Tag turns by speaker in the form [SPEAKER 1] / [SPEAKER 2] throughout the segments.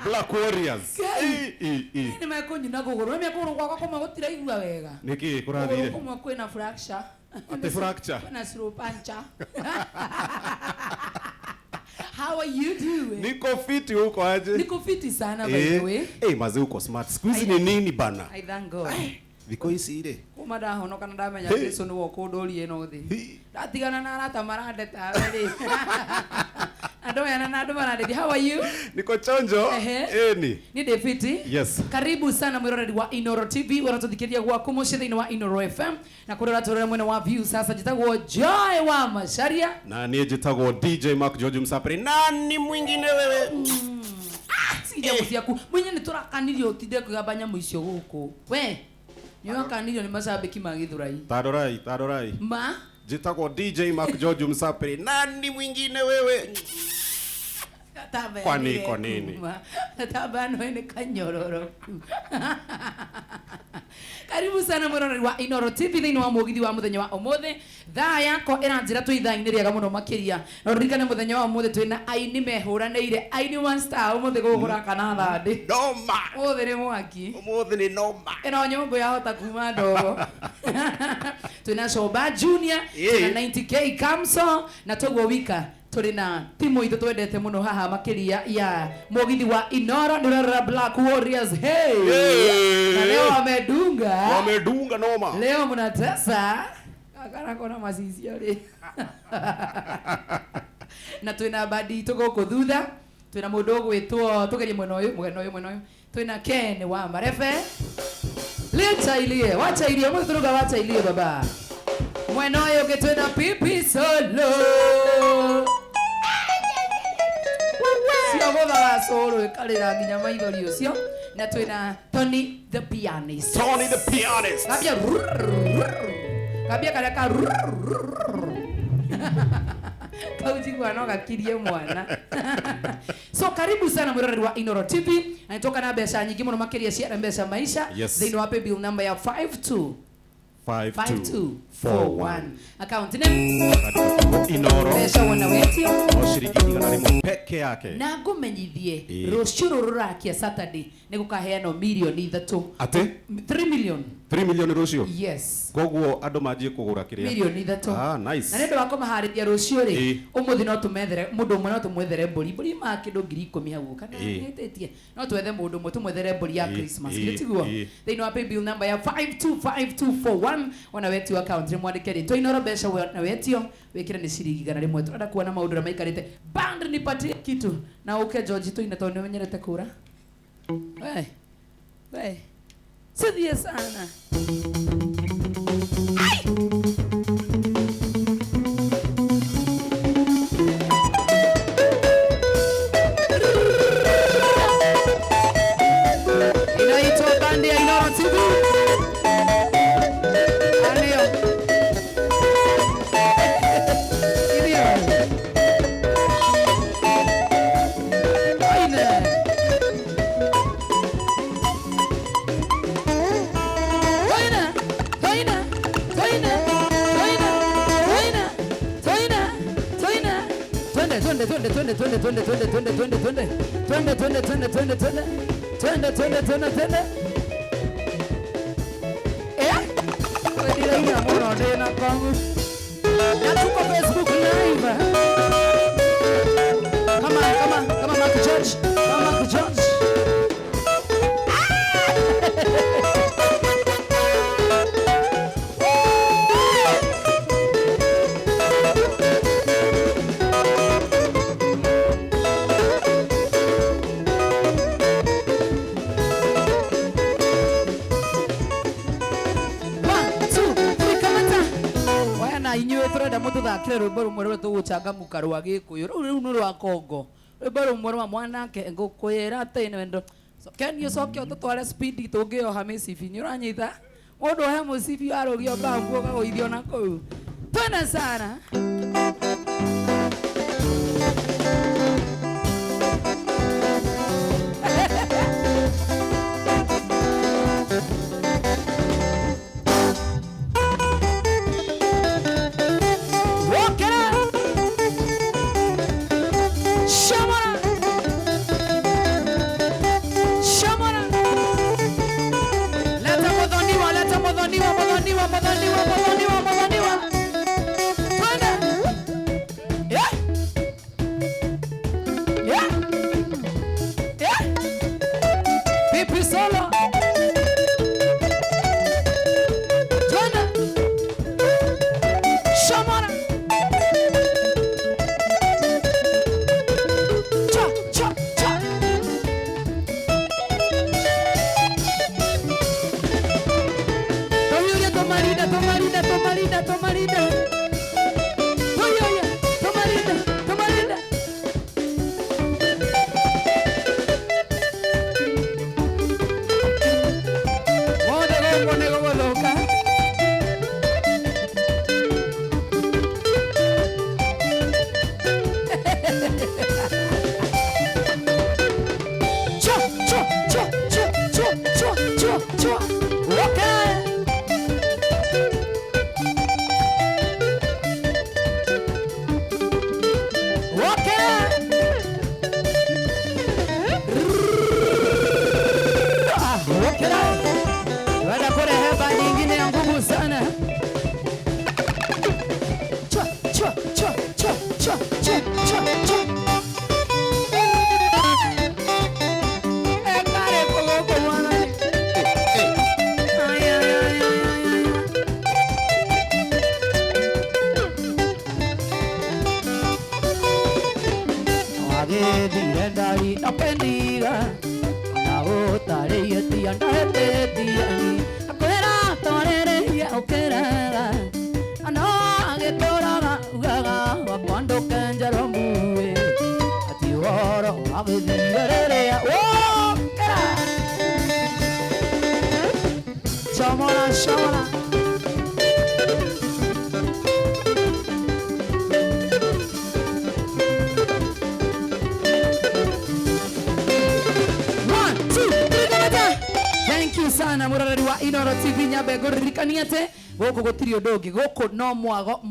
[SPEAKER 1] Black Warriors.
[SPEAKER 2] Ni mekonyi na gogoro. Me koro kwa kwa magotira igwa wega.
[SPEAKER 1] Niki kurathire.
[SPEAKER 2] Kwa kwena fracture.
[SPEAKER 1] Ate fracture.
[SPEAKER 2] Kwena slow puncher. How are you doing?
[SPEAKER 1] Niko fiti huko aje?
[SPEAKER 2] Niko fiti sana by the way.
[SPEAKER 1] Maze uko smart. Squeeze ni nini bana?
[SPEAKER 2] I thank God.
[SPEAKER 1] Viko isire.
[SPEAKER 2] Kuma da hono kana da menya Yesu ni woko doli eno thi. Datigana na arata marandeta weri. Ando yana na ando marandeti. How are you?
[SPEAKER 1] Niko chonjo.
[SPEAKER 2] Ni Defiti.
[SPEAKER 1] Yes.
[SPEAKER 2] Karibu sana mwiroreri wa Inoro TV. Wanatuthikiria gwaku mucithi-ini wa Inoro FM. Na kurora turore mwena wa view sasa jitagwo Joy wa Macharia.
[SPEAKER 1] Na niye jitagwo DJ Mark George Msapri. Nani mwingine wewe?
[SPEAKER 2] Sija musiaku. Mwenye ni turakanirio tinde kugabanya muicio guku. We. Niyo kanirio ni mashabiki magithurai.
[SPEAKER 1] Tarorai.
[SPEAKER 2] Ma?
[SPEAKER 1] Jitagwo DJ Mark George Msapri. Nani mwingine wewe? Kwa nini?
[SPEAKER 2] Tabano ene kanyororo. Karibu sana mwiroreri wa Inoro TV thini wa mugithi wa muthenya wa umuthe. Thaa yako iranjira tu ithaa-ini riega muno makiria. Na ririkane muthenya wa umuthe twina aini mehuraneire. Aini master umuthe gugura kana thandi.
[SPEAKER 1] Noma.
[SPEAKER 2] Umuthe ni mwaki.
[SPEAKER 1] Umuthe ni noma.
[SPEAKER 2] Eno nyongo yahota kuma ndogo. Twina Shoba Junior, twina 90K Kamso na Togwo Wika. Turina timu ithu twendete muno haha makiria ya mugithi wa Inoro ndirora Black Warriors. Na leo wamedunga
[SPEAKER 1] noma.
[SPEAKER 2] Leo mnatesa akana kona masisio ri. Na twina badi tugo thutha, twina mundu gwitwo tugerie mwena uyu twina Ken wa Marefe. Wacha ilie muthuruga wacha ilie baba. Mwena uyu twina Pipi Solo. Sia boda solo kalira nginya maithori ucio na twina Tony the Pianist. Kabia kale ka kauji bwana gakirie mwana. So karibu sana mwiroreri wa Inoro TV. Anatoka na mbeca nyingi muno makiria cia mbeca maisha. Thini wa pay bill number ya 5241. Account name
[SPEAKER 1] Inoro.
[SPEAKER 2] Pesa wana wetio.
[SPEAKER 1] Shilingi 100 peke yake.
[SPEAKER 2] Na ngumenyithie rucio rurakia Saturday nigukaheano milioni 3.
[SPEAKER 1] Ate?
[SPEAKER 2] 3 million.
[SPEAKER 1] 3 million rucio?
[SPEAKER 2] Yes.
[SPEAKER 1] Koguo andu manjie kugura kiria.
[SPEAKER 2] Milioni 3.
[SPEAKER 1] Nice.
[SPEAKER 2] Na nendo wako maharithia rucio ri. Umuthi no tumethere mundu umwe no tumwethere mburi ma kindu 10,000 hagu kana nitetie. No twethe mundu umwe tumwethere mburi ya Christmas. Gitiguo. Thini wa pay bill number ya 525241 ona wetio account ni mwandike ri. Toinoro besha na wetio wekira ni ciringi 100. Turenda kuona maundu na maikarite. Band nipatie kitu na uke George tu inato ni menyerete kura. We. Sidie sana. Inaitwa bandi ya Inoro TV. Twende. Wewe mbona ndena kwangu? Na tuko Facebook live. Kama Mark George. Turenda mututhakire rwimbo rumwe rwa tugucangamuka rwa Gikuyu riu ni rwa Kongo rwimbo rumwe rwa mwanake ngukwira ati wendo kenio coke tutware speed tungioha micibi ni uranyita mundu he mucibi arugio bambu gaguithio na kuu twende sana. Akoraga Nao Tare Tianda Tiani Akoraga Tore Okeraga Ano Agetoraga Ugaga Quando Kanjaromue Atioro Agidere Oh Shamana Shamana sana murarari wa Inoro TV nyambe nguririkaniate goko gutiri undu ungi goko no mwago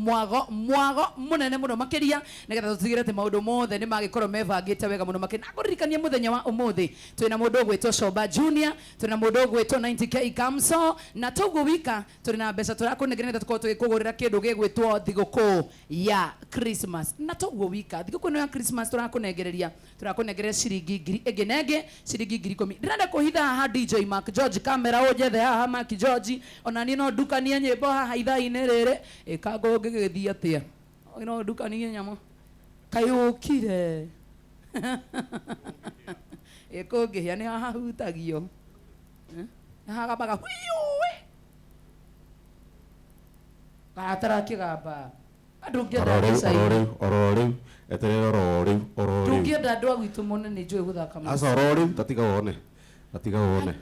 [SPEAKER 2] munene muno makiria nigetha tutigirete maundu mothe ni magikorwo mebangite wega muno makina nguririkania muthenya wa umuthi twina mundu gwitwo Shoba Junior twina mundu gwitwo 90k Kamso na tugu wika twina mbeca turakunegerera tukorwo tugikugurira kindu gigwitwo thiguku ya Christmas na tugu wika thiguku no ya Christmas turakunegereria ciringi ngiri ingi ciringi ngiri 10 ndirenda kuhitha haha DJ Mark George kamera ujethe haha Mark George ona ni no ndukania nyimbo haha ithaa-inĩ rĩrĩ ĩkango ngĩgĩthiĩ atĩa no ndukania nyamũ kayũkire ĩkũngĩhĩa nĩ haha hutagio haha gambaga huyuwe garatara kĩgamba andũ ngĩenda
[SPEAKER 1] rĩu eterera rĩu
[SPEAKER 2] ndũngĩenda andũ a gwitũ mũnene njũĩ gũthaka
[SPEAKER 1] asa rĩu tatiga wone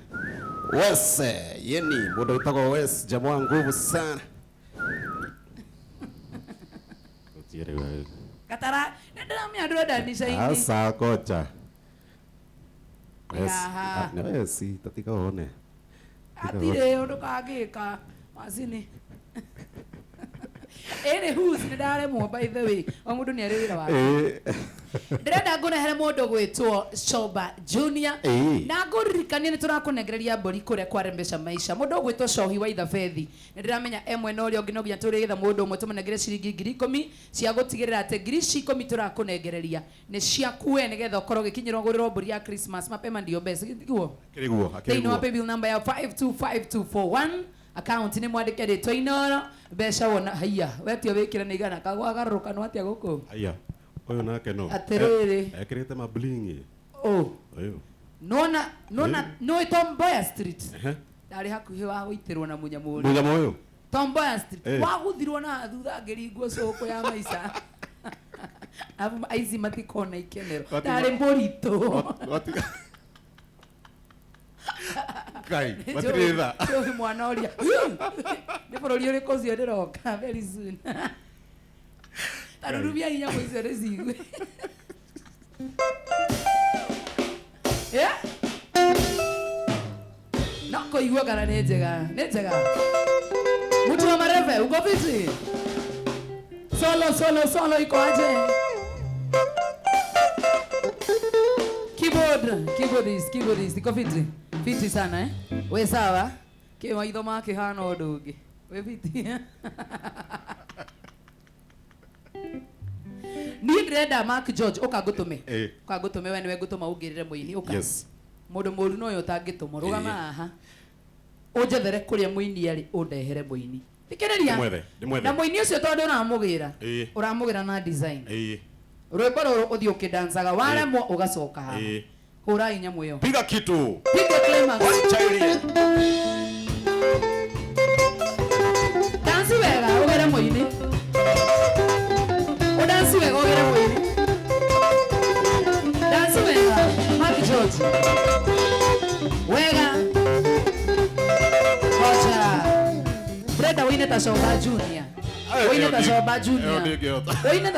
[SPEAKER 1] Wese, yeni, mudo itago Wes, jamaa nguvu sana.
[SPEAKER 2] Katara, nenda mi adro dani sa ini.
[SPEAKER 1] Asa kocha. Wes, tatika one.
[SPEAKER 2] Atire ondo kagika, masini. Ene who's ni dare mo by the way. Omudu ni arira wa. Ndirenda ngunehere mundu gwitwo Shoba Junior na nguririkania ni turakunegereria mburi kuria kwa Rembesha Maisha mundu gwitwo Shohi wa Ithabethi ndiramenya emwe no rio ngino ginya turigetha mundu umwe tumunegere ciringi ngiri 10 cia gutigirira ati ngiri 10 turakunegereria ni ciakue nigetha ukorwo gikinyirwo guriro mburi ya Christmas mapema ndio best giguo kiriguo pay bill number ya 525241 account ni mwandike ritwa Inoro mbeca wona haiya wetio wikire ni igana kagwagaruka no atia guku
[SPEAKER 1] haiya oyo nake no
[SPEAKER 2] aterere
[SPEAKER 1] ekirite mablingi
[SPEAKER 2] oyo no Tomboya Street ndari hakuhi wa guitirwo na munyamuri
[SPEAKER 1] uyu
[SPEAKER 2] Tomboya Street waguthirwo na thutha ngiringwo soko ya Maisha abu aizi matikona ikenero ndari mborito
[SPEAKER 1] kai matirira
[SPEAKER 2] yo mwana oria ni bururi uri kozi ndiroka very soon arurubia inya mwizo reziwe nako igua kana nĩ njega mutu wa mareve uko fiti solo iko aje keyboardist iko fiti sana we sawa kima itho make hana undu ungi we fiti ni ndrenda Mark George ukagutume we niwe ngutuma ungirire muini uka
[SPEAKER 1] yes
[SPEAKER 2] mundu muru no yo tangituma rugama haha unjethere kuria muini ari undehere muini fikiriria na muini ucio tondu uramugira na design rwimbo ruru uthio kidansaga waremwo ugacoka haha hura inya muyo
[SPEAKER 1] piga kitu
[SPEAKER 2] piga climax dansi wega ugere muini dansi wega ugere muini dansi wega Mark George wega kocha Brenda wine ta Shoba Junior wine ta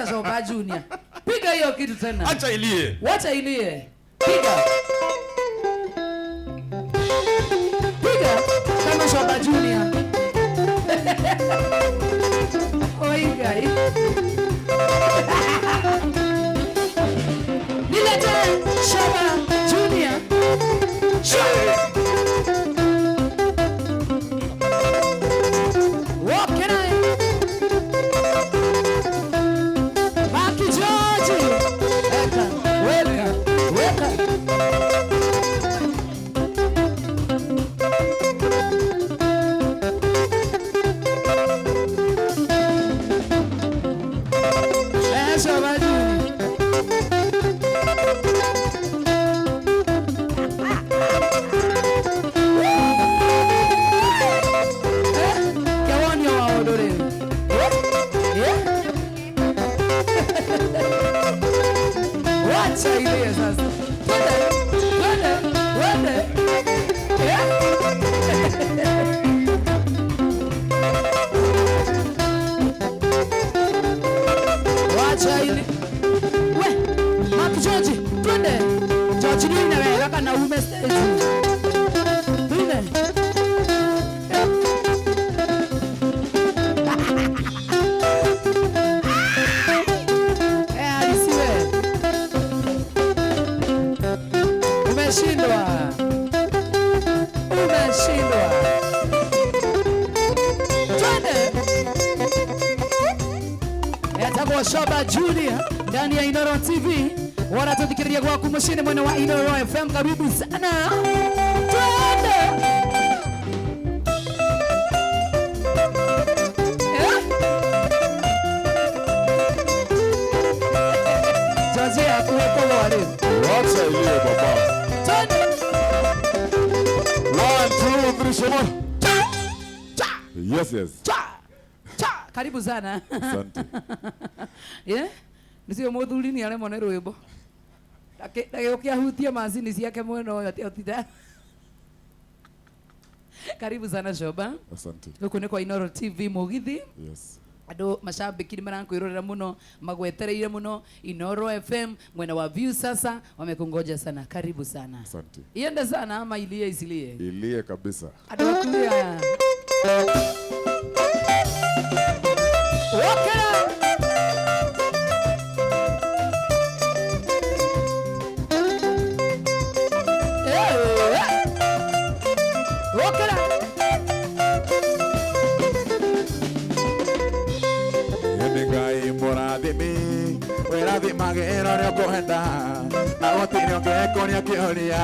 [SPEAKER 2] Shoba Junior piga hiyo kitu tena wacha ilie piga kama Shoba Junior oi gai nilete Shoba Junior Mark George weka Chini na wewe kana ume stage. Tuine. Alisiwe. Umeshindwa. Umeshindwa. Twende. Yatakuwa Shoba Junior ndani ya Inoro TV. Wanatufikiria kwa kumushini mwana wa Inoro FM. Karibu sana. Twende. Jazia kuwepo wale.
[SPEAKER 1] Wacha ile baba.
[SPEAKER 2] Twende.
[SPEAKER 1] 1 2 3 shoma. Yes, yes.
[SPEAKER 2] Karibu sana.
[SPEAKER 1] Asante.
[SPEAKER 2] Yeah? Nisio muthuri ni ale mone rwimbo. Dake ukiahutia mazini ciake mwena uyu atitha. Karibu sana Shoba.
[SPEAKER 1] Asante.
[SPEAKER 2] Guku ni kwa Inoro TV Mugithi.
[SPEAKER 1] Yes.
[SPEAKER 2] Ado mashabiki ni marankwirorera muno magwetereire muno Inoro FM mwena wa view sasa wamekungoja sana. Karibu sana.
[SPEAKER 1] Asante.
[SPEAKER 2] Iende sana ama ilie isilie?
[SPEAKER 1] Ilie kabisa.
[SPEAKER 2] Ado kulia. Wakera. Wakera.
[SPEAKER 1] Yenengai moradimi, werathi magero ryo kuhenda, na gotire ngekoria kioria.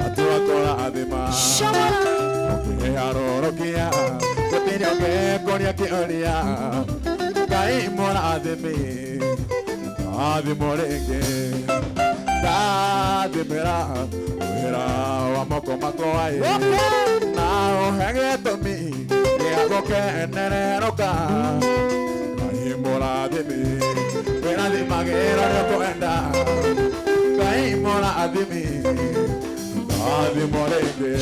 [SPEAKER 1] Watu wakorathima. Ukiharorokia, gotire ngekoria kioria. Ngai morathimi, athimo ringi. Ndathimira wira wa moko makwa na uhege tumi ya gukenereroka. Ngai morathimi, wirathi magero ryo kuenda. Ngai morathimi, athimo ringi.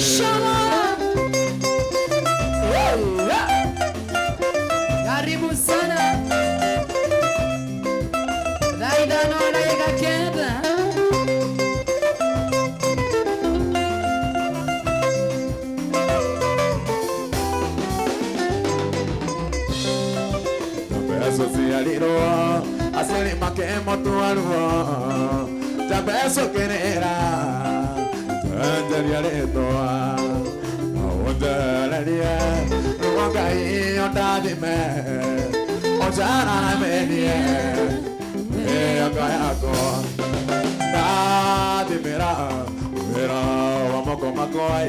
[SPEAKER 2] Karibu sana. Daidano na yekakenda.
[SPEAKER 1] Beso ciariro, aceri makemo tuaruo. Beso querera, tanjaria retoa. Aondereria, ruangai ondadime. Ojana na menie, akayako. Ndadimira, wira wa moko makoi.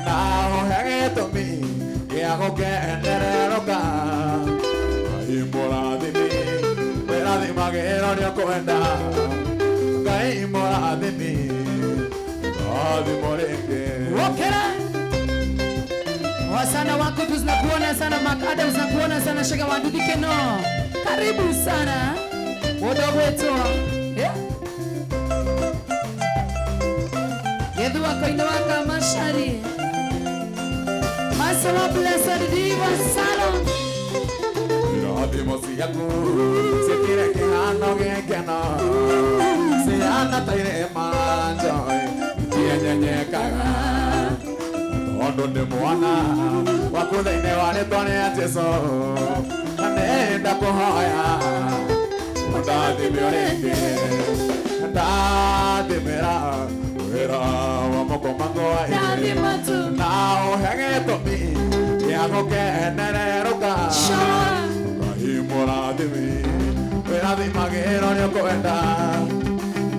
[SPEAKER 1] Na uhege tumi, yagukenereroka. Ngai morathimi, wirathi magero ryo kuenda. Ngai morathimi, athimo ringi.
[SPEAKER 2] Wasana wako tunakuona sana, Makada tunakuona sana, Shega Wandudike no. Karibu sana. Wodo wetu. Yeah. Yedu wako inawaka mashari. Masama Blessed Diva Salon.
[SPEAKER 1] Irathimo ciaku, cikire kihano gikeno. Ciana taire manjoi, ikienyenyekaga. Tondu ni mwana waku thiini wa rĩtwa rĩa Jesũ. Na nĩenda kũhoya ũndathime rĩngĩ. Ndathimĩra wĩra wa moko makwa na ũhe gĩtũmi gĩa gũkenererũka. Ngai mũrathimi, wĩrathimagĩrwo nĩ ũkwenda.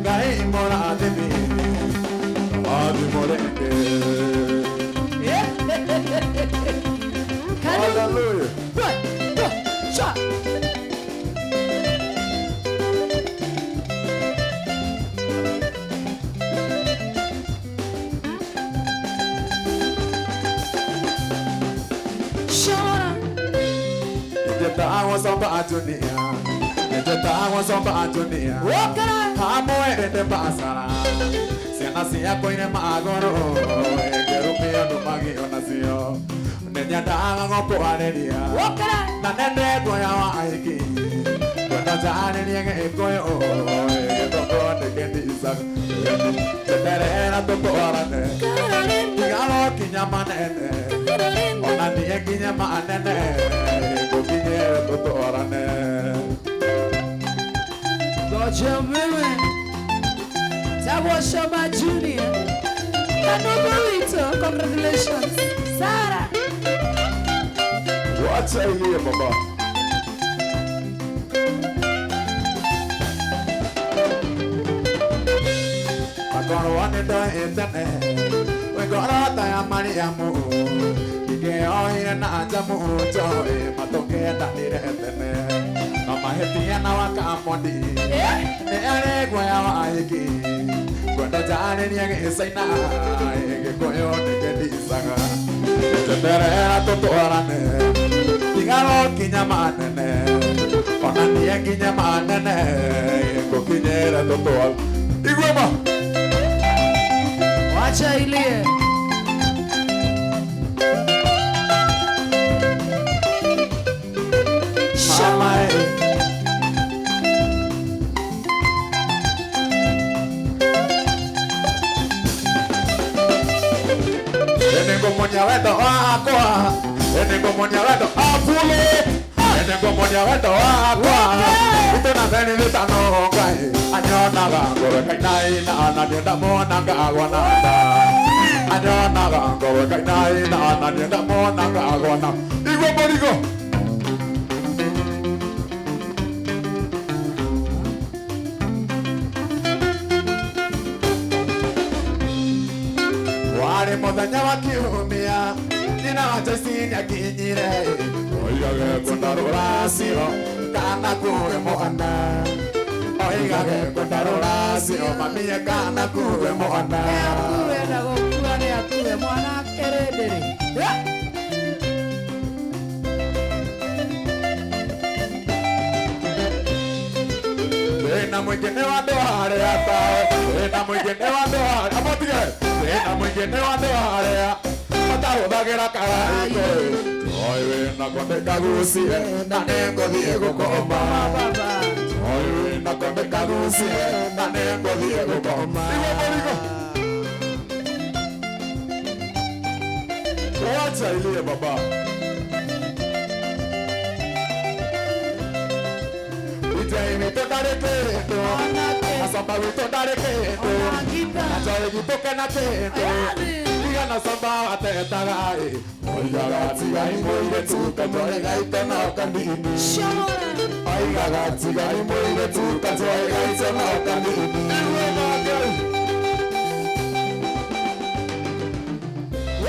[SPEAKER 1] Ngai mũrathimi, athimo rĩngĩ. Hallelujah. Somba dunia, nitawa somba dunia. Hamwe rende basara, siana siya koine magoro, egerumia numagi onasio. Nenya danga ngopo aneria, na nende goya wa aiki.
[SPEAKER 3] Kwenda jani nienge koyo Toko nege nisa Teterera toko arane Tigalo kinyama nene Ona niye kinyama nene Kukinye toko arane
[SPEAKER 2] Goja wewe Tawa Shoma Junior Kanoburito, congratulations Sarah
[SPEAKER 3] Wacha ilie baba Magoro wane do etene Wegoro ta ya Mariamu Ike oire na ajamu joe Matoke na nire etene Mama hetia na waka mondi Ne are gwaya wa aiki Kwenda jane niege isaina Ege koyo nige disaga Teterera toto arane Tigaro kinyama nene Ona niye kinyama nene Ego kinyere toto arane Igwema
[SPEAKER 2] Wacha ilie
[SPEAKER 3] Mama Enengo monya wedo akwa Enengo monya wedo apule Enengo monya wedo akwa Ito na veni vita no kai Anyona gango kainai na ananienda mona gagwa nanda Anyona gango kainai na ananienda mona gagwa nanda Igo morigo Wale muthenya wa kiumia Nina wachesini akinyire Oigage kwenda rũracio Kana kuwe mwana Oigage kwenda rũracio Mamie kana kuwe mwana
[SPEAKER 2] Akuwe na gũkua nĩ akuwe mwana kĩrĩndĩrĩ
[SPEAKER 3] Wĩna mũingĩ nĩ wa andũ harĩa tawe Wĩna mũingĩ nĩ wa andũ harĩa Amotige Wĩna mũingĩ nĩ wa andũ harĩa Matahũthagĩra karaiko Oi wĩna konde kagucie Na nĩngũthiĩ gũkoma Oi wĩna konde kagucie Na nĩngũthiĩ gũkoma Igo mũrigo Wacha ilie baba Ijai wito ndare kendo Asamba wito ndare kendo Ajai wito kena kendo Iga na samba atetaga Oigaga tigai moire tuka Joega itena okandini Oigaga tigai moire tuka Joega itena okandini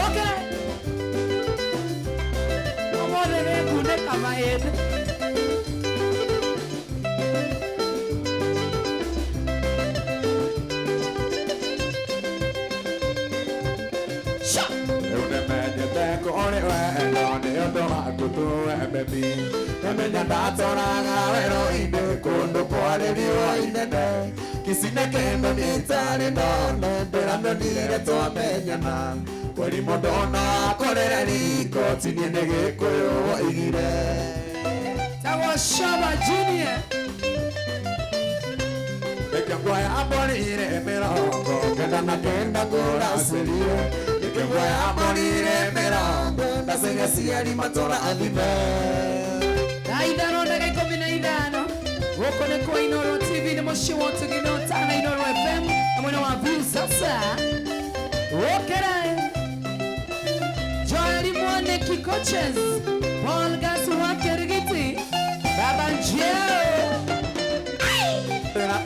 [SPEAKER 2] Okay Omore rekune kama ede
[SPEAKER 3] Nemenya ndatoraga wero-inĩ kũndũ kwarĩ riũa inene Kicine kendo nĩtarĩ none ndĩramĩonire twamenyana Kweri mũndũ ona akorere riko tinie nĩ Gĩkũyũ woigire
[SPEAKER 2] Tawa Shoma Junior
[SPEAKER 3] Reke nguoya mbũrire mĩrongo kenda na kenda ngũracĩrie Reke nguoya mbũrire mĩrongo ndacaria ciari matũra athime
[SPEAKER 2] Ithano ndagĩka 15 gũkũ nĩ kwa Inooro TV nĩ mũciĩ wa ũtũgino tana Inooro FM na mwena wa View sasa Wokerae Joel Mwaniki coaches Paul Gasu wa Kirigiti Baba Njeo
[SPEAKER 3] Tena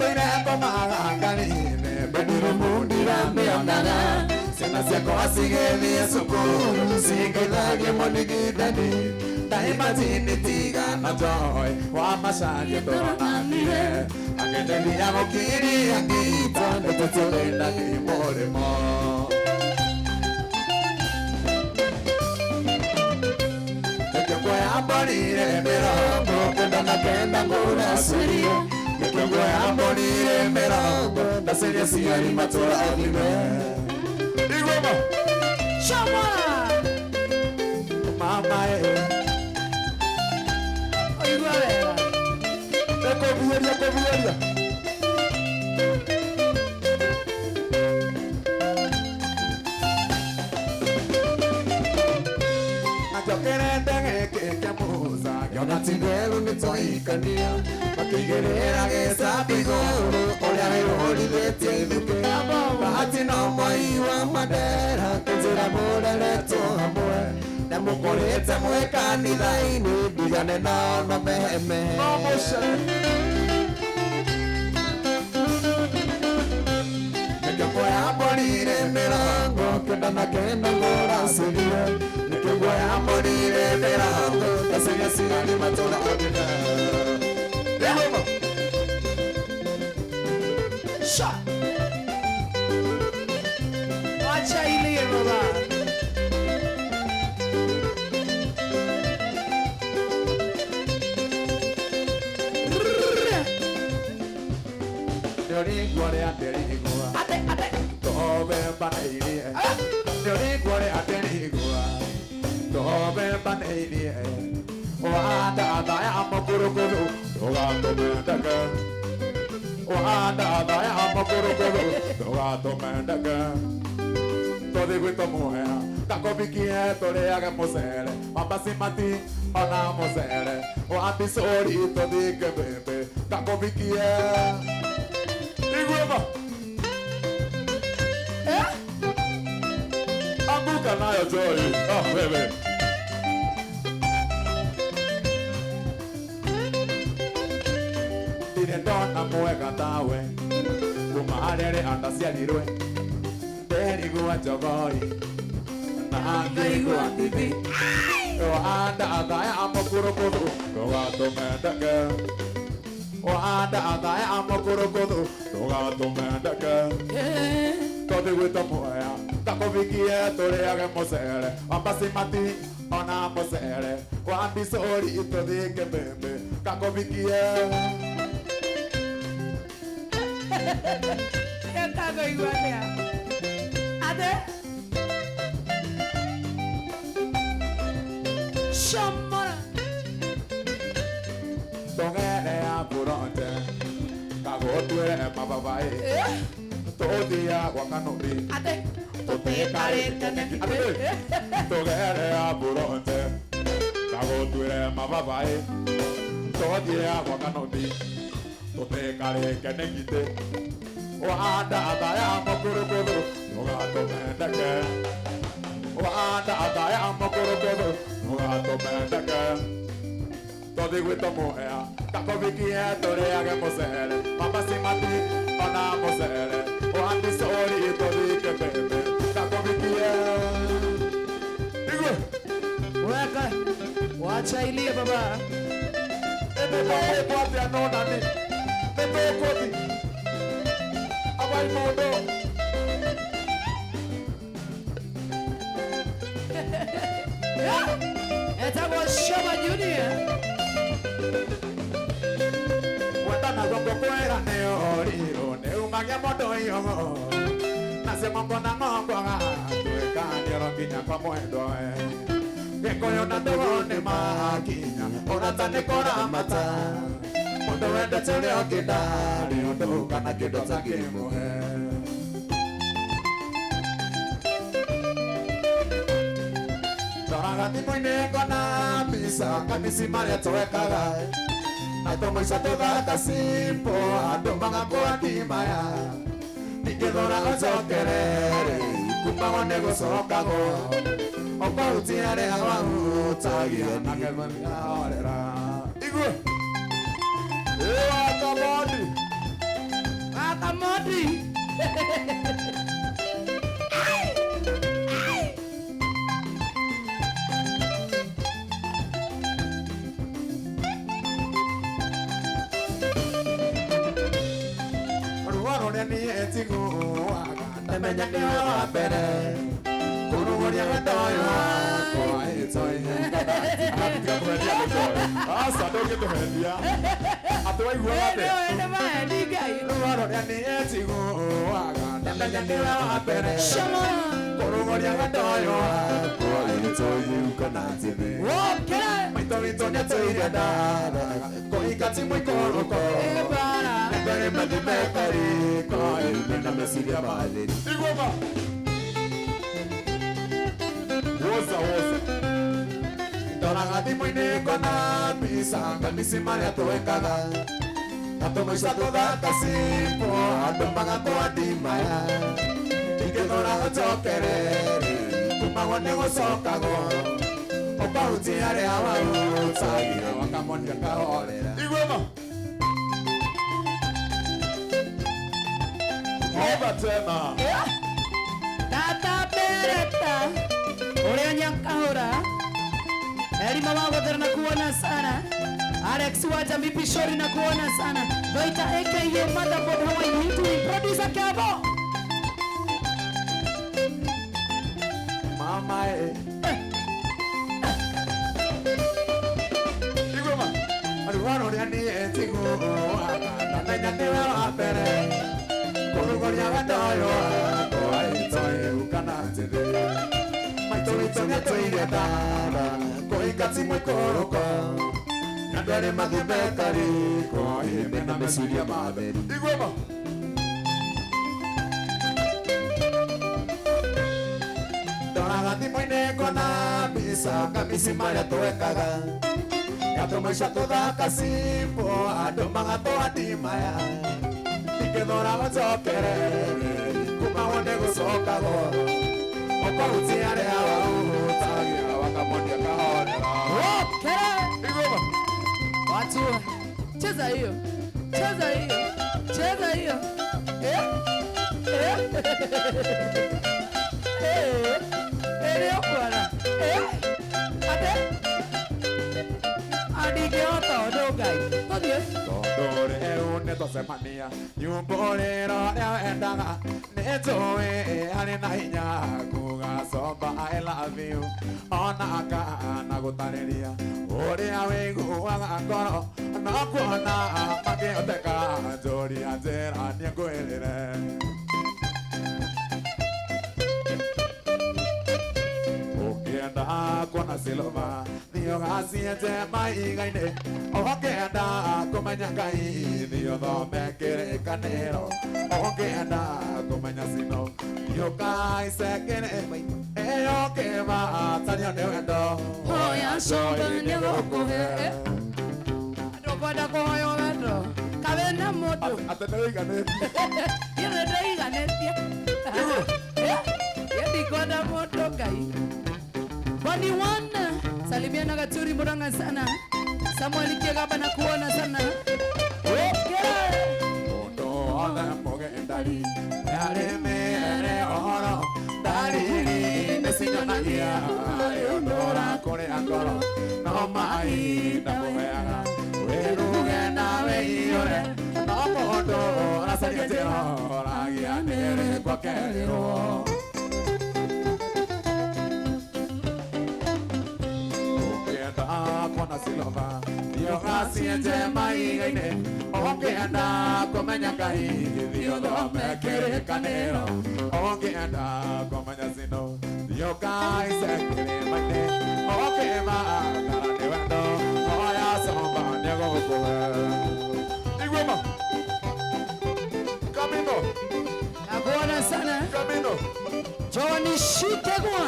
[SPEAKER 3] ngoma angaline Beniro mundira meondaga Sena ciakwa cigethie cukuru Cingeithagie monigithani Daima tini tiga na joy Wa macaria tũronanire Agenderia gũkiria ngita Nĩtũtũrĩnda nĩ mũrĩmo Reke nguoya mbũrire mĩrongo kenda na kenda ngũracĩrie Reke nguoya mbũrire mĩrongo ndacaria ciari matũra athime Igoma
[SPEAKER 2] Shoma
[SPEAKER 3] Mama
[SPEAKER 2] Oigua wega
[SPEAKER 3] Kovuoria. Yonatindelu nitoikania makigerera gesabigoro oria wirorithĩtie ithuke bahati no mwai wa madera kũnjĩra mũreretwo hamwe na mũkũrĩte mwĩ kanitha-inĩ ndigane nao na meheme Nĩkĩguoya mbũrire mĩrongo kenda na kenda ngũracĩrie Nĩkĩguoya mbũrire mĩrongo gacaria cigani matũra odina Yehova
[SPEAKER 2] Sha Wacha ilie baba
[SPEAKER 3] Nĩũringũre atĩrĩgua Tobe baneirie Nĩũringũre atĩrĩgua Tobe baneirie Ohanda athaya amakurukuru Ndũgatũmendeke Ohanda athaya amakurukuru Ndũgatũmendeke Tũthi gwitũ muoya Takobikie tũrĩage mũcere Mabasimati ona mũcere Oambicũri tũthike mbembe Takobikie Igwema Anguka nayo Joy wewe Ndire ndona mwega tawe Kuma arere andaciarirwe Nderigua njogori Na ngaigua thithi Ohanda athaya amakurukuru Ndũgatũmendeke Ohanda athaya amakurukuru Ndũgatũmendeke Tũthi gwitũ muoya Takobikie tũrĩage mũcere Mabasimati ona mũcere Oambicũri tũthike mbembe Takobikie
[SPEAKER 2] Yatagoigua atia Ate Shamara
[SPEAKER 3] Tũng'ere ya buronje Kagũtuĩre mababaĩ Tũthia gwa kanũri
[SPEAKER 2] Ate
[SPEAKER 3] Tũtĩkarĩte nĩkĩ Tũng'ere ya buronje Kagũtuĩre mababaĩ Tũthia gwa kanũri Tũtĩkarĩte nĩkĩ Ohanda athaya amakurukuru Ndũgatũmendeke Ohanda athaya amakurukuru Ndũgatũmendeke Tũthi gwitũ muoya Takobikie tũrĩage mũcere Mabasimati ona mũcere Oambicũri tũthike mbembe Takobikie Igwe
[SPEAKER 2] Weka Wacha ilie baba
[SPEAKER 3] Nĩtũgũkũ atĩa nonani Nĩtũgũthi Abai mũndũ
[SPEAKER 2] Etagwo Shoma Junior
[SPEAKER 3] Wendana gongo kwera nĩũrirũ Nĩumagia mũndũ iyũng'ũ Nacio mongo na ng'ongwaga Twĩkanĩro nginya kwa mwendwa Gĩkũyũ na ndũgũ nĩ makinya Ũrata nĩ kũramata Mũndũ wendete ũrĩa ũngĩ ndarĩ ũndũ kana kĩndũ takĩmũhe Ndoraga thimũ-inĩ ngona mbica kamisi marĩa twekaga Na tũmũica tũthaka simpo andũ magakũandimaya Ningĩ thora ũcokerere kumagwo nĩ gũcokagwo Ũkahutia arĩa wahutagia na kethania orera Igwe Wakamodi
[SPEAKER 2] Wakamodi
[SPEAKER 3] Ruoro nĩ niĩ njiguaga ndamenya nĩwe wa mbere Kũrugũria wendo ũyũ wakwa ĩtoĩ Aratiga kũhendia nĩ Joy Aca ndũngĩtũhendia Atĩ waiguaga atĩa
[SPEAKER 2] Ene mahendi Ngai
[SPEAKER 3] Ruoro nĩ niĩ njiguaga ndamenya nĩwe wa mbere Kũrugũria wendo ũyũ wakwa ĩtoĩ kana njĩthĩ
[SPEAKER 2] Wokera
[SPEAKER 3] Maito mitonya tuire dada Koikati mwikoroko
[SPEAKER 2] Ebara
[SPEAKER 3] Nendere medimekari Koi mena mesiria baleri Igoma Woza Dorangati mwine kona Misanga misimaria tuengaga Atomoisha toda kasipo Adombaga toa dimaya Ike dora chokerere Kumagone gosokago Opa utiare awa Sagira wakamonia kahorera Igoma Oba tena
[SPEAKER 2] Tata Beretta Urea nyakahora Erima wagodera na kuona sana Alex waja mipishori na kuona sana Doita aka Motherboard Hawaii Hintui Producer Kabo
[SPEAKER 3] Mama Igoma Aruano ni ani etigo Nanya newe wapere Korugoria wendoyo Koa itoe ukana tede Maito itonya tuire dada Koikati mwikoroko Nandere madhubekari Koa himena mesiria maderi Igoma Doragati mwine kona Bisa kamisi maria tuekaga Yatomaisha toda kasipo Adomanga toa dimaya Ike dora wachokere Kumawone gusokago Opa utiare awa Tagira wakamonia kahorera
[SPEAKER 2] Okay
[SPEAKER 3] Igoma
[SPEAKER 2] Watu Cheza hiyo Cheza hiyo Cheza hiyo Ereo bwana Ate Adige oto dogai Todie
[SPEAKER 3] Tondore une tosemania Nyumborero leo endaga Netoe hali na hinya Kugasomba I love you Onaka na gutariria Uria wiguaga ngoro No kuona Makioteka Njori anjera niengwirire Ukienda kuona silova Nio gasiete maigaine Ukienda kumenya Ngai Nio thome kirikaniro Ukienda kumenya sino Nio kaisekere Eyo kiva Tanio ni wendo
[SPEAKER 2] Hoya shomba nyegokuhe Adokwada kuhoyo wendo Kabena moto
[SPEAKER 3] Ateneiganete
[SPEAKER 2] Yere daiganetia Yedi kwada moto gai Bani wana Salimia Gaturi Muranga sana Samuel Kiegaba na kuona sana
[SPEAKER 3] Ondo ole moge ndari Yare mere oro Dariri Nesinyo na ia Yondora kore angoro No mai na muheaga Weruge na weiore No mondo Rasarietero Ragia nere kwa kerero Kona silova Dio gasiete maigaine Ongeenda komenya Ngai Dio thome kirikaniro Ongeenda komenya sino Dio Ngai sekiri maine Ongema Karani wendo Oya somba Niego kukuhe Igwema Camino
[SPEAKER 2] Nakuona sana
[SPEAKER 3] Camino
[SPEAKER 2] Joani Shikegwa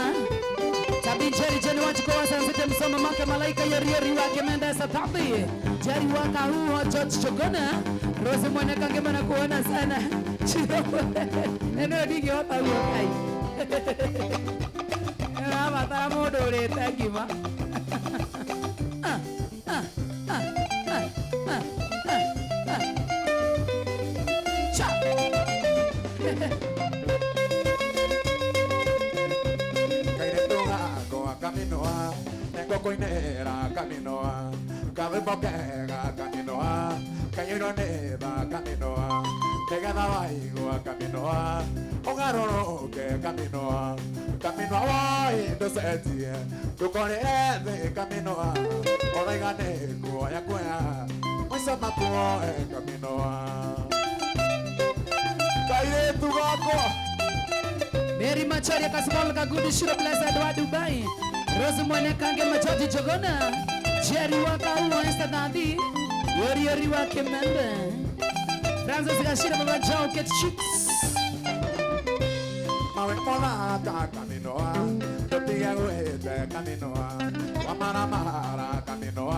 [SPEAKER 2] Tabinjeri jeni wachikowa sansite msoma make malaika yerieri wake mendesa tambi Jeri waka huo George Chogona Rose mwene kange mana kuona sana Chiro Eno digi wata huo kai Rama tara modo re tangima Cha
[SPEAKER 3] Caminoa, Nengo coinera, Caminoa, Cabeboquega, Caminoa, Cayeroneva, Caminoa, Pegada Baigo, Caminoa, Ogaro, que Caminoa, Caminoa, no sé, tu corre, Caminoa, Oreganego, Ayacuea, Muisamapo, Caminoa, Caire tu gaco.
[SPEAKER 2] Mary Macharia Kasmal Kagudu Shiro Plaza Dwa Dubai Rose Mwene Kange Machaji Jogona Jerry Waka Westa Daddy. Yori Waka Member. Francis Gashira Baba Joe get chicks.
[SPEAKER 3] Mawe mola ka kaminoa, totia uete kaminoa, wamara mara kaminoa,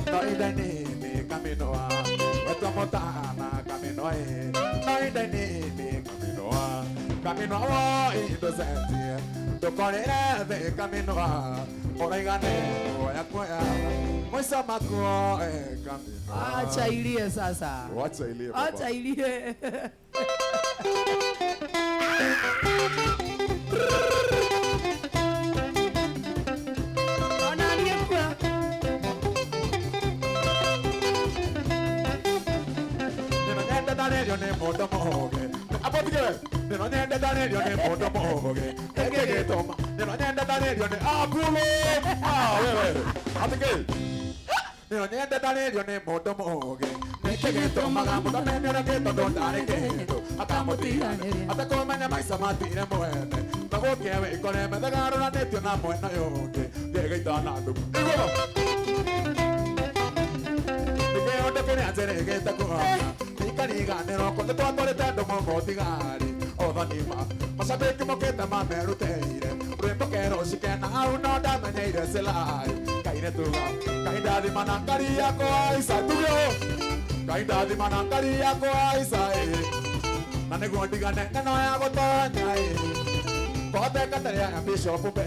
[SPEAKER 3] toideni kaminoa, wetu motana kaminoa, toideni kaminoa, kaminoa indosenti, tokorere de kaminoa, oregane oya koya, moisa mako kaminoa.
[SPEAKER 2] Acha ilie sasa.
[SPEAKER 3] Wacha ilie baba.
[SPEAKER 2] Acha ilie.
[SPEAKER 3] Ne moto moge apopige ne no nyende Daniel ne moto moge egege toma ne no nyende Daniel ne abulo wewe apige ne no nyende Daniel ne moto moge egege toma gambo da ne ne ke to don dare ke to akamotira atakoma ne mai samati ne moene bago ke we kone me da garo na netio na moena yoge egege tana do ke ondo ke ne azere ke ta ko Kaniganero con the totore tendo motigari o vanima ma sapete mo che ma meruteire rembo che rosi che na uno da maneire se lai caire tu caida di manangaria ko ai sa tu yo caida di manangaria ko ai sa na ne godigane na no ya gotonya ko te katare ya bishop be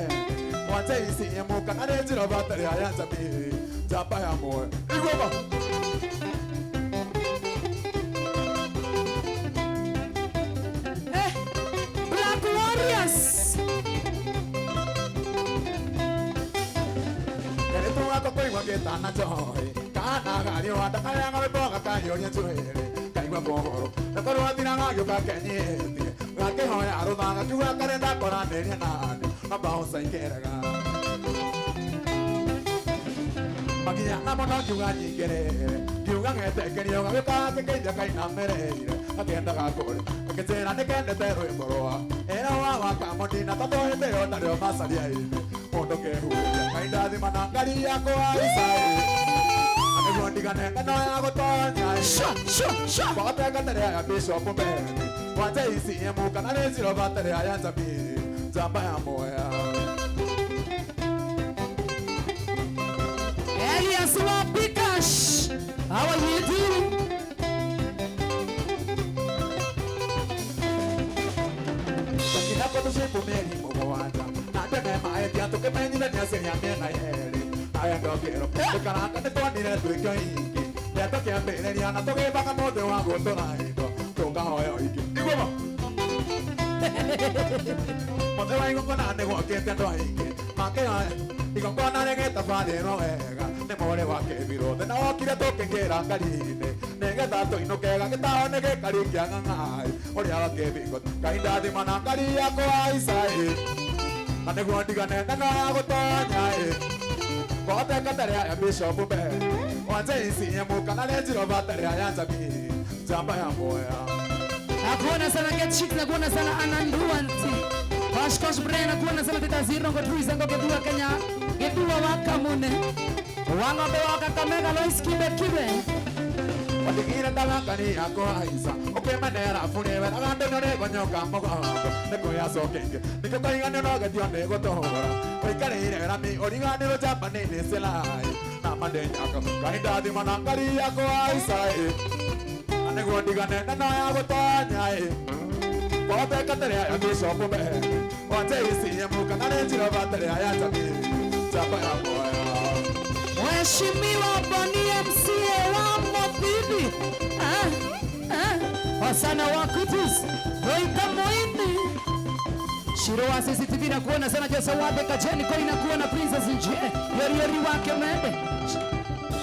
[SPEAKER 3] mo te isi mo kanare zero batare ya zabi zapa ya mo igoma Tana joy, kana gario ata kaya ngabe boga kayo nya tuere, kaigwa boro. Na koro atina ngayo ka kenyeti, ngake hoya arudanga tuwa karenda kora nenia nani, mabausa ikeraga. Magia na mono tuwa nyingere, tuwa ngete kenyo ngabe ka keja kai na mereire, akenda ga kore. Aketera ne kende tero emboroa, era wa kamodina tato hetero tario masalia ine. Mondo ke huya kaida di manangaria ko aisai ane gondigane kana ya gotonya sha bata katare ya bishop be wata isi emu kana ne zero batare ya zabi zamba ya moya
[SPEAKER 2] Elias Wapikash, how are you doing?
[SPEAKER 3] Kina ko to shepu meri mo wata Mae pianto che prendi la mia seria mia naeri ando quiero de caranga de toni ne tu que iki ya to que bene ni ana to que va como de wa goto naito to ga ho iki digo mo mo te vai con ane go que te to iki ma que digo con ane que ta fa de no ega ne more wa que viro de no kira to que quiera carine ne ga ta to no que ga que ta ne que cari que hagan ai ori ala que vigo caída de manangaria ko ai sai ane gondigane na na gotonya ko te katare ya bishop be wante isi emu kana le zero batare ya zabi zamba ya moya
[SPEAKER 2] Nakuona sana get chick, nakuona sana ananduanti. Kosh brena kuona sana tetaziro ngo truisa ngo gedua Kenya. Gedua wakamune. Wanga be wakakamega lois kibe.
[SPEAKER 3] Watikira talakani yako aisa oke manera funebe agande no ne gonyo kambo ne ko ya sokenge niko kaingane no gadio ne gotora oikare ire rami origane ro japane ne selai na mande nyaka kaida di manangari yako aisa ane godigane na ya gotonya bote katare ya bishop be wate isi yemu kanale jiro batare ya tabi chapa ya moya
[SPEAKER 2] Mheshimiwa Boni MCA wa bibi. Wasana wa kutus. Roika Moindi. Shiro wa CCTV na kuona sana Jesa Wabe Kajeni kwa inakuona Princess Nje. Yori wake mende.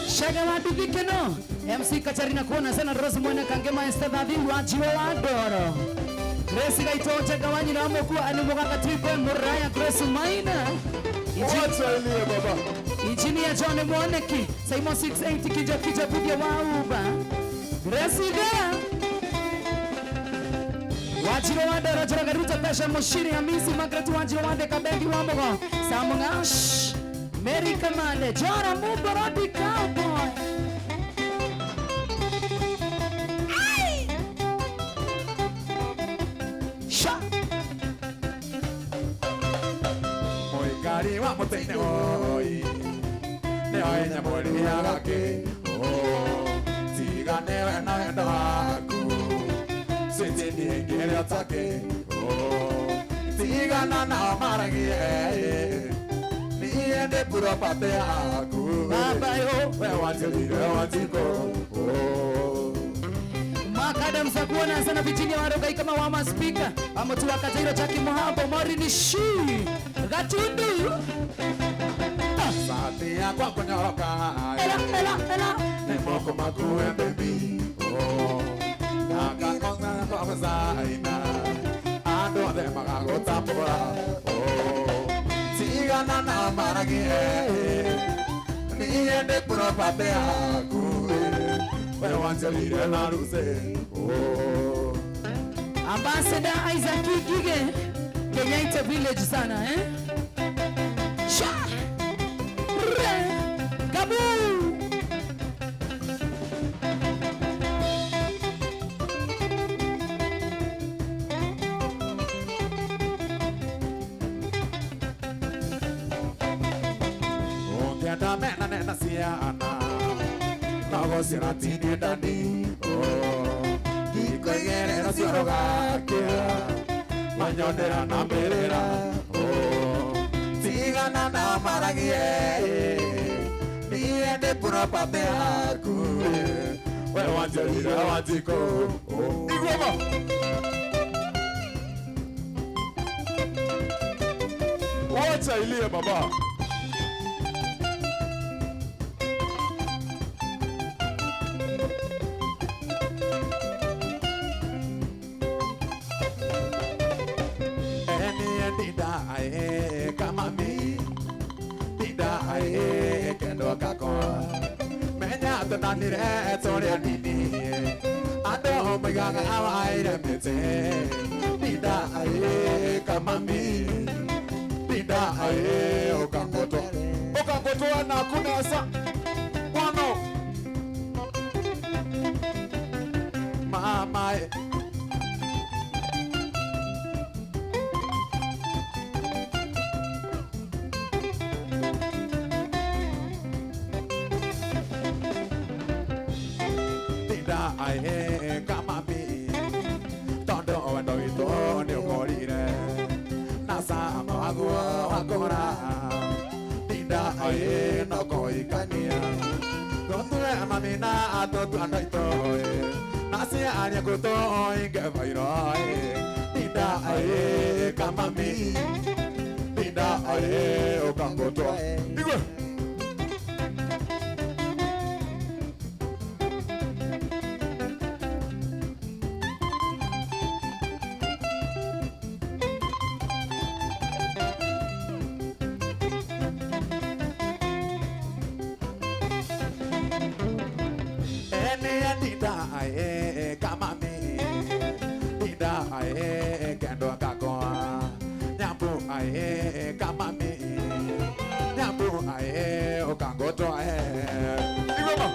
[SPEAKER 2] Shaga wa bibike no. MC Kachari na kuona sana Rose Mwene Kangema Estadadi wa jiwa wa doro. Grace gaitoje gawanyi na amokuwa animuganga triple Muraya Grace Maina.
[SPEAKER 3] Wacha ile baba.
[SPEAKER 2] Engineer John Mwaneki, Simon 680 kija pudia wauba. Resida. Wajiro wade rajara garuta pesha moshiri ya misi magretu wajiro wade kabendi wamogo. Samungash. Mary Kamande, Jora Mubarati Cowboy. Ay! Sha!
[SPEAKER 3] Moi kari wa mutene oi. Ne oi nya mori agake. Oh, tiga ne na ndaku. Sete ni ngere atake. Oh, tiga na maragi. Niende pura pate aku.
[SPEAKER 2] Baba yo,
[SPEAKER 3] we want to go. Oh.
[SPEAKER 2] Makadam Sakuona sana Virginia warogai kama wama speaker. Amotu wakatairo chaki muhambo mori ni shi. Gatundu.
[SPEAKER 3] Satia kwa kunyoroka.
[SPEAKER 2] Ela.
[SPEAKER 3] Ne moko makuwe baby. Oh. Nakakonga kwa zaina. Ando de magagota pora. Oh. Tiga na maragi. Niende pura pate aku. We want to lead and I say, oh.
[SPEAKER 2] Ambassador Isaac Gige, Kenyatta Village sana, eh? Sha! Gabu!
[SPEAKER 3] Oh, get a man and a siana. Nago siratini dani, oh, kiko yere na siroga kia, manyonera na merera, oh, tiga na maragie, niende pura pate aku, we want to lead, I want to go, oh, igwema. Wacha ilie baba. Kama mi Dida ae kendo kakon Menya tananire tore anini Ando megaga awaire mete Dida ae kama mi Dida ae okangoto anakunesa Wano Mama ae kama mi tondo wendo ito ni ukorire nasa mawagu wakora tinda ae no koikania dotue mamina atotu ando ito nasi anya kuto inge vairo tinda ae kama mi tinda ae okangoto igwe kama mi Dida ae kendo kakoa Nyambu ae kama mi Nyambu ae okangoto ae Igoma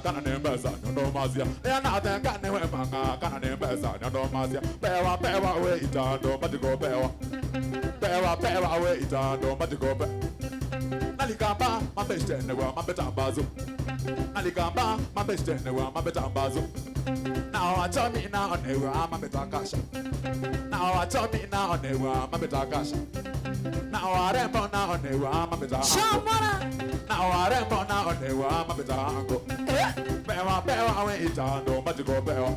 [SPEAKER 3] kana nembeza nyondo mazia yana tenga ne we manga kana nembeza nyondo mazia pewa we itando matiko pewa we itando matiko pe nalikamba mabeste ne wa mabeta bazo nalikamba mabeste ne wa mabeta bazo now I tell me now ne wa mabeta kasha now I tell me now ne wa mabeta kasha now I remember now ne wa mabeta
[SPEAKER 2] Shamara!
[SPEAKER 3] now I remember now ne wa mabeta ango Pewa we itando matiko pewa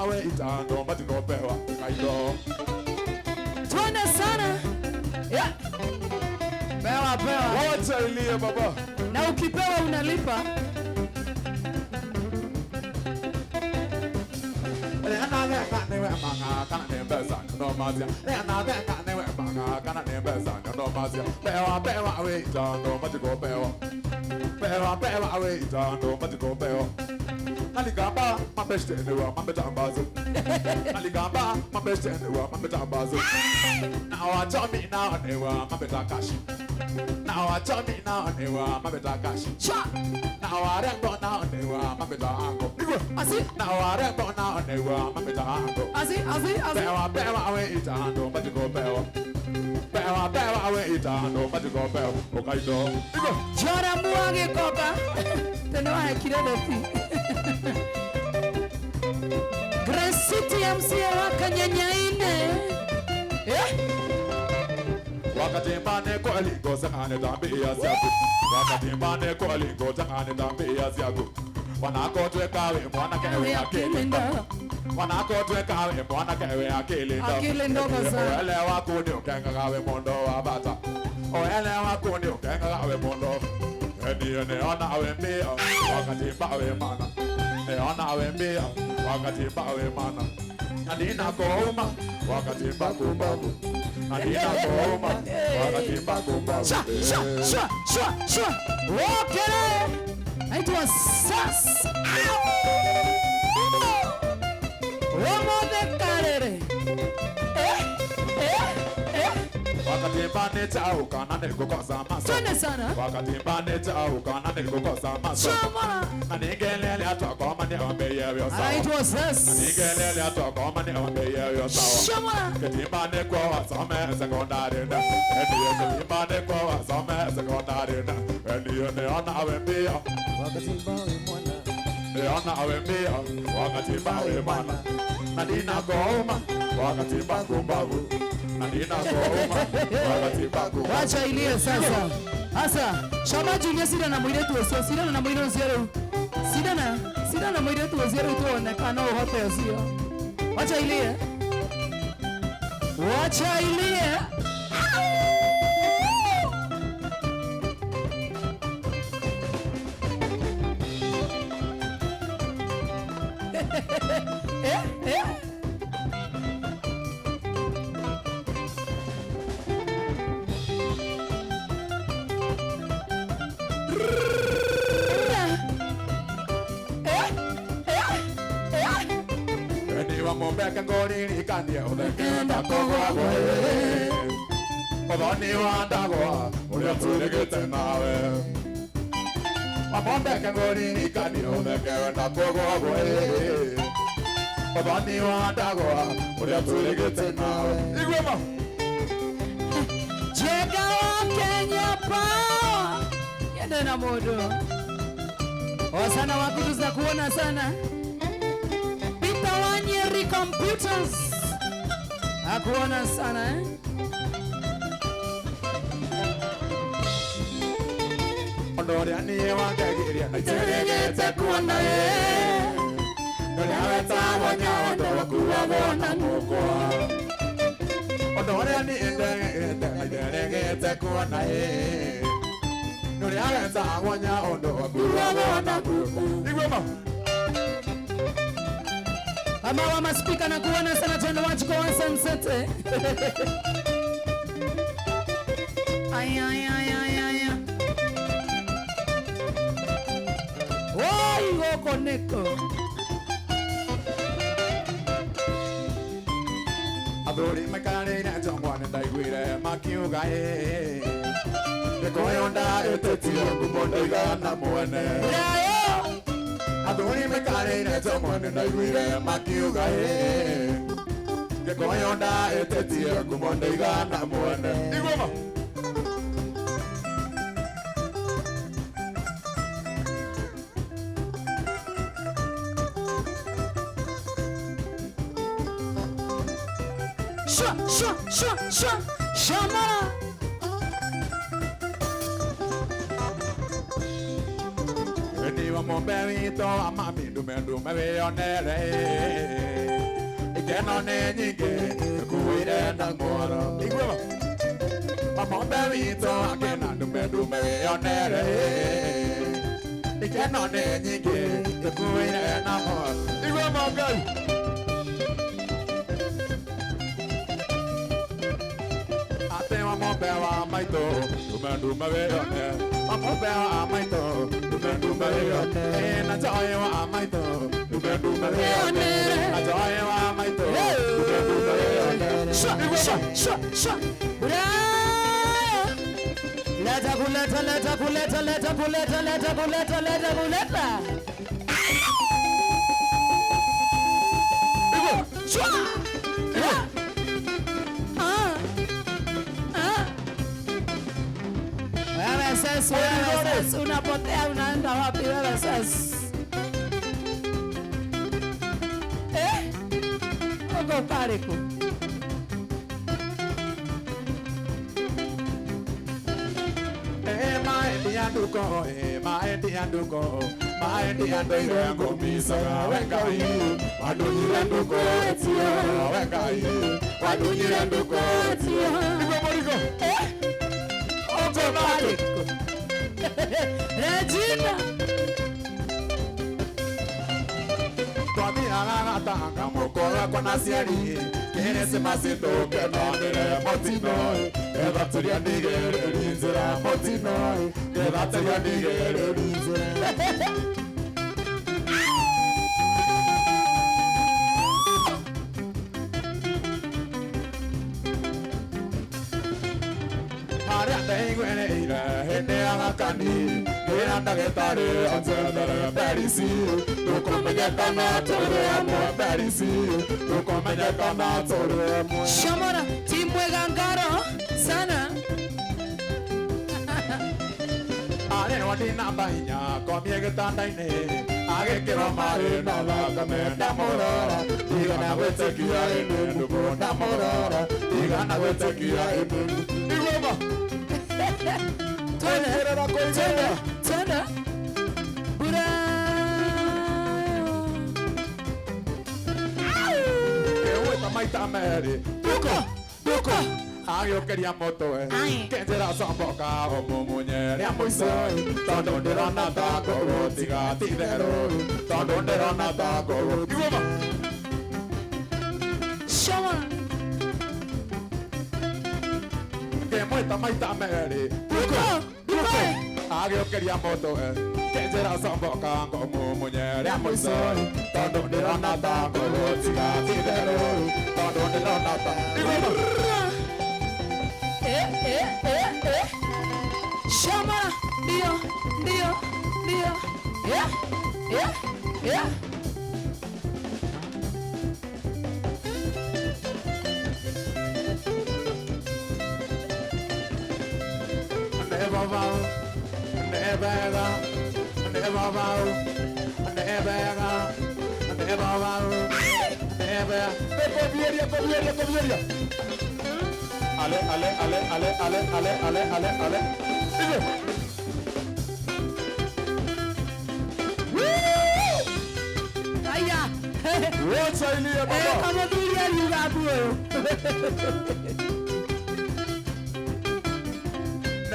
[SPEAKER 3] we itando matiko pewa kaido
[SPEAKER 2] Tuone sana. Yeah. Pewa.
[SPEAKER 3] Wacha ilie baba.
[SPEAKER 2] Na ukipewa unalipa.
[SPEAKER 3] Ana kana we manga kana nembeza no mazia. Nena ne we banga kana ne besa ndo mazia. Bewa we ndo matiko bewa. Bewa we ndo matiko bewa. Aligamba my best in the world, my better bazo. Aligamba my best in the world, my better bazo. Now I tell me now they were my better cash. Now I tell me now they were my better cash. Now I remember now they were my better uncle. Now I remember now they were my better uncle. Bewa we eat and do but you go bewa. Bewa we eat and do but you go bewa. Okay do.
[SPEAKER 2] Jora muange koka. Teno hai kirelefi. Gresiti ya msia wakanyanyaine.
[SPEAKER 3] Wakati mbane kwa lingo sakane dambi ya siaku. Wakati mbane kwa lingo sakane dambi ya siaku. Wanakotwe kawe mwana kewe akilinda. Wanakotwe kawe mwana kewe akilinda.
[SPEAKER 2] Akilinda kasa.
[SPEAKER 3] Oele wakuni ukenga kawe mondo wabata. Oele wakuni ukenga kawe mondo. Ene ona awe mbia wakati bawe mana. Ona awe mbia wakati bawe mana. Nadina kouma wakati bakumbabu. Nadina kouma wakati bakumbabu.
[SPEAKER 2] Shwa Wokere aitwa sas Wamode karere
[SPEAKER 3] Wakati mbane chao kana niko kwa sama
[SPEAKER 2] sana.
[SPEAKER 3] Wakati mbane chao kana niko kwa sama
[SPEAKER 2] Chama
[SPEAKER 3] Anigelele atwa mane ambeye yo sawa
[SPEAKER 2] aitwa sas
[SPEAKER 3] Anigelele atwa mane ambeye yo sawa
[SPEAKER 2] Chama
[SPEAKER 3] Ketimbane kwa sama secondary na Eniyo ketimbane kwa sama secondary na Eniyo ne ona awembia
[SPEAKER 1] Wakati bawe mwana.
[SPEAKER 3] Ne ona awembia wakati bawe mana Nadina goma wakati bakumbabu Nadina goma wakati bakumbabu
[SPEAKER 2] wacha ilie sasa. Asa Shama Junior sida na mwire tu sio sida na mwire zero. Sida na mwire tu zero tu na kana hotel sio. Wacha ilie. Wacha ilie.
[SPEAKER 3] Mombeka ngori ikanie udekenda kogwa gwe Odoni wandagwa uria turegete nawe Mombeka ngori ikanie udekenda kogwa gwe Odoni wandagwa uria turegete nawe Igwema
[SPEAKER 2] Jega wa Kenya power yende na modo Osana wapitu za kuona sana Wanyeri Computers akuona sana
[SPEAKER 3] Ondoria niye wangegiria na iteregete kuona ye Ndoria weta wanyaondo wakuwa bona mukwa Ondoria niye ndegete na iteregete kuona ye Ndoria weta wanyaondo wakuwa bona mukwa Igwema
[SPEAKER 2] Ama wa maspika na kuona sana twende wachiko wa sunset. Ay. Oi, woko neko.
[SPEAKER 3] Adori makare na jangwane ndaigwire makiuga ye Dekoyonda etetio kumondo igana mwene Adori mekare na jangwane ndaigwire makiuga ye Dekoyonda etetio kumondo igana mwene Igoma
[SPEAKER 2] Shamara.
[SPEAKER 3] Eni wa mombevito amami dume veonere Ikeno ne nyinge kuire ndangoro Igwema Mamombevito akena dume veonere Ikeno ne nyinge kuire ndangoro Igwema gai Mamopewa maito, dume weone. Mamopewa maito, dume weone. Na joy wa maito, dume weone. Na joy wa maito, dume weone.
[SPEAKER 2] Shwa. Bura. Leta kuleta. Shwa. Wewe sasa unapotea unaenda wapi wewe sasa? Ogo pareko.
[SPEAKER 3] Maendi anduko irengo misa wengai wadunyi anduko etio wengai wadunyi anduko etio Igomorigo
[SPEAKER 2] Ogo pareko. Regina
[SPEAKER 3] Kwami agatanga mukora kona ciari Kene masito kenonere motino Ebaturia nigere rinzera motino Ebaturia nigere rinzera Hende agakani Geranda getare Anzendere perisi Tukomejekana tore amo perisi Tukomejekana tore amo
[SPEAKER 2] Shamora Timwega ngaro sana
[SPEAKER 3] Are wadi namba inya Komiege tandaine Age kero mare Nala kamenda morora Igana wetekia ene Nuko namorora Igana wetekia ene Igoma
[SPEAKER 2] Tena Bura
[SPEAKER 3] Ewe maita mere Duko Agio queria moto Kenjera samboka Omumunye Ria muiso Tondo ndirona tako Tiga tidero Tondo ndirona tako Igoma
[SPEAKER 2] Shama
[SPEAKER 3] Kemueta maita mere Duko Agio queria moto Kenjera samboka Omumunye Ria muiso Tondo ndirona tako Tiga tidero Tondo ndirona tako Igoma
[SPEAKER 2] Shama Dio Yeah
[SPEAKER 3] Covieria. Ale.
[SPEAKER 2] Aya.
[SPEAKER 3] What's idea, Baba?
[SPEAKER 2] Como tu ya lugar, bro.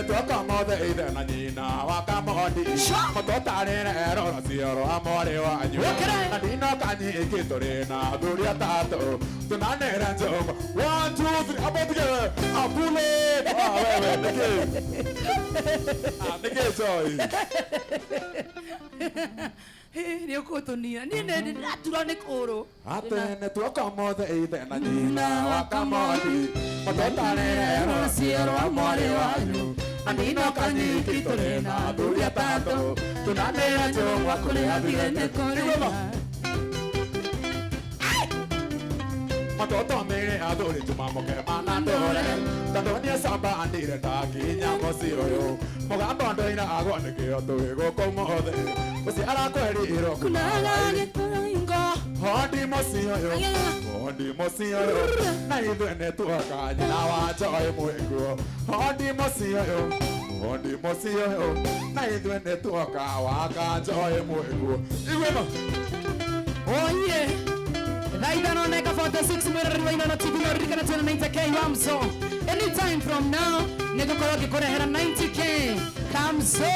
[SPEAKER 3] Toka moda ida na nina waka modi motota ne ero na siero amore wa anyu na dino kani ekitore na duria tato tunane ranjo 1 2 3 about together apule nige joy
[SPEAKER 2] Ni okotonia ni ne natura ne koro
[SPEAKER 3] atene toka moda ida na nina waka modi motota ne ero na siero amore wa anyu Andino kani kitore na duria tato tunane ranjo wakule abirene
[SPEAKER 2] korema
[SPEAKER 3] Matoto mere adore tumamo ke manandore Tandonia samba andire taki nyamo siroyo Mogando andoina agone ke otoego komode Usi ala kweri iro
[SPEAKER 2] kunalage kuingo
[SPEAKER 3] Hondi mosiyoyo Na idwene tuwaka Nina wacho muego Hondi mosiyoyo Na idwene tuwaka Waka joy muego Igwema
[SPEAKER 2] Oh yeah Right on Neka 46 Mwere na TV Norika na 90k Ramso Anytime from now Nego koroke kore hera 90k Kamso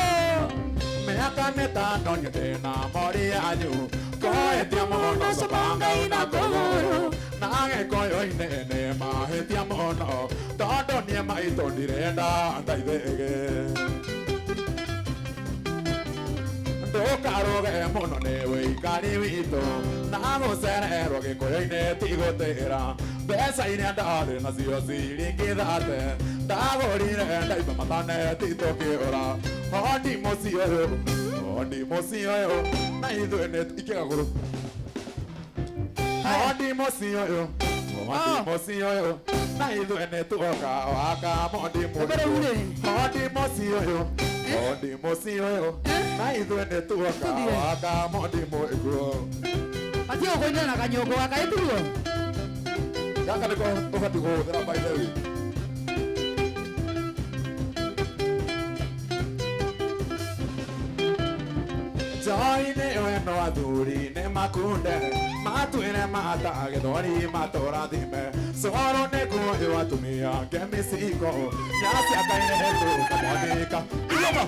[SPEAKER 3] Meaka meta donye tena mori anyu Koe tiamono sobanga ina kogoro Nage koyo inene ma he tiamono Todo nie maitũ ndirenda ndaithĩge ndũkaroge mũno nĩ wĩikari witũ na gũcererwo gĩkũyũ-inĩ ti gũtĩra mbeca iria ndarĩ nacio ciringithate ndagũrire ndaimba mataneti tũkĩũra hondi mũciĩ ũyũ na ithuĩ nĩ ikĩgagũrũ hondi mũciĩ ũyũ na ithuĩ nĩ tuoka waka mondi mũciĩ ũyũ na ithuĩ nĩ tuoka waka mondi mũiguo
[SPEAKER 2] Ati ũkũnyana kanyũngũ gaka ĩtuo
[SPEAKER 3] gaka nĩko ũbatiĩ kũhũthĩra by the way Joine weno athuri nĩ makunde matwĩre mata gĩthwari matũrathime coro nĩguo ĩ atumia ngemicingo nyaciakaire tũkamwanĩka igoma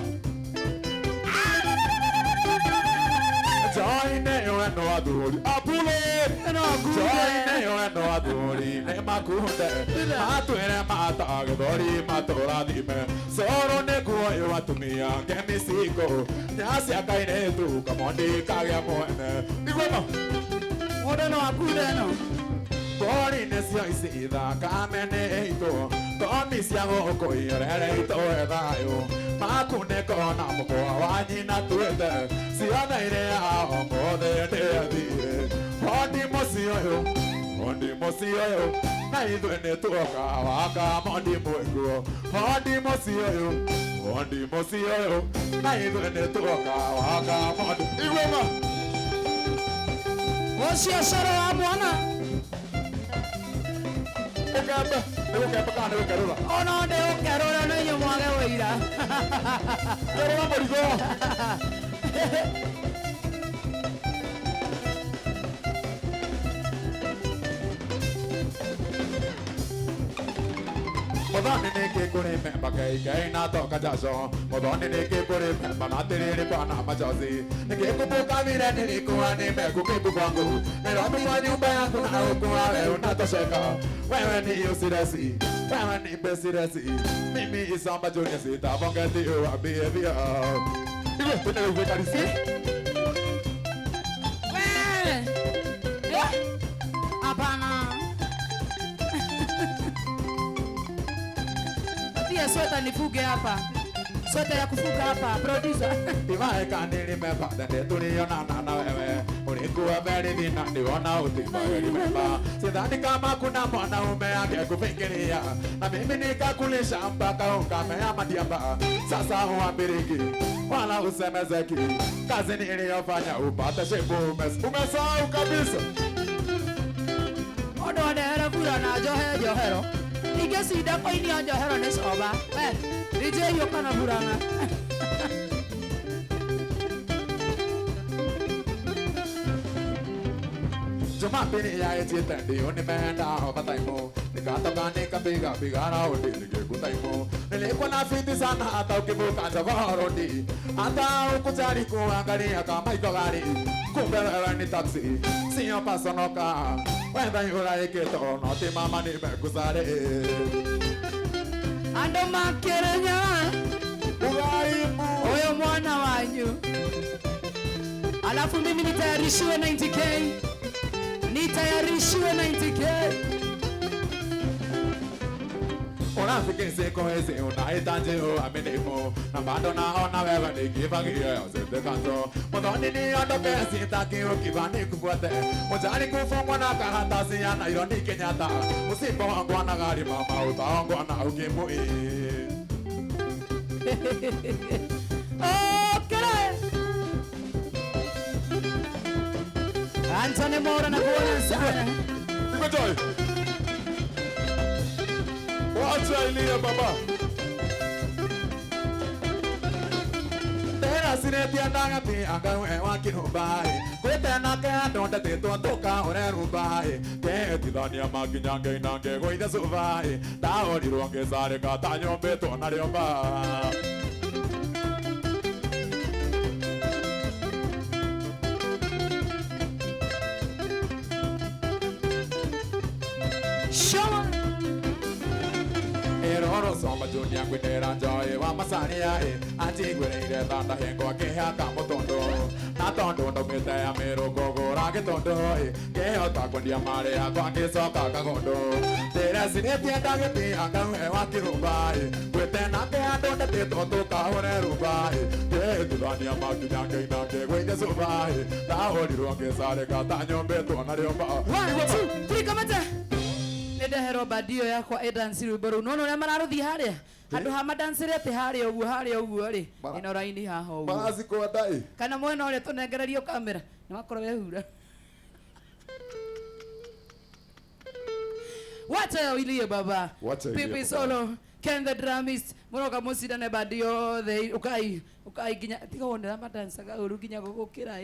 [SPEAKER 3] Joine weno athuri apule Joine weno athuri nĩ makunde matwĩre mata gĩthwari matũrathime coro nĩguo ĩ atumia ngemicingo nyaciakaire tũkamwanĩka gĩa mwene igoma
[SPEAKER 2] Mũndũ no akuire no
[SPEAKER 3] Bori-inĩ cia ici ithakame nĩ itũ Tomi cia gũkũ irereitwo thayũ Makunĩko na mũkwa wa nyina twĩte Ciothe irĩ ao mothe ndĩathire Hondi mũciĩ ũyũ na ithuĩ nĩ tuoka waka mondi mũiguo Hondi mũciĩ ũyũ na ithuĩ nĩ tuoka waka mondi igoma
[SPEAKER 2] Ũcio coro wa mwana
[SPEAKER 3] Nĩgũkembe kana nĩgũkerũra
[SPEAKER 2] Ona ndĩgũkerũra na inyuĩ mwage wĩira
[SPEAKER 3] Kerũra mũrigo Modoni nĩkĩ kũrĩ memba KK na toka jasho Modoni nĩkĩ kũrĩ memba na tiriri kwana machozi Nikikubuka vile nilikuwa nimekukipu kwangu Nairobi kwa nyumba yangu na ukuwa wewe unatosheka Wewe ni usiresi, wewe ni besiresi Mimi isamba junior sitavongeti uwa behavior Iwe, tune uwe karisi
[SPEAKER 2] Hapana Pia sweta nifuge hapa Sweta ya kufuga hapa Producer
[SPEAKER 3] Ivaeka nilimemba Dende tulionana na wewe Ulikuwa very thina Niwona utima nilimemba Sidhani kama kuna mwanaume angekufikiria Na mimi nikakulisha mpaka ukamea madiamba Sasa uambiriki Wala usemezeki Kazi niliyofanya upate shepu umesahau kabisa
[SPEAKER 2] Mũndũ anehera bura na njohero Ingĩcinda koinia njohero nĩ coba DJ yũka na burana
[SPEAKER 3] Jumapili ya etiete ndio nimeenda hopataimo nikatoka nikapiga pigana odi nikikutaimo nilikuwa na fiti sana hata ukivuka Njogorodi hata ukujali kuangalia kama iko gari kumbe wewe ni taxi sio personal car wenda yura ikito no ti mama nimekusare
[SPEAKER 2] Andũ makĩrenya
[SPEAKER 3] Ugaimu
[SPEAKER 2] Huyo mwana wanyu Alafu mimi nitayarishiwe 90k Nitayarishiwe 90k
[SPEAKER 3] Unafikiri siku hizi unahitaji uaminifu na bado naona wewe nikifagia usende kanzo Modoni niondoke sitaki ukivani kufuate Ujali kufungwa na karatasi ya Nairobi Kenyatta Usipoongwa na gari mama utaongwa na ukimwi
[SPEAKER 2] Anthony Mora na kuona sana
[SPEAKER 3] Niko joy Wacha ilia baba Tera sinetia ndagati angawe wakirubai Kwetena ke andonde titwa tuka urerubai Ketithania makinyange inange goithe subai Ndaorirwo ngĩcarĩka ta nyũmbĩtwo na rĩomba Soma Junior Gwinera Joy wa Masania Antigwere Tanda Hengo Keha Kamotondo Natondo no Mete Amero Gogo Ragetondo Keha Takondia Mare Kwake Soka Kagondo Tera Sinetia Dageti Anga Wakirubai Witena Keha Te Toto Kahore Rubai Kedania Makianga Inake Wende Subai Tahori Ronge Sare Katanyo Beto Anariomba
[SPEAKER 2] 1 2 3 kamata Nenda hero badio yakwa edansi ruboro no na mararuthi haria andu ha madansire ati haria uguo ri ino raini haha uguo
[SPEAKER 3] Basi kwa dai
[SPEAKER 2] kana mwena ule tunengererio kamera ni makoro wehura Wacha ilie baba Pipi solo Ken the drumist Muroka musida ne badio they ukai ginya tiga wonera madansa ga uru ginya gugukira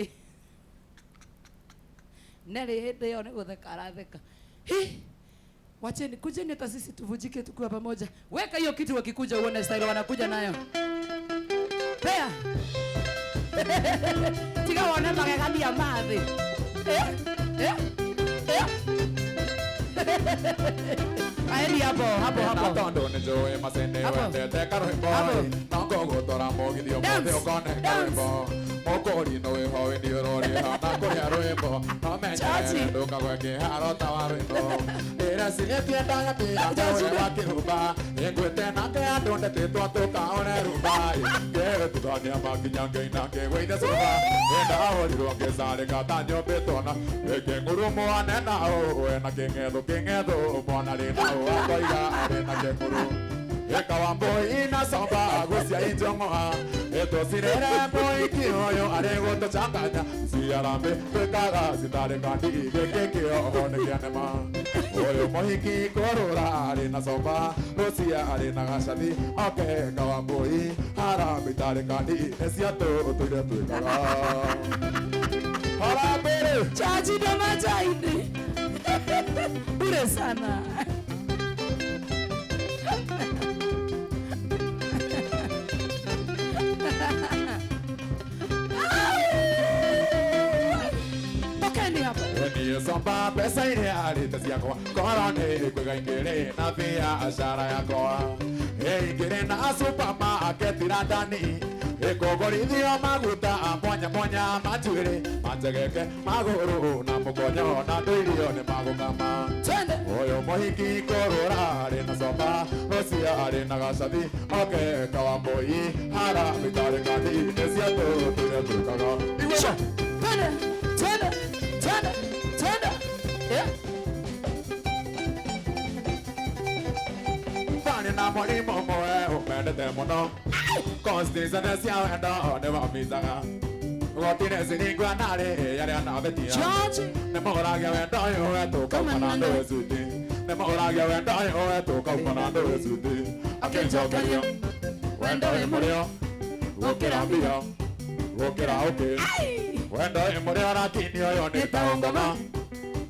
[SPEAKER 2] Nere hede yo ne gutheka aratheka hi Wacheni kujeni hata sisi tuvujike tukiwa pamoja. Weka hiyo kitu wakikuja uone style wanakuja nayo. Pea. Tiga wana magagadia madhi. Aeli hapo.
[SPEAKER 3] Natondo ne joe masende wende te karoimbo. Nako gotora mogidio mode okone karoimbo. Okori no e howe ni orori na kori aroimbo. Amenye ndoka kwake harota waroimbo. Era sinetia daya pia joe wakiruba. Engwete na ke adonde te to kaone ruba. Ke tudani amakinyanga inake weide soba. Enda hori ronge sare katanyo betona. Eke ngurumo anena o ena kengedo mwana rena o akoiga arena kenguru. Eka wambo ina soba gusia injongoa. Eto sirere boy kiyoyo arego to changanya. Siarambe pekaga sitare kandi keke one kianema. Oyo mohiki korora arena soba gusia arena gashadi. Ake kawambo i harambe tare kandi esiato tuire tuikaga. Harabere
[SPEAKER 2] Chachi doma chaini. Bure sana. Bakeni hapa.
[SPEAKER 3] When somba pesa ile alitazi yako korone kwegengere na pia ashara yako ingire na supermarket ndani ekogorithio maguta monya matwire manjegeke maguru na mugonyo na ndoirio ni magukama
[SPEAKER 2] Twende.
[SPEAKER 3] Oyo mohiki korora ari na somba rosia ari na gacathi oke kawamboi hara mitare kandi esiato tune tukaga
[SPEAKER 2] Iwe. Twende. Yeah.
[SPEAKER 3] Fani na mwalimu moe umendete muno Constance cia wendo ni wamizaga Gotine sinigwa nare yare anabetia
[SPEAKER 2] George.
[SPEAKER 3] Ne moragia wendo yo eto kamanando esuti Ne moragia wendo yo eto kamanando esuti Akenjokerio Wendo imurio Gokera mbio Gokera oke Wendo imurio ratini yo ni taongoma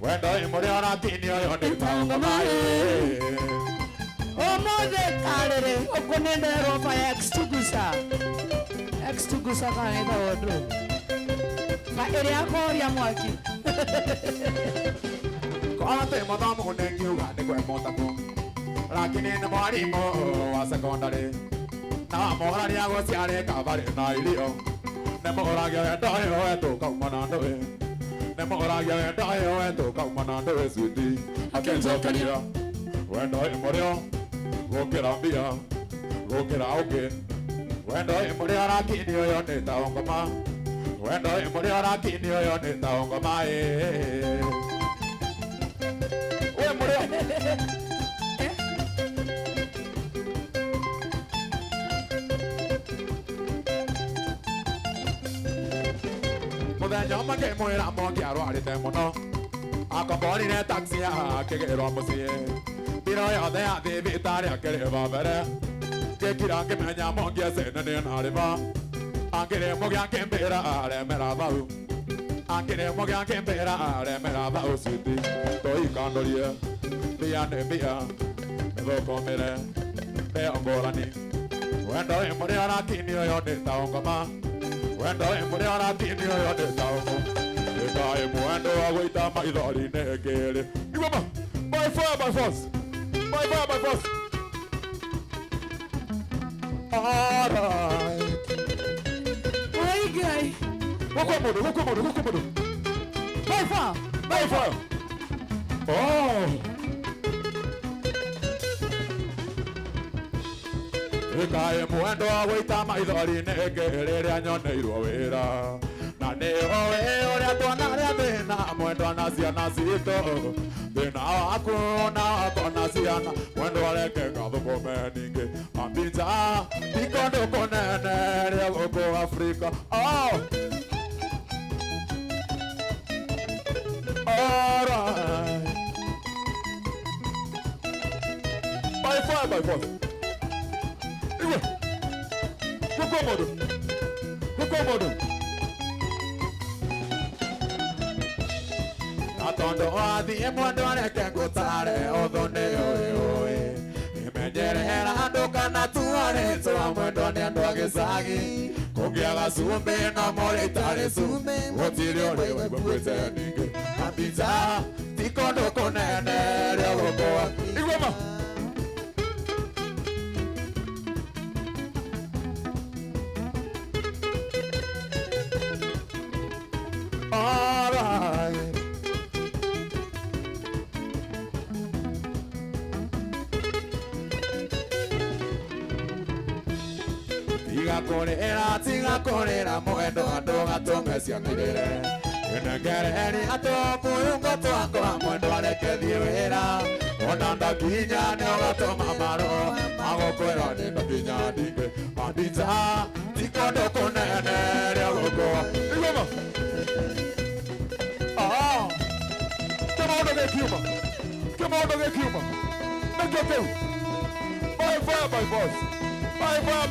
[SPEAKER 3] Wendo imurio ratini yo ni taongoma
[SPEAKER 2] Omode karere okonende ropa ya X2gusa kaneta wodro Fa ere akoria mwaki
[SPEAKER 3] Kote madamu nengiuga ni kwe motamu Lakini ni mwalimu wa secondary Na morari ya gociare kabari na ilio Ne moragia wendo yo eto kaumana ndoe Ne moragia wendo yo eto kaumana ndoe suti Akenjokeria Wendo imurio Gokera mbia Gokera oke Wendo imurio rakini yo ni taongoma Wendo imurio rakini yo ni taongoma Uwe murio Muthenya umwe ngimwira mongi arwarite muno akomborire taxi akigirwo mucii mbiro yothe ya thibitari akiriva mbere ngikira ngimenya mongi acenania nariva angirimugia ngimbira aremera vau angirimugia ngimbira aremera vau citi toikandorie mbia nĩ mbia nĩthũkũmĩre ndĩongũrani wendo ĩmũrĩa ũratini ũyũ ndĩtaũngoma wendo ĩmũrĩa ũratini ũyũ ndĩtaũngũ ĩkaĩ mwendo wa gũita maithori-inĩ ĩngĩrĩ igoma by fire by force by fire by force Alright.
[SPEAKER 2] Oi, guy.
[SPEAKER 3] Huko modo.
[SPEAKER 2] Vai far.
[SPEAKER 3] Oh. Ikae mwendo wa gũita maithori-inĩ rĩrĩa nyoneirwo wĩra na nĩho wĩ ũrĩa tuonaga thĩna mwendwa na ciana citũ thĩna waku na wakwa na ciana mwendwa reke gathũkũme ningĩ Abidja ti kũndũ kũnene rĩa gũkũ Afrika. Alright. By force. Huko modo. Atondo athie mwendo areke ngũtare ũthũnĩ ũĩ imenyerera andũ kana tuarĩtwo mwendo nĩ andũ a gĩcagi kũngĩaga cumbĩ no mũrĩ itarĩ cumbĩ gũtirĩ ũrĩ wĩgwĩte ningĩ Abidja ti kũndũ kũnene rĩa gũkũ igoma. Alright. Tiga korera mwendo andũ gatũme cianĩrĩre Ngereri atũmũyũngo twakwa mwendo areke thiĩ wĩra ona ndakinya nĩ ũgatũma marũa magũkwĩra nĩ ndakinya ndingĩ Abidja ti kũndũ kũnene rĩa gũkũ igoma. Kĩmondo gĩkiuma nĩkĩo kĩu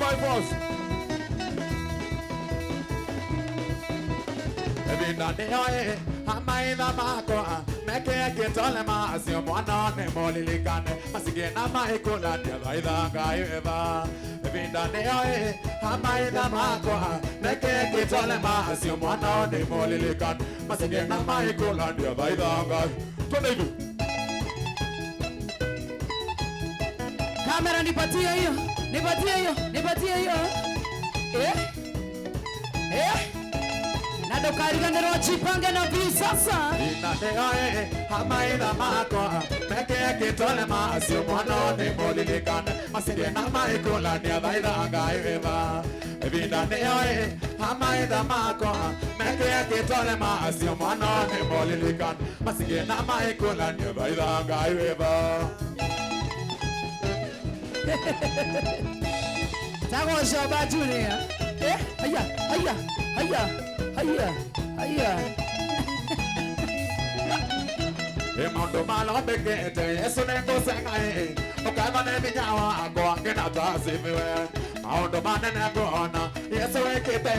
[SPEAKER 3] by force. Ebinda nĩoĩ amaitha makwa mekĩkĩtole macio mwana nĩ mũlilikane masigĩ na maĩkũlania thaitha Ngai wetha. Ebinda nĩoĩ amaitha makwa mekĩkĩtole macio mwana nĩ mũlilikane masigĩ na maĩkũlania thaitha Ngai. Twende hivi.
[SPEAKER 2] Kamera nipatie hiyo. Na ndũkariganĩrwo jipange na vii sasa.
[SPEAKER 3] Nĩoĩ amaitha makwa mekĩkĩtole macio mwana nĩ mũlilikane masigĩ na maĩkũlania thaitha Ngai wetha. Ebinda nĩoĩ amaitha makwa mekĩkĩtole macio mwana nĩ mũlilikane masigĩ na maĩkũlania thaitha Ngai wetha.
[SPEAKER 2] Tagũcoba Junior. Haya.
[SPEAKER 3] Maũndũ malobekete Yesu nĩ ngũcengaĩ ũkaima nĩ hinya wakwa ngĩna twacibiwe maũndũ manene ngona Yesu wĩkĩte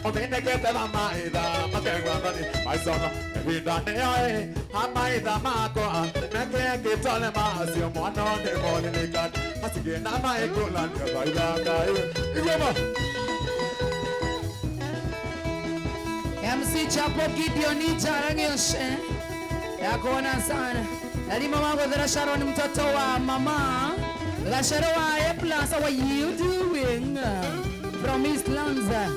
[SPEAKER 3] ũthindĩkĩte na maitha makegwa ngoni maicona. Ebinda nĩoĩ amaitha makwa mekĩkĩtole macio mwana nĩ mũlilikane masigĩ na maĩkũlania thaitha Ngai igoma.
[SPEAKER 2] MC Chapo Gideon Charangoshe yakuona sana. Nalima wangu dhara Sharon mtoto wa mama Gasharo wa A+, how are you doing? From East Lanza.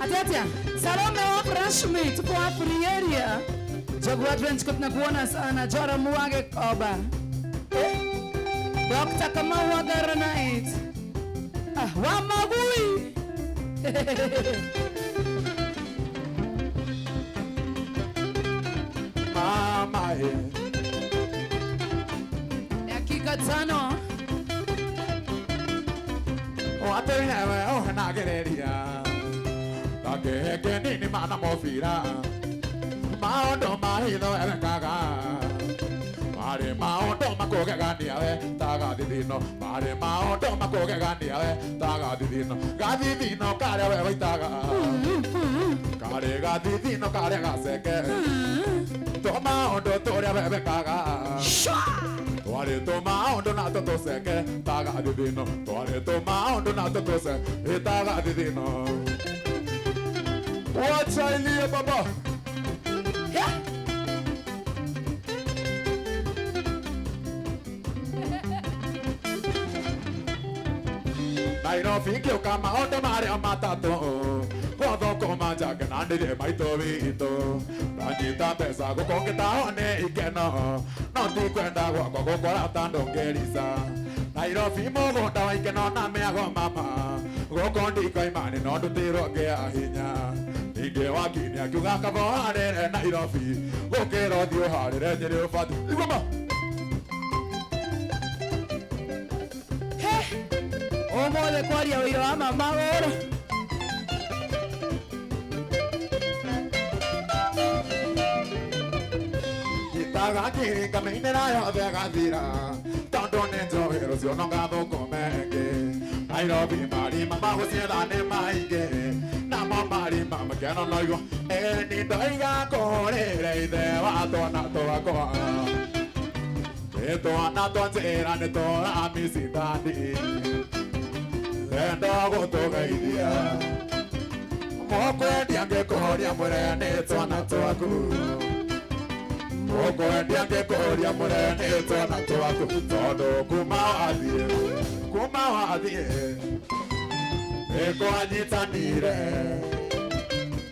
[SPEAKER 2] Atatia, Salome wa Freshmeat kwa free area. Jogwa Trench Coat na kuona sana. Jora Muwage Koba. Dr. Kamau wa Garanite. Wa Magui.
[SPEAKER 3] Mama
[SPEAKER 2] dakika 5
[SPEAKER 3] watehewe ũhenagereria gakĩheke nini mana mũbira maũndũ mahitho wekaga marĩ maũndũ makũgegania we ta gathithino marĩ maũndũ makũgegania we ta gathithino gathithino karĩa we waitaga karĩ gathithino karĩa gaceke toma ũndũ tũrĩa we wekaga twari tũmaũndũ na tũtũceke ta gathithino twari tũmaũndũ na tũtũceke ta gathithino. Wacha ilie baba. Nairobi kiuka maundu maria matatu gothokoma njakenanire maito witũ ndanyita mbeca gũkongĩtaho nĩ ikeno no tikwenda gwakwa gũkora ta ndũngĩrica Nairobi mũgũnda wa ikeno na mĩago mama gũkũ ndikoima nĩ no ndutĩrwo ngĩa hinya ningĩ wakini akiuga kaba harĩre Nairobi gũkĩra ũthiũ harĩre Nyĩrĩ ũbati igoma
[SPEAKER 2] ũmũthĩ kwaria ũira wa mama ũra
[SPEAKER 3] Gitaga kiri kameinera yothe gathira tondũ nĩ njoĩ rũciũ no gathũkũmenge Nairobi marima magũcietha nĩ maingĩ namo marima makeno noigwo nĩ ndoiga kũrĩre ithe wa twana twakwa nĩ twana twa njĩra nĩ tũramicithani enda gũtũgeithia mũkwendia ngĩkũhoria mũre nĩ twana twaku mũkwendia ngĩkũhoria mũre nĩ twana twaku tondũ kuma wathiĩ nĩkwanyitanire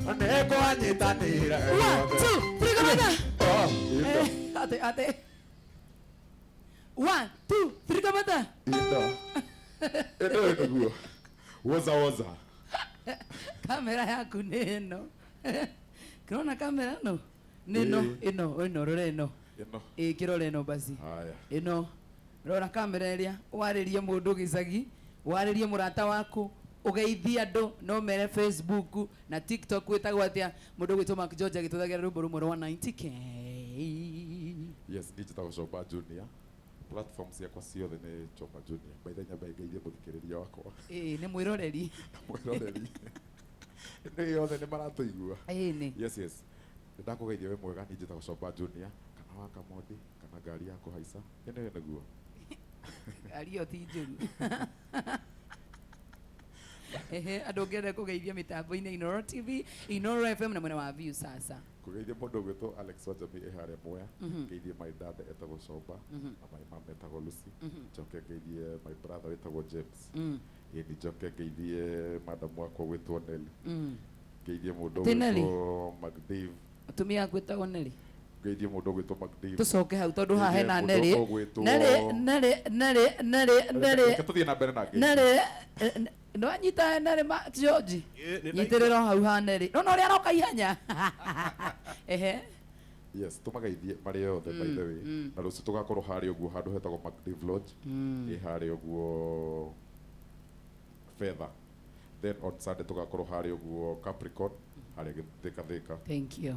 [SPEAKER 2] 1, 2, 3 kamata ate 1, 2, 3 kamata
[SPEAKER 3] ĩno guo woza
[SPEAKER 2] kamera yaku nĩ ĩno kĩrona kamera no ĩno rore ĩno kĩrore ĩno basi ĩno rora kamera ĩrĩa warĩrie mũndũ gĩcagi warĩrie mũrata waku ugeithia andũ no mere Facebook na TikTok wĩtagwo atĩa mũndũ gwĩtwo Mark George agĩtũthagira rwĩmbo rũmwe rwa 90k
[SPEAKER 3] yes njĩtagwo Coba Junior platform ciakwa ciothe nĩ Coba Junior by the way ngeithie mũthikĩrĩria wakwa
[SPEAKER 2] nĩ mwĩroreri
[SPEAKER 3] nĩ yothe nĩ maratũigua
[SPEAKER 2] nĩ
[SPEAKER 3] yes ndakũgeithia we mwega nĩ njĩtagwo Coba Junior kana wa Kamodi kana ngari ya kũhaica ĩno nĩguo
[SPEAKER 2] ariyo ti njũru andũ ngĩenda kũgeithia mĩtambo-inĩ Inooro TV Inooro FM na mwena wa View sasa
[SPEAKER 3] kũgeithia mũndũ gwĩtwo Alex Wajami harĩa Mwea ngeithie my dad etagwo Coba na my mom etagwo Lucy njoke ngeithie my brother etagwo James njoke ngeithie madam wakwa gwĩtwo Nelly ngeithie mũndũ gwĩtwo McDave
[SPEAKER 2] atumia aku etagwo Nelly
[SPEAKER 3] ngeithie mũndũ gwĩtwo McDave
[SPEAKER 2] tucoke hau tondũ haha hena Nelly
[SPEAKER 3] tũthiĩ na mbere na
[SPEAKER 2] Nelly no anyita Nelly Mark George nyitĩrĩra hau ha Nelly no ũrĩa aroka ihenya
[SPEAKER 3] yes tũmageithie marĩ yothe by the way na rũciũ tũgakorwo harĩa ũguo handũ hetagwo McDave Lodge harĩa ũguo Fedha then on Sunday tũgakorwo harĩa ũguo Capricorn harĩa Thika
[SPEAKER 2] thank you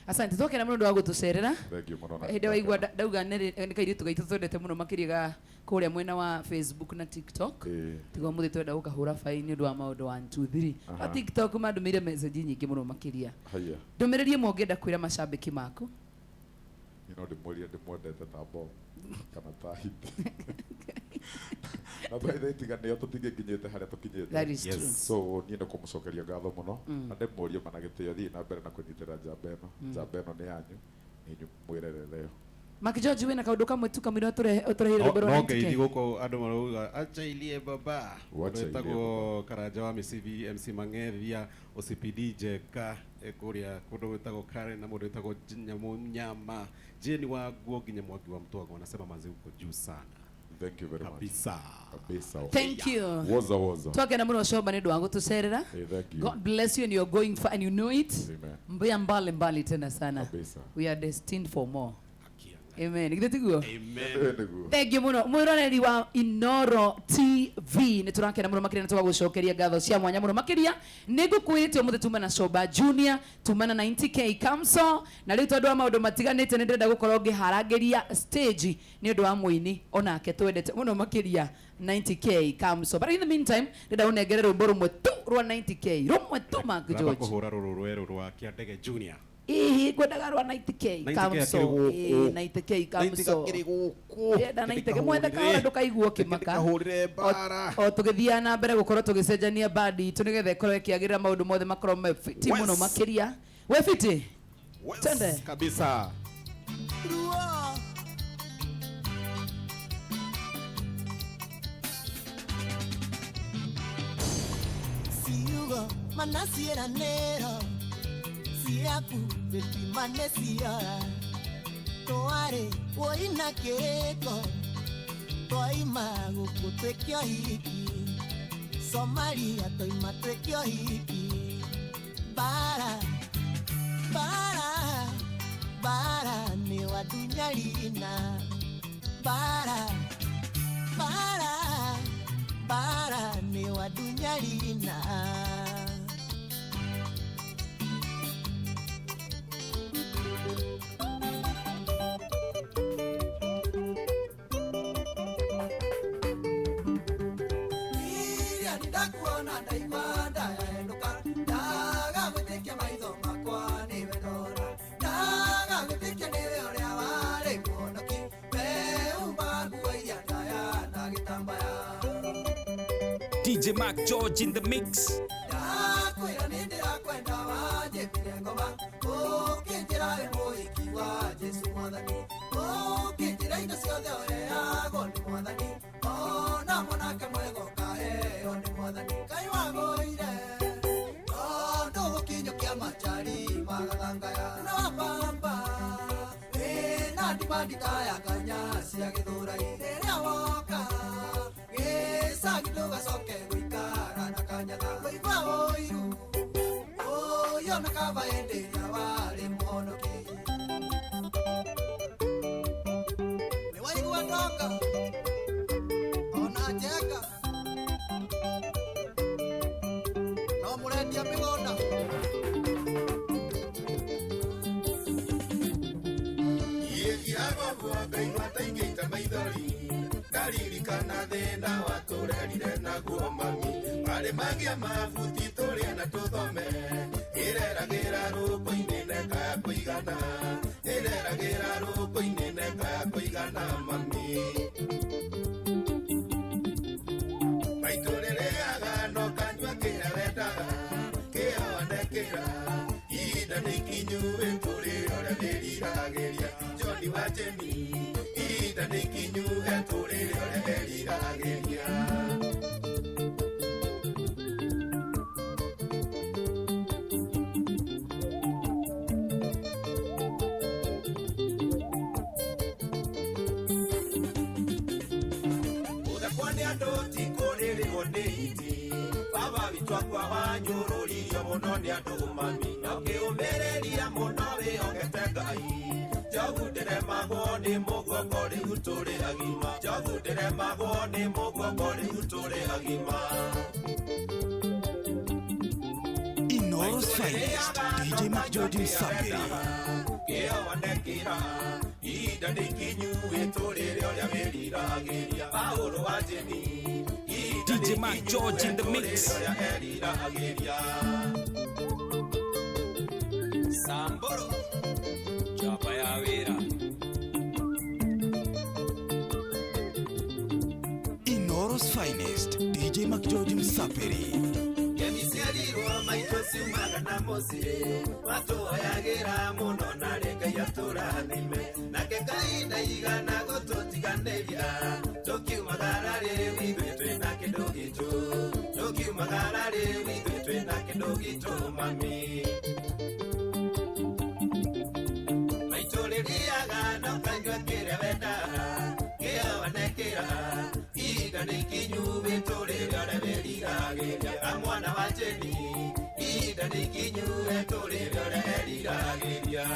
[SPEAKER 2] asante toke na mũndũ wa gũtũcerera
[SPEAKER 3] thank you mũno
[SPEAKER 2] hĩndĩ waigua ndauga nĩ kairĩtu gaitũ twendete mũno makĩria ga kũrĩa mwena wa Facebook na TikTok tigwa mũthĩ twenda gũkahũra faini ũndũ wa maũndũ 1 2 3 wa TikTok mandũmĩire message nyingĩ mũno makĩria ndũmĩrĩrie mũngĩenda kwĩra macambĩki maku
[SPEAKER 3] ndĩmũrie ndĩmwendete ta Bob kana ta Hiti na twaithe tiganĩo tũtingĩkinyĩte harĩa tũkinyĩte so niĩ nĩ kũmũcokeria ngatho mũno na ndĩmũrie mana gĩtĩo thiĩ na mbere na kũnyitĩra njamba ĩno nĩ yanyu nĩ mwĩrerereo
[SPEAKER 2] Mark George wĩna kaũndũ kamwe tu kamũira ũtũrehire rwĩmbo rwa 90k
[SPEAKER 1] no ngeithi gũkũ andũ marauga achailie baba wetagwo Karanja wa Misivi MC Mang'ethia OCPD Jeka kũrĩa kũndũ gwĩtagwo Karen na mũndũ wĩtagwo Nyama Jeni wa Nguo nginya Mwangi wa Mtwago anasema manzi uko juu sana.
[SPEAKER 3] Thank you very much. Kabisa.
[SPEAKER 2] Thank you.
[SPEAKER 3] Woza.
[SPEAKER 2] Twake na muno Coba nĩ ndwangu tucerera.
[SPEAKER 3] Thank you.
[SPEAKER 2] God bless you and you're going far and you know it.
[SPEAKER 3] Amen.
[SPEAKER 2] Mbali tena sana.
[SPEAKER 3] Kabisa.
[SPEAKER 2] We are destined for more. Amen. Githĩtiguo?
[SPEAKER 1] Amen.
[SPEAKER 2] Thank you muno. Mwĩroreri wa Inooro TV. Nĩ tũrakena mũno makĩria nĩ tũgagũcokeria ngatho cia mwanya mũno makĩria. Nĩ ngũkwĩrĩte ũmũthĩ tuma na Coba Junior, tuma na 90k Kamso, na rĩu tondũ wa maũndũ matiganĩte nĩ ndĩrenda gũkorwo ngĩharagĩria stage nĩ ũndũ wa mũini onake twendete mũno makĩria 90k Kamso. But in the meantime, ndĩrenda ũnengere rwĩmbo rũmwe tu rwa 90k. Rũmwe tu Mark George.
[SPEAKER 1] Kũhũra rũrũ rwerũ rwa Kĩandege Junior.
[SPEAKER 2] Kwendaga rwa 90k Kamso 90k Kamso yenda 90k mwende kahora ndũkaiguo kĩmaka o tũgĩthiaga na mbere gũkorwo tũgĩcenjania bandi itũ nĩgetha ĩkorwo ĩkĩagĩrĩra maũndũ mothe makorwo me fiti mũno makĩria we fiti twende
[SPEAKER 1] kabisa
[SPEAKER 4] Tugo manasiera nero Siaku veti manesia Toare woina keko Toima gukutekio hiki Somalia toima tekio hiki Bara Bara Bara ni wa dunia lina Bara Bara Bara ni wa dunia lina
[SPEAKER 5] DJ Mac George in the mix.
[SPEAKER 4] Nakava ende ya wale mhonoki ni wali kuwatoka ona jeka no muleti ya migona
[SPEAKER 6] yego bwa beima taingita maithori dalili kana thina waturerire naguo mami ale magia mafuti toria na tuthome ireragira ruko inene ka kuigana ireragira ruko inene ka kuigana mami maitorere agano kanywa kira wendaga kionekera ida nikinyu enturi ora derirageria Johnny Wacheni ida nikinyu enturi ora derirageria Baba bitwakwa wanyururiyo muno ni andu mami nokiumireria muno wiongetegai jogundire magwo ni mugongo riu turi agima jogundire magwo ni mugongo riu turi agima
[SPEAKER 5] Inoros Finest DJ Mac George Sapiri
[SPEAKER 6] Kionekira ida nikinyu eturire oria wiriragiria Paulo Wacheni
[SPEAKER 5] DJ Mac George in the mix.
[SPEAKER 7] Samboro Chapa ya Vera
[SPEAKER 5] Inoros Finest DJ Mac George Sapiri
[SPEAKER 6] Yemisialirwa maitosi umagana mosire Watu oyagira muno nareka yaturathime Nake kaina igana gototiganeria Toki umagarare wigwetwe na kindogito Toki umagarare wigwetwe na kindogito mami Maitoleriaga no kanywa kire wenda Keo anekira Ida nikinyu vitolera reverirageria Amwana Wacheni Ida nikinyu vitolera reverirageria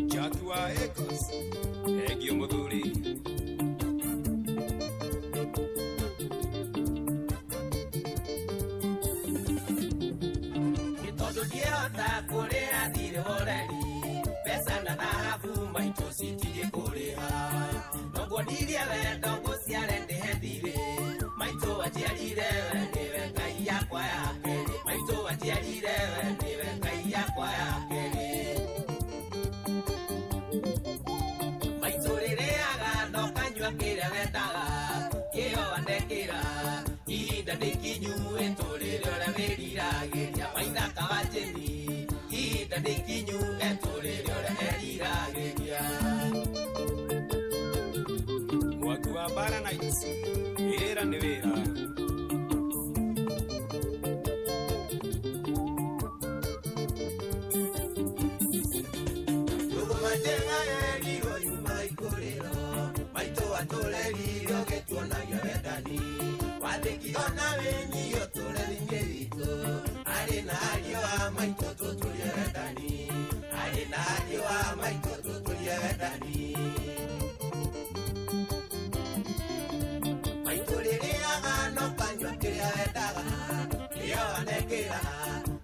[SPEAKER 7] Jatua Ecos Egio Moduri
[SPEAKER 6] Kitodo diota kurea dire horeri Pesa na dhahabu maitosi tije kurea Nongo diria wenda ngusiare ndihethire Maito wajiarire wendiwe ngai yakwa yake Maito wajiarire wendiwe ngai yakwa yake Maito rireaga no kanywa kire wendaga Kio andekira Ihinda nikinyu enturire ora wiriragiria Maithaka Wacheni Ihinda nikinyu enturire ora wiriragiria
[SPEAKER 7] Watu wa Bara Nights Era ni Vera
[SPEAKER 6] Wanjenga eliro yuma ikorero Maito atoleliro ketuonagia wendani Wathekiona wenyi otoleli ngewito Arina aliwa maito tutulia wendani Arina aliwa maito tutulia wendani Maito lilia no panyo kilia wendaga Iyo anekira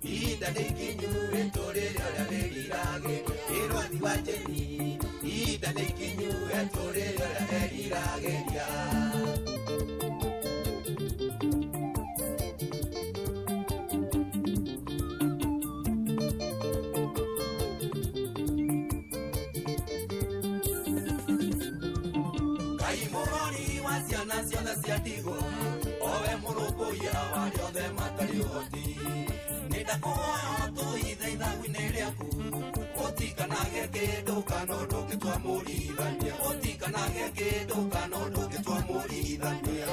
[SPEAKER 6] Ida nekinyu etolelio la velirage Erwani wajeni Ida nekinyu etolelio la velirage Kaimoroni wasiana siana siatigo Owe murubuya waliothe matarioti Nidakoa tu idhaidha wineleaku Otikanage kedo kanodo ketwa muridhania Otikanage kedo kanodo ketwa muridhania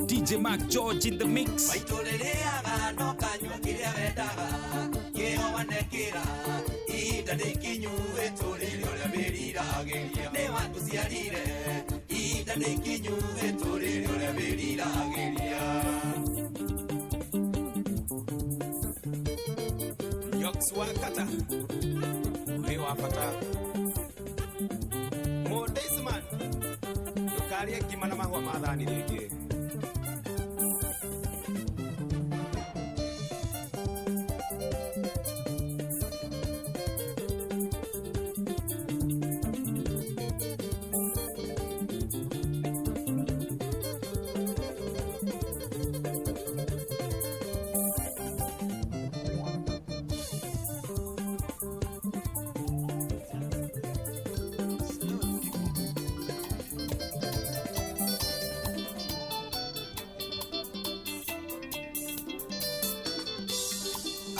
[SPEAKER 5] DJ Mac George in the mix.
[SPEAKER 6] Maitolereaga no kanywa kiria wendaga Yeo wanekira Ida nekinyu etolelio la velirageria Ne watu siarire Ida nekinyu etolelio la velirageria
[SPEAKER 7] Yokswakata Mewapata Modesman Nukaria kimana mahua madhani lege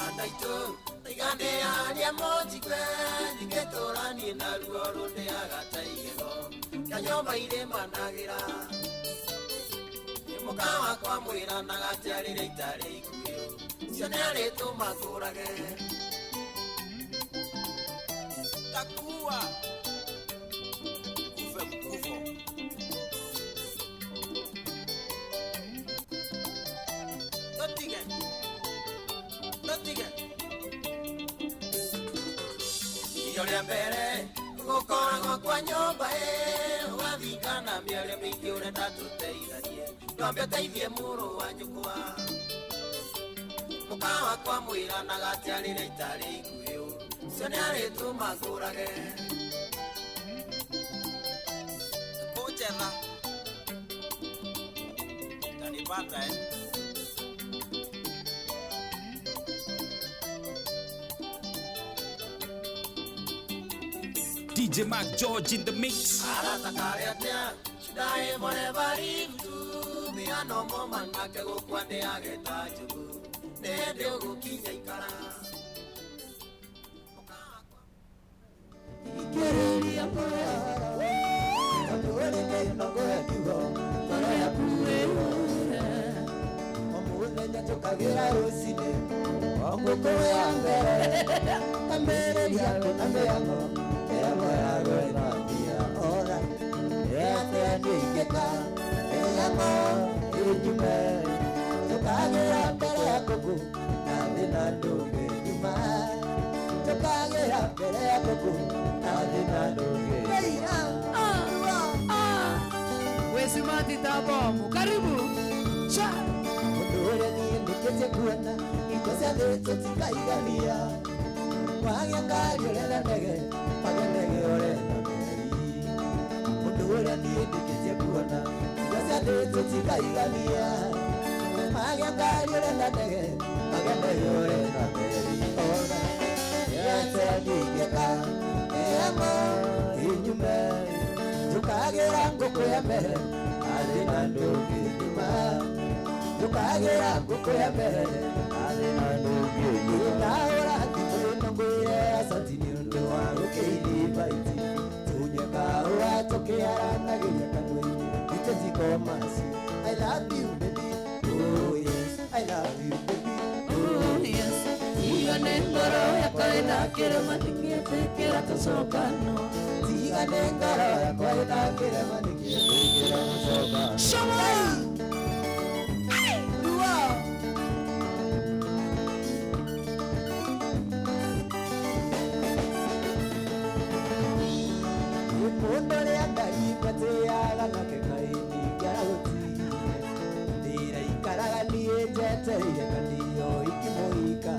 [SPEAKER 6] Adaito, igande aria mojikwe, niketorani na ruoro de agataigero. Kanyoma ire managira. Mukawa kwa mwira na gatiarire itare ikuyo. Sionere tu makurage.
[SPEAKER 7] Takuwa Kufe mkufo
[SPEAKER 6] Notige Iyo ria mbere Gukoragwo kwa nyumba Wathingana mĩario mĩingĩ ũrenda tũteithanie Twambe ũteithie mũrũ wa nyũkwa Mũkawa kwa mwĩra na gatiarĩre itarĩ ikuhĩ Cio nĩ arĩtũma ngũrage
[SPEAKER 7] Kujela Tanipata
[SPEAKER 5] DJ Mac George in the mix.
[SPEAKER 6] Aratakareatea Shidai mwone bari mtu Miano moma nake gukwande ageta jugu Nende ugukinya ikara
[SPEAKER 4] Ikireria moya Kamuwele kei nogo ya kigo Koro ya kuwe Omuwele nyatokagira usine Ongo kowe ya mbere Kambere yako nambe yako Kera moya goe na dia ora Eate nikeka Eyamo Ijume Tokagira mbere ya kuku Nandina nduge juma Tokagira mbere ya kuku Nandina nduge
[SPEAKER 2] Wesimati tabomu karibu Cha
[SPEAKER 4] Mudure ni ndikete kuona Ikosa deto tikaigania Wagya ngari urenda ndege Wagya ndege urenda meri Mudure ni ndikete kuona Ikosa deto tikaigania Wagya ngari urenda ndege Wagya ndege urenda meri Oga Yate ndigeka Eyamo Inyume Tukagira nguku ya mbere Adina ndugi nyuma Tukagira nguku ya mbere Adina ndugi nyuma Naura kipuri nongwire Asanti ni undu wa rukeini baiti Tunyeka ura toke arana Gaya kanwini Itezi komasi I love you baby Oh yes I love you baby
[SPEAKER 2] Oh yes Iyo nengoro ya koe ina kirema nikifikira tusokano
[SPEAKER 4] tigane ngoro yakwa ina kirema nikifikira tusokano
[SPEAKER 2] Shama
[SPEAKER 4] Mundore andai pateaga na kekaini gauti Dira ikaragani ejete yekanio ikimoika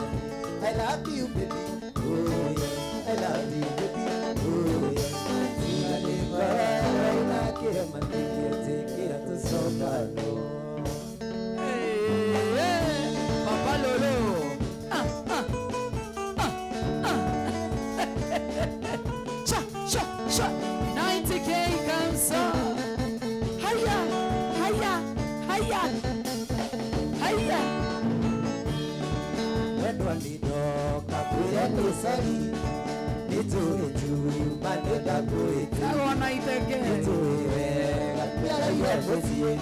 [SPEAKER 4] I love you baby oh yeah I love you baby oh yeah Tigane ngara ina kirema nikifikira tusokano
[SPEAKER 2] Papa Lolo Cha 90K comes up. Hiya.
[SPEAKER 4] When one lido kapuya nisari Nitu maneka kuitu
[SPEAKER 2] I wanna eat again.
[SPEAKER 4] Nitu kapuya yeposie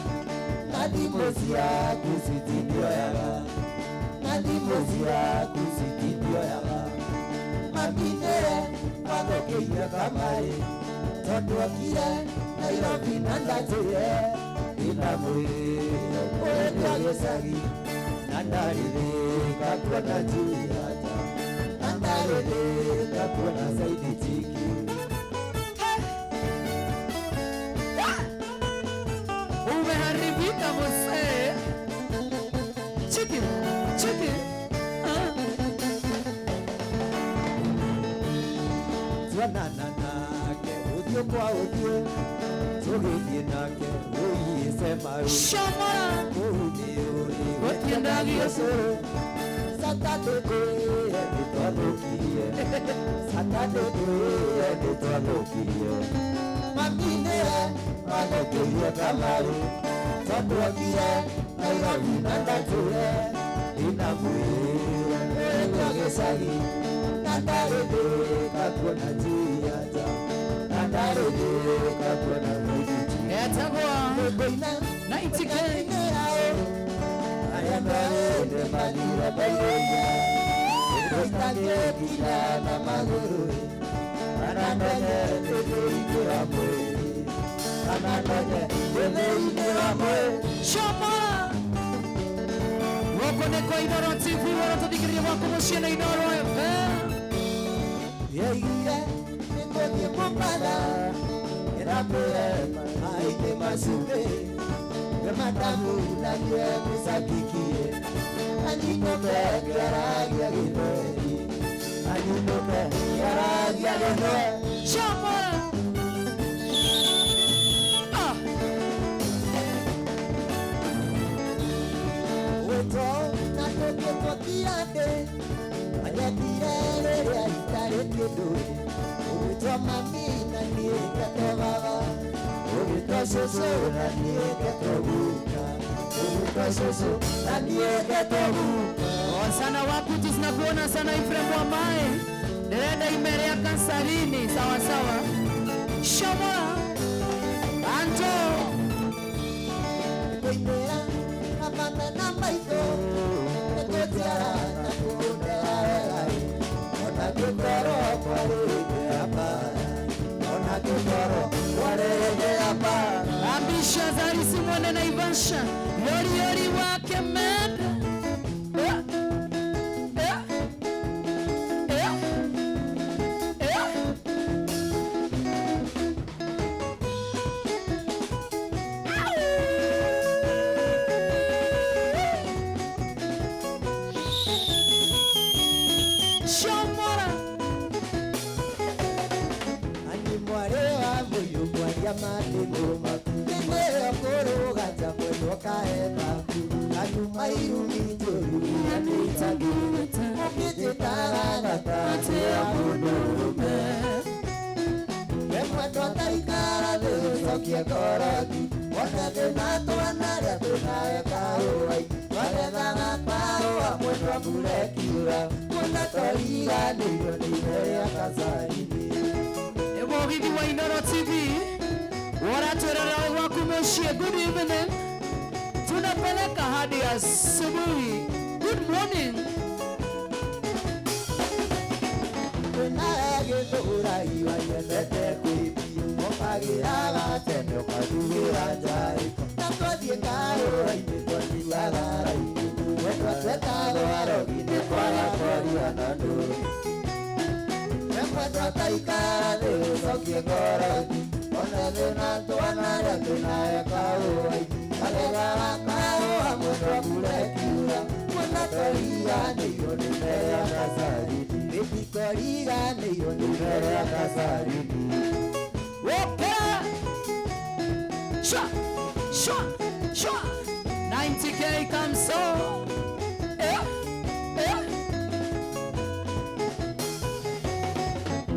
[SPEAKER 4] Nadi mosia kusitidio yaga Nadi mosia kusitidio yaga Mabinere Magokeia kamari Toto akire Nairobi nandatire Inamuri Oetua gesagi Nandarire Kakuana Juliata Nandarire Kakuana Saidi Tiki
[SPEAKER 2] Umeharibika mose. Chicken.
[SPEAKER 4] Tuananake Udio kwa udio Tugithie nake Uisema
[SPEAKER 2] Shama.
[SPEAKER 4] Watiendagi osoro Satate kwe Nitwanukie Satate kwe Nitwanukie Mamine Magokeia kamari Tatuakire Nairobi nandature Inamwire Ewa gesagi Nandarede Kakuana jiata Nandarede Kakuana mwidichi
[SPEAKER 2] Etagwa.
[SPEAKER 4] Mbeina
[SPEAKER 2] 90K.
[SPEAKER 4] Ayambaende malira baireya Ekostage kila na maguru Anandone tete ikira mweli Anandone tete ikira mweli
[SPEAKER 2] Shama. Wako kwa Inoro TV wanatudikiria wako moshia Inoro FM.
[SPEAKER 4] Yeire Nikotie kumbala Erapere Maite masube Matamu na nye kusakikie Anikope kiaragia ginoe Anikope kiaragia ginoe
[SPEAKER 2] Shama.
[SPEAKER 4] Weto na toke kwa kiande Anyatire ya itare kidoe Weto mami na nye kato baba Weto soso na nye kato buka Weto soso na nye kato buka
[SPEAKER 2] Sana wakutis na kuona sana Ifremu wa mae. Dereda imerea kansarini. Sawa. Shama. Anto.
[SPEAKER 4] Koinea Amana na maito Nekotiara na kuonea wegai Ona kukoro kwa rege hapa Ona kukoro kwa rege hapa
[SPEAKER 2] Ambisha Zari Simone na Ivansha. Yori wake menda.
[SPEAKER 4] Ani mware wa muyu mwaria matingo Nime okoro gata mwendo kaeba Anyuma irumi njoru Ukititara gata ya mudume Mwendo taikara dhusokie koroki Wotete natwa naria tunaeka uwai Watethaga paua mwendo mbure kiura Mwenda toriga ndio nimeria kasaini
[SPEAKER 2] Ewogithi wa Inoro TV. Wanatwerera waku moshia. Good evening. Tunapeleka hadi asubuhi. Good morning.
[SPEAKER 4] nage tura iwa yendete kuibi Mokagiraga tene ukadugira jai Nakodie ngaro aime Wagara Wendwa twetado arogine Kwara kori anandu Wendwa taikara Deo sokie korodi Onede na tuanare Tunaeka uai Alega wakao Amwendwa kurekiura Mwenda koriga Neyo ni meya kasaridi Baby koriga Neyo ni meya kasaridi
[SPEAKER 2] Okay. Shot. 90K comes on.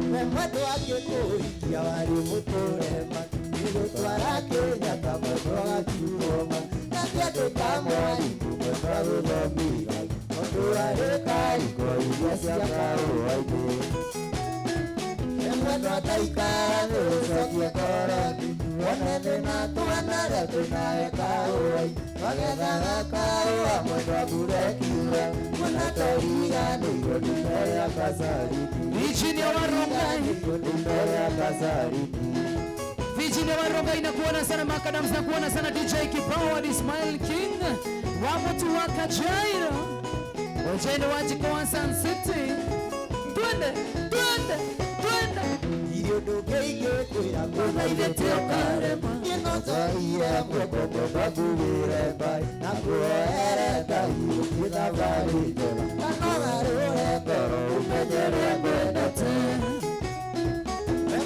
[SPEAKER 4] Mwedo wake kurikia wali muturema Nilutwara Kenya kama toa kiuoma Nakiado kama walimu mwedo rudhomira Mundu wareka iko ilia siaka uwaide Mwedo taikara nusokie korodi Wanene na tuanare tunaeka uwaide Wagethaga kaua mwedo kurekiura Muna toriga niyo nimeya kasaridi
[SPEAKER 2] Virginia Waronga inakuona sana Macadams nakuona sana DJ Kipawa Ismail King Wamutu waka Jairo Wajendo wajiko wa Sun City Twende
[SPEAKER 4] Irio dogeige kwira kuna ideteo karema Inotoie mwekoko bagubire bai Nakuoere tahiu kita valitona Kanogarure koro umenyere kwendete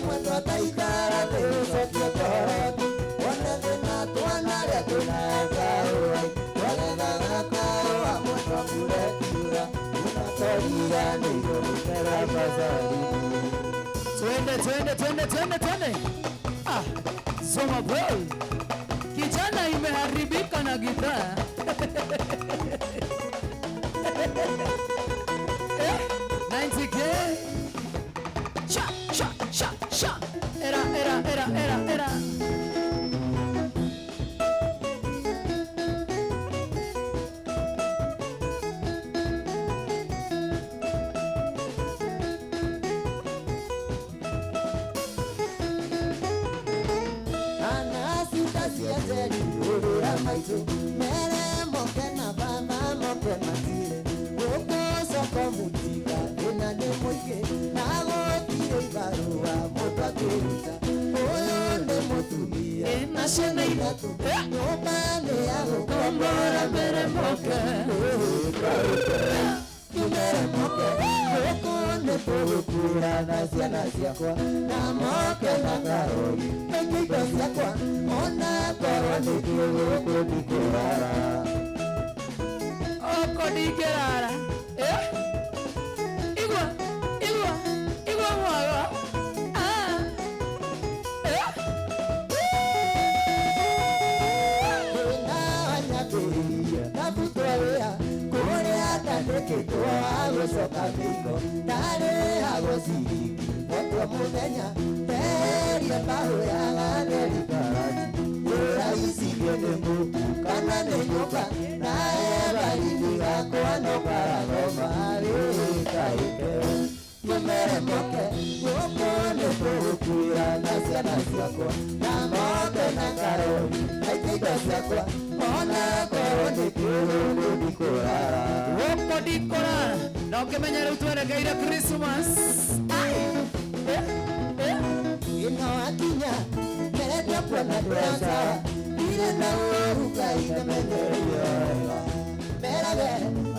[SPEAKER 4] Mwendo taikara Neusokie koroti Wanende na tuanare tunaeka uai Wagethaga kaua mwendo kurekiura Unatoriga niyo nikera pasaridi
[SPEAKER 2] Twende. Ah, Soma boy. Kijana imeharibika na gitaa. 90K. Cha. Era.
[SPEAKER 4] Siazeli urura maitu mere moke na bana moke matire Woko soko mutika ena ne moike Nago tire ibarua moto akiruta Oyo ne motumia ena shena ilatu Nyobane ya hukombora mere moke Mere moke Woko ne polukura na siana siakwa Na moke na karoli Mekiko siakwa Ona koroni kiuko dikurara
[SPEAKER 2] Oko dikurara Igwa mwaga
[SPEAKER 4] Kuna wanyabiria Kabutwea Kore atandeke Kwa agosoka miko Tare agosiriki Otwa mudenya Teria bahu ya ganeri karaji Isi viene mutu kana nenyoka na eba iniga kwano karagoma kaike Yumere moke Wokone kukuira na siana siakwa Na moke na karoni Aitiga siakwa Ona koroni kiuru dikurara
[SPEAKER 2] Woko dikurara Na ukimenyere utueregeire Christmas
[SPEAKER 4] Ino akinya Meretia pwana duasa Ire na uruka ina menyeyo Merage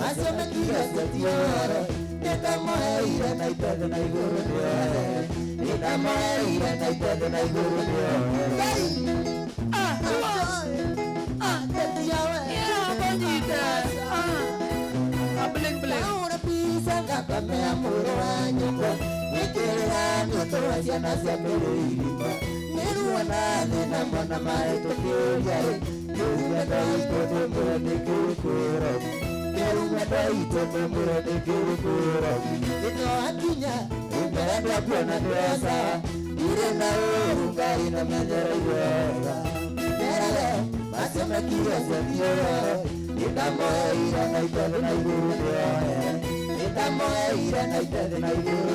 [SPEAKER 4] Asome kira setioro Neta moe ire na itede na iguru niore Neta moe ire na itede na iguru niore Gai Teti yawe
[SPEAKER 2] Bonita Bling
[SPEAKER 4] Aura pisa Kakamea muro anyukwa Nikirira nyoto wa siana siya kuru ilima Niruwa nane na mwana maeto kiuyare Kiuwe doito de murade kiukuro Kiuwe doito de murade kiukuro Ino akinya Umerendwa pwana duasa Ire na urunga ina menjere yuera Merale Maseme kia setiyo Ina moe ira na itade na iguru niyoe Damo ira na itede na iguru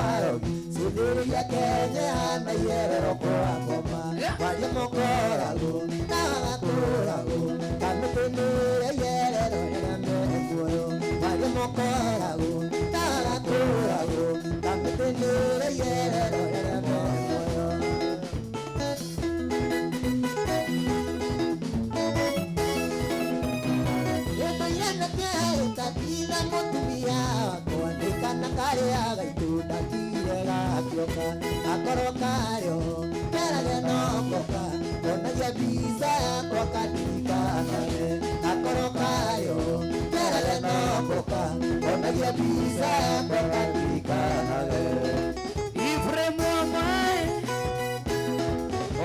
[SPEAKER 4] Sidiria Kenya na yero kwa ngoma wali mokorago na korago kamene yero na mekoyo wali mokorago na korago kamene yero na mekoyo Yeto yana kia tatila motumia kwa nikana kare aga ituda Akorokario, Kara no Coca, Ona Visa, Cocatica, Akorokario, Kara no Coca, Ona Visa, Cocatica, Ifremo,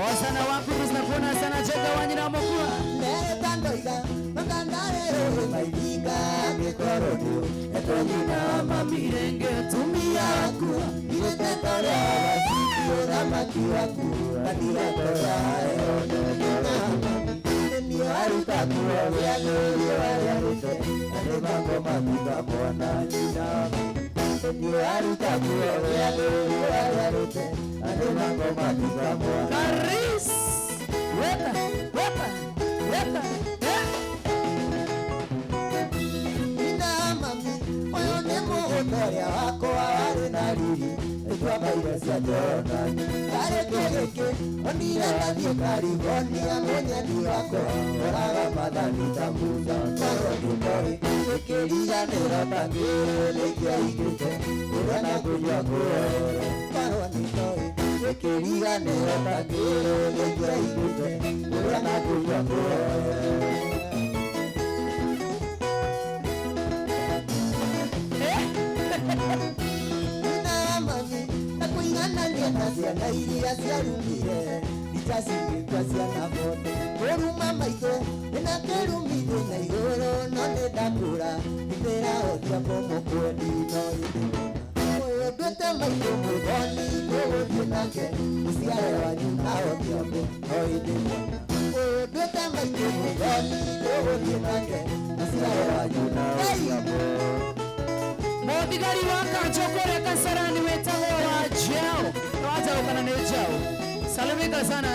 [SPEAKER 4] Osana Wakurus na Puna Sana Cheka Wanina Mokua, Netandoiga, Makandare, Maidika, Gekorodio, Etonina, Mamirenge, Tumiaku. Tetore wasio na makiwaku katika toa eona ni haruka kuwa ya yote ane mambo mapiga bwana jina ni haruka kuwa ya yote ane mambo mapiga bwana Karis weta ina mami oyo nemo otoria wako wale na lili Kwa baile sia jona Kare kegeke Ondira nadie California Mwenye ni wako Oraga madani tambuza Karo kutoi Ekeria nera tangere Lekia ikite Urana kuja kuore Karo nitoi Ekeria nera tangere Lekia ikite Urana kuja kuore Ciana iria ciarumire itacigĩtwa ciana bote kũruma maitũ na kĩrumithio na igũrũ no nĩ ndakũra ndĩrahotia kũmũkwendi no ũyũ nduĩte maitũ mũthoni kũgũthiĩ nake mũciare wanyu nahotia mbũ no ĩndĩ mwana ũyũ nduĩte maitũ mũthoni kũgũthiĩ nake mũciare wanyu nahotia mbũ Mũthigari wa Kanjokore Kasarani wetagwo wa Jao Kana ne jao salamika sana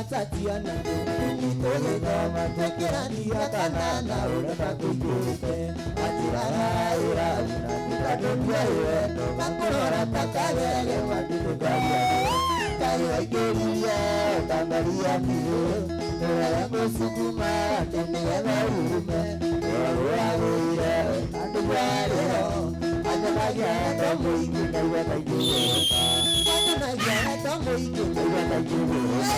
[SPEAKER 4] Tatiana, Nitogama, Tekerania, Canana, Urata Kuyute, Atirara, Nitadonia, Macorora, Takare, Matikaria, Tayo Geria, Tamaria, Miro, Torako Sukuma, Tenega Ume, Wawagire andu warero Anyanagia tomo iki kaiwa taiguruka Anyanagia tomo iki kaiwa taiguruka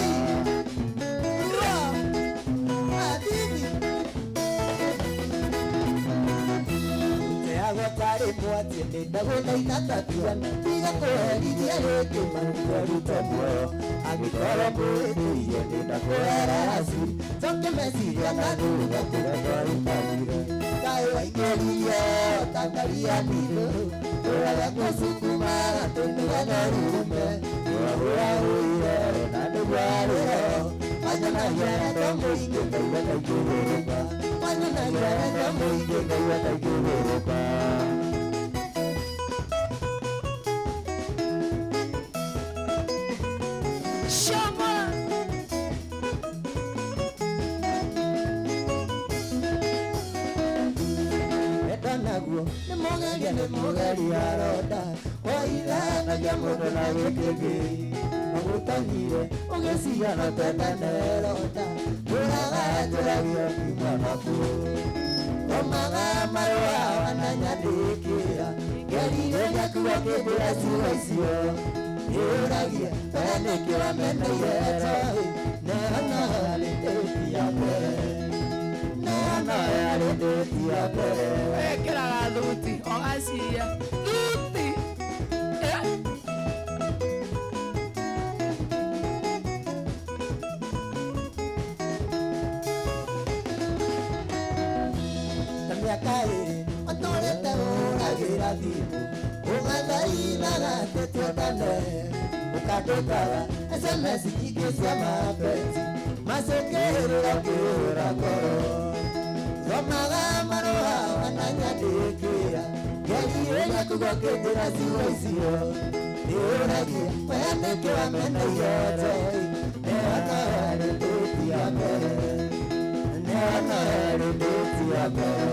[SPEAKER 4] Adini Teagotari mwati Nindagona inatatuana Tiga kuherithia rĩngĩ Maruga ruta muoyo Angĩkorwo mwĩtĩie Nindakwera asiri Coke meciria na thutha Kũrega itabire Kaĩ waingĩrie Tangaria nilo Ũrega kũsukuma Tũnĩgetha rume Wahũrahũire Na ndũgwarĩro Anyanagia tomo iki kaiwa taiguruka Anyanagia tomo iki kaiwa taiguruka Nimogeri aroda Waithana jamudo na gĩkĩngĩ Magũtanyire ũgĩciana tendane roda Tũraga tũragio kiuma nakuo Omaga marũa wananyandĩkĩra Ngerire nyakuga kĩndĩra ciugo icio Nĩũragia Taya nĩkĩ wameneire toĩ Neana rĩndĩtia mbere Neana rĩndĩtia mbere
[SPEAKER 2] Wekĩraga thuti Ogacia Thuti
[SPEAKER 4] Miaka ĩrĩ Matũrĩte ũragĩra thimũ Ũgathainaga tũtwendane Ũkandĩkaga SMS ingĩ cia mapenzi Macũkĩrĩra kĩũra ngoro Thomaga marũa wananyandĩkĩra Ngerire nyakuga kĩndĩra ciugo icio Nĩũragia Waya nĩkĩ wameneire toĩ Neana rĩndĩtia mbere Neana rĩndĩtia mbere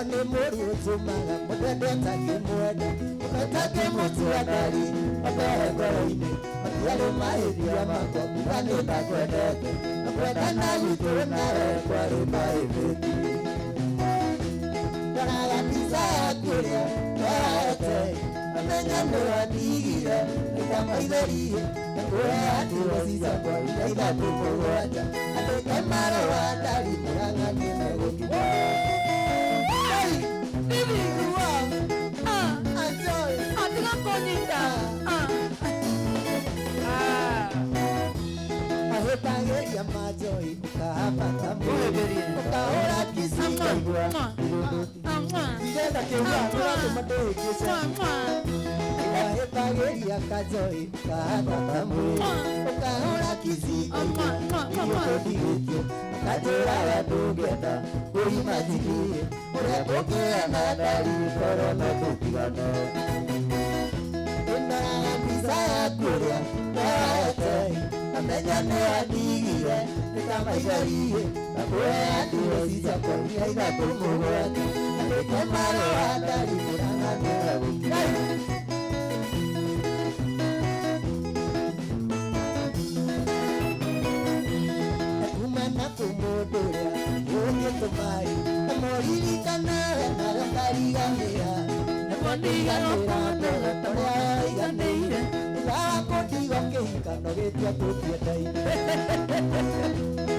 [SPEAKER 4] Nĩ mũri ũtũmaga mũndũ atangĩmwenda mũndũ atangĩmũtua ndari Ombere ngoro-inĩ Matiarĩ mahĩtia makwa kuga nĩndakwendete Nakwendana gwitũ nawe kwarĩ mahĩbĩtie Ndoraga mbica yaku ĩrĩa yoete Amenya nĩwandigire Maita maitheririe Nakuoya ndiroci ciakwa iria ithatũ mũgwanja Andĩke marũa ndari Mũrang'a nĩmegũkinya
[SPEAKER 2] Bibi Grua Enjoy Atika konyita
[SPEAKER 4] Mahĩtagĩria manjoi Ũkahambata mwĩrĩ Ũkahũra kisi kaigua Ndirenda kĩuga Ũratũma ndĩhĩngĩce Mahĩtagĩria kanjoi Ũkahambata mwĩrĩ Ũkahũra kisi kaigua Ndirĩkũndigĩtie Ũkanjĩraga ndũngĩenda Kũrima njigirie Ũrĩa tũkĩana ndari Koro no tũtigane Ndoraga mbica yaku ũrĩa yoete Amenya nĩwandigire Nĩtamaitharirie Nakuoya ndiroci ciakwa iria ithatũ mũgwanja Andĩke marũa ndari Mũrang'a nĩmegũkinya Kumana kũmũndũ ũrĩa ũngĩtũmai Mũririkane nayo ngariganĩra Nĩmũndiganĩra ndũga tũrĩa waiganĩire Ũgakũndigo kĩhikano gĩtia tũtiendaine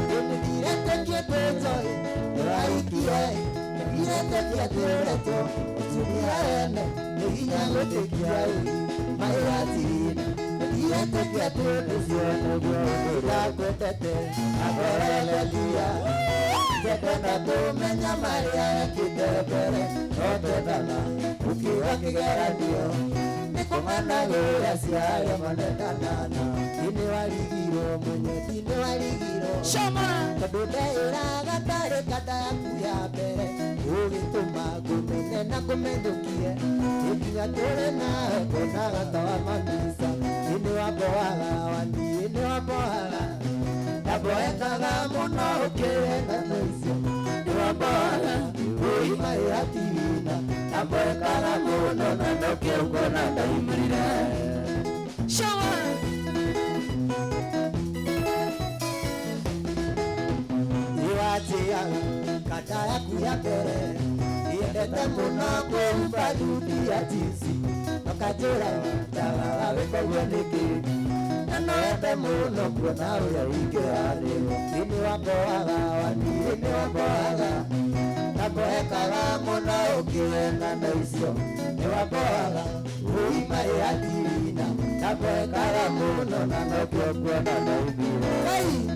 [SPEAKER 4] Nĩndirete kĩndũnjoi Nĩwaikire Nĩndirete kĩndũretwo Ũtumia ene Nĩ hinya gũtĩkia ũri Maĩgatirina Nĩndirete kĩndũndũ cio Nĩguo ndakwendete Agoreletia Ndendana kũmenya marĩa ekĩte mbere No ndendana Ũkĩoya kĩgeranio Nĩkũmanagĩra ciarĩa manendanana Nĩ warigirwo mũnyeti nĩ warigirwo Tondũ ndeĩraga ndarĩ kanda yaku ya mbere Ũgĩtũma ngũmene na ngũmenyũkie Nĩnginya tũrĩ nawe Konaga ta wa mamisa Nĩ wamboaga wani Nĩ wamboaga Ndaboekaga mũno ũkĩrĩ ngano icio Nĩ wamboaga Ũima ĩratirina Ndaboekaga mũno na ndokĩũkona ndaimĩrire Atia Kataya Kuyakere Yendete Muna Kumpa Dudia Jinsi Nokajura Jala Weka Weniki Nanoebe Muna Kuna Uya Ike Adeo Ini Waboaga Wani Ini Waboaga Naboekaga Muna Ukiwe Nandaisio Ni Waboaga Uima Yadina Naboekaga Muna Nanokyo Kwa Nandaibiro Hey!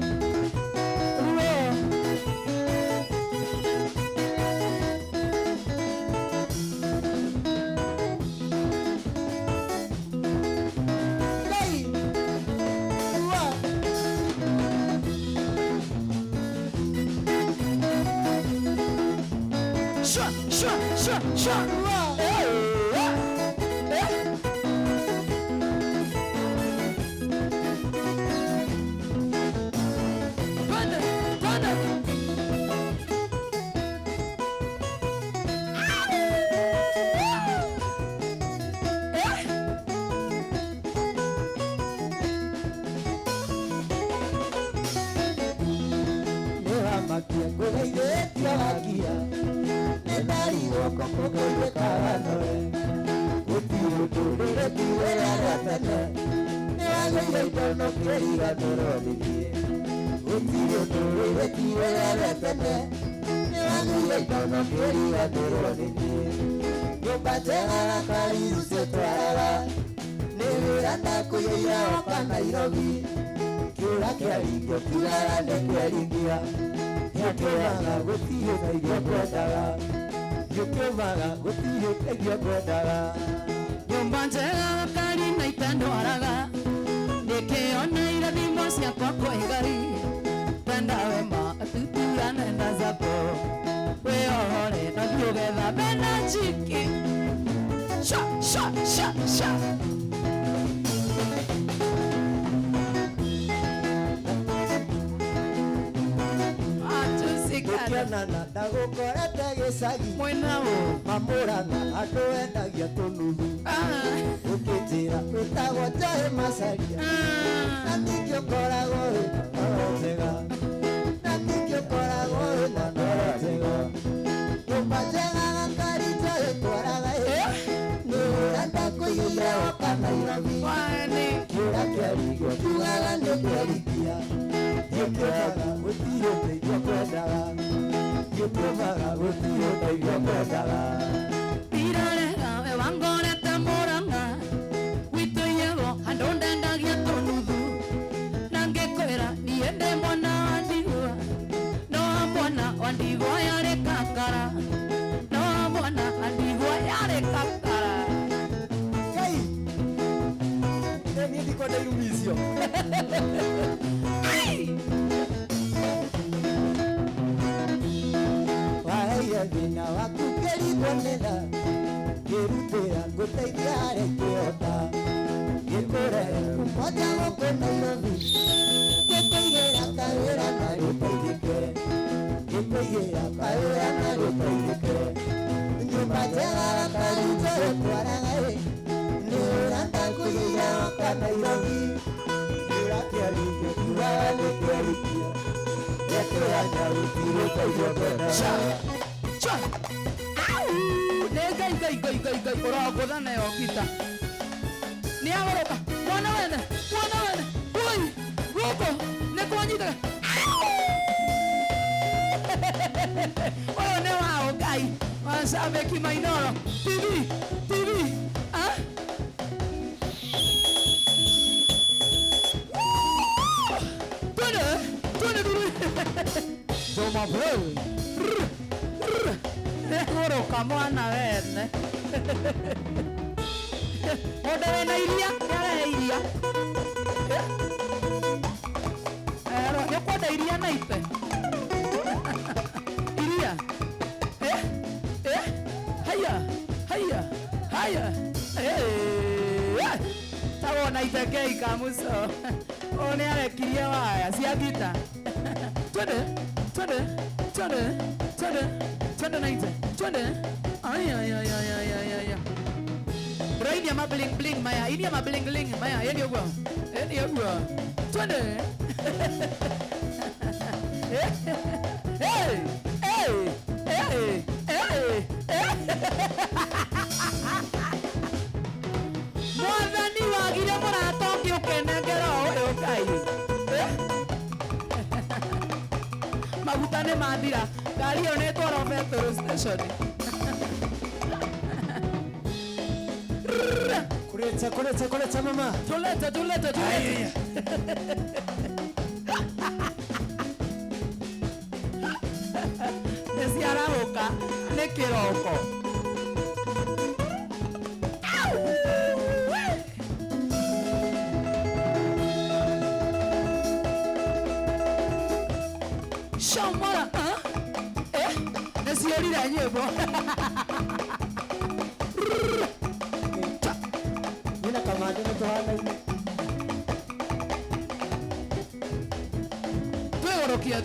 [SPEAKER 2] ne madira. Gari one toro petrol station.
[SPEAKER 4] Kuleta mama.
[SPEAKER 2] Tuleta. Nesiara boca, ne kiroko. Shamara, nesiari la nyebo.
[SPEAKER 4] Nina kama ndio tohana.
[SPEAKER 2] Tuegorokia.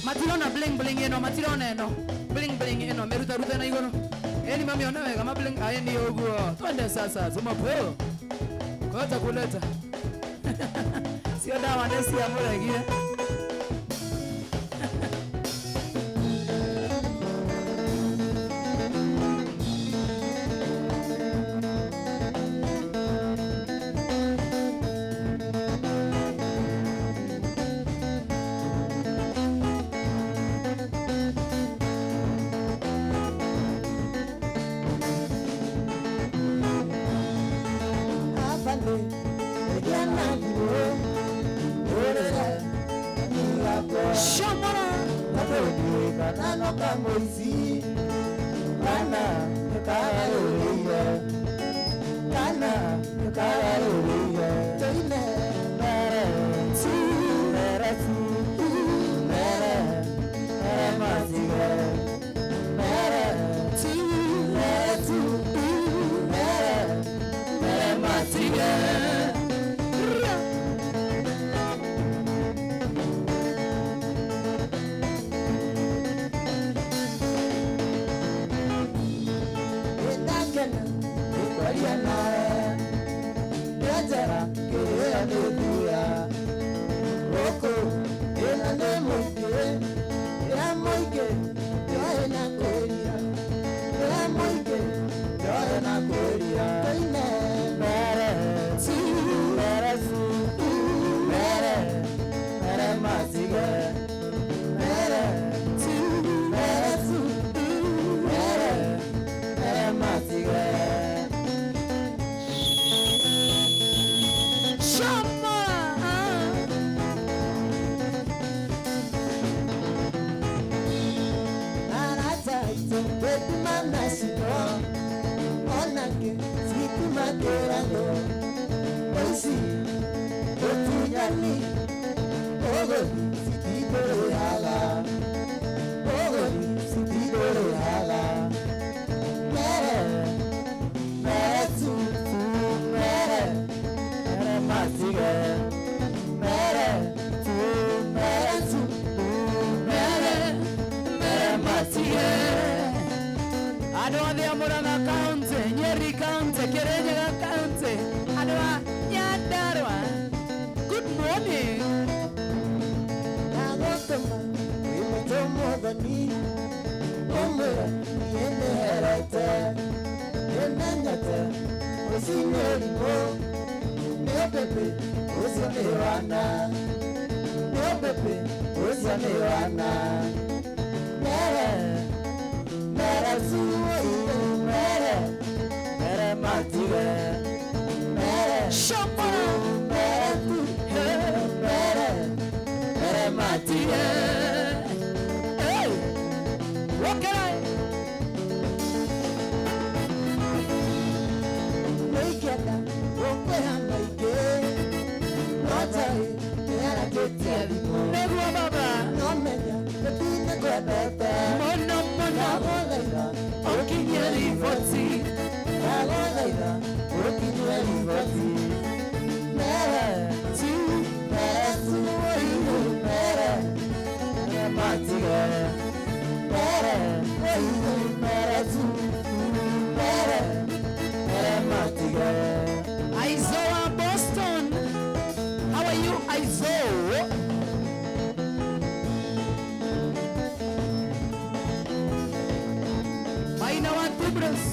[SPEAKER 2] Matirona bling eno, bling eno, meruta na igoro. Eni mami ona wega ma bling ayeni oguo. Twende sasa, tumapo. Kota kuleta. Sio dawa nesi ya muregie. Aizoa Boston, how are you, Aizoa? Maina wa Tubros.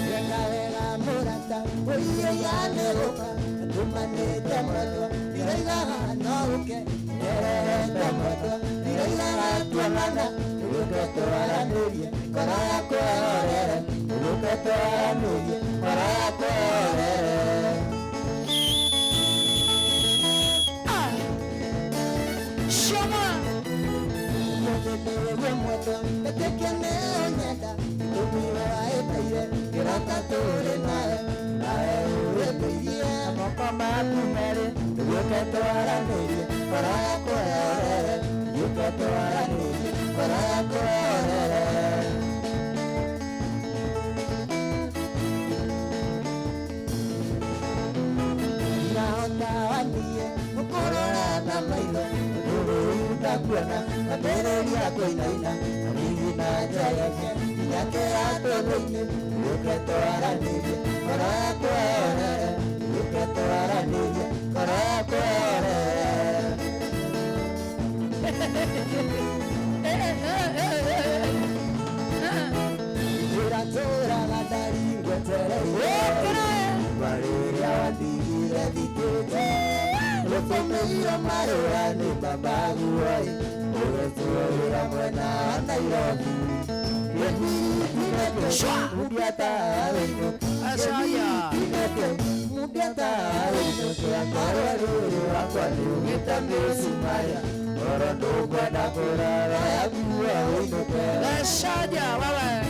[SPEAKER 4] Llega de la morata, oye ya. umanite mwendwa iraigaga noguke nerete mwendwa iraigaga tuonana uguke twaranĩrie ngoro yakwa yorere uguke twaranĩrie ngoro yakwa yorere Shoma Mwetewe mwendwa Meteke neo nyenda Itumiwa eteire Kirata turi nae Nae uretuirie Moko makumere Uguke twaranĩrie ngoro yakwa yorere uguke twaranĩrie ngoro yakwa yorere Irahotawanie Mukurora na maitho Uruda kuona Kabereria koinaina Amigi na jayake Inyake atonoine Uguke twaranĩrie ngoro yakwa yorere uguke twaranĩrie ngoro yakwa yorere Iratora gadari ngwetereire Mariria wadigire dikete Lufumiyo marurani babaguoi Ugetuoira mwena Nairobi Yehitineke Mudiata awenuke Yehitineke Mudiata awenuke Akororuru akwani ugeta mesumaya Orondo kwenda kurara yaguwa awenuke Leshaja wawe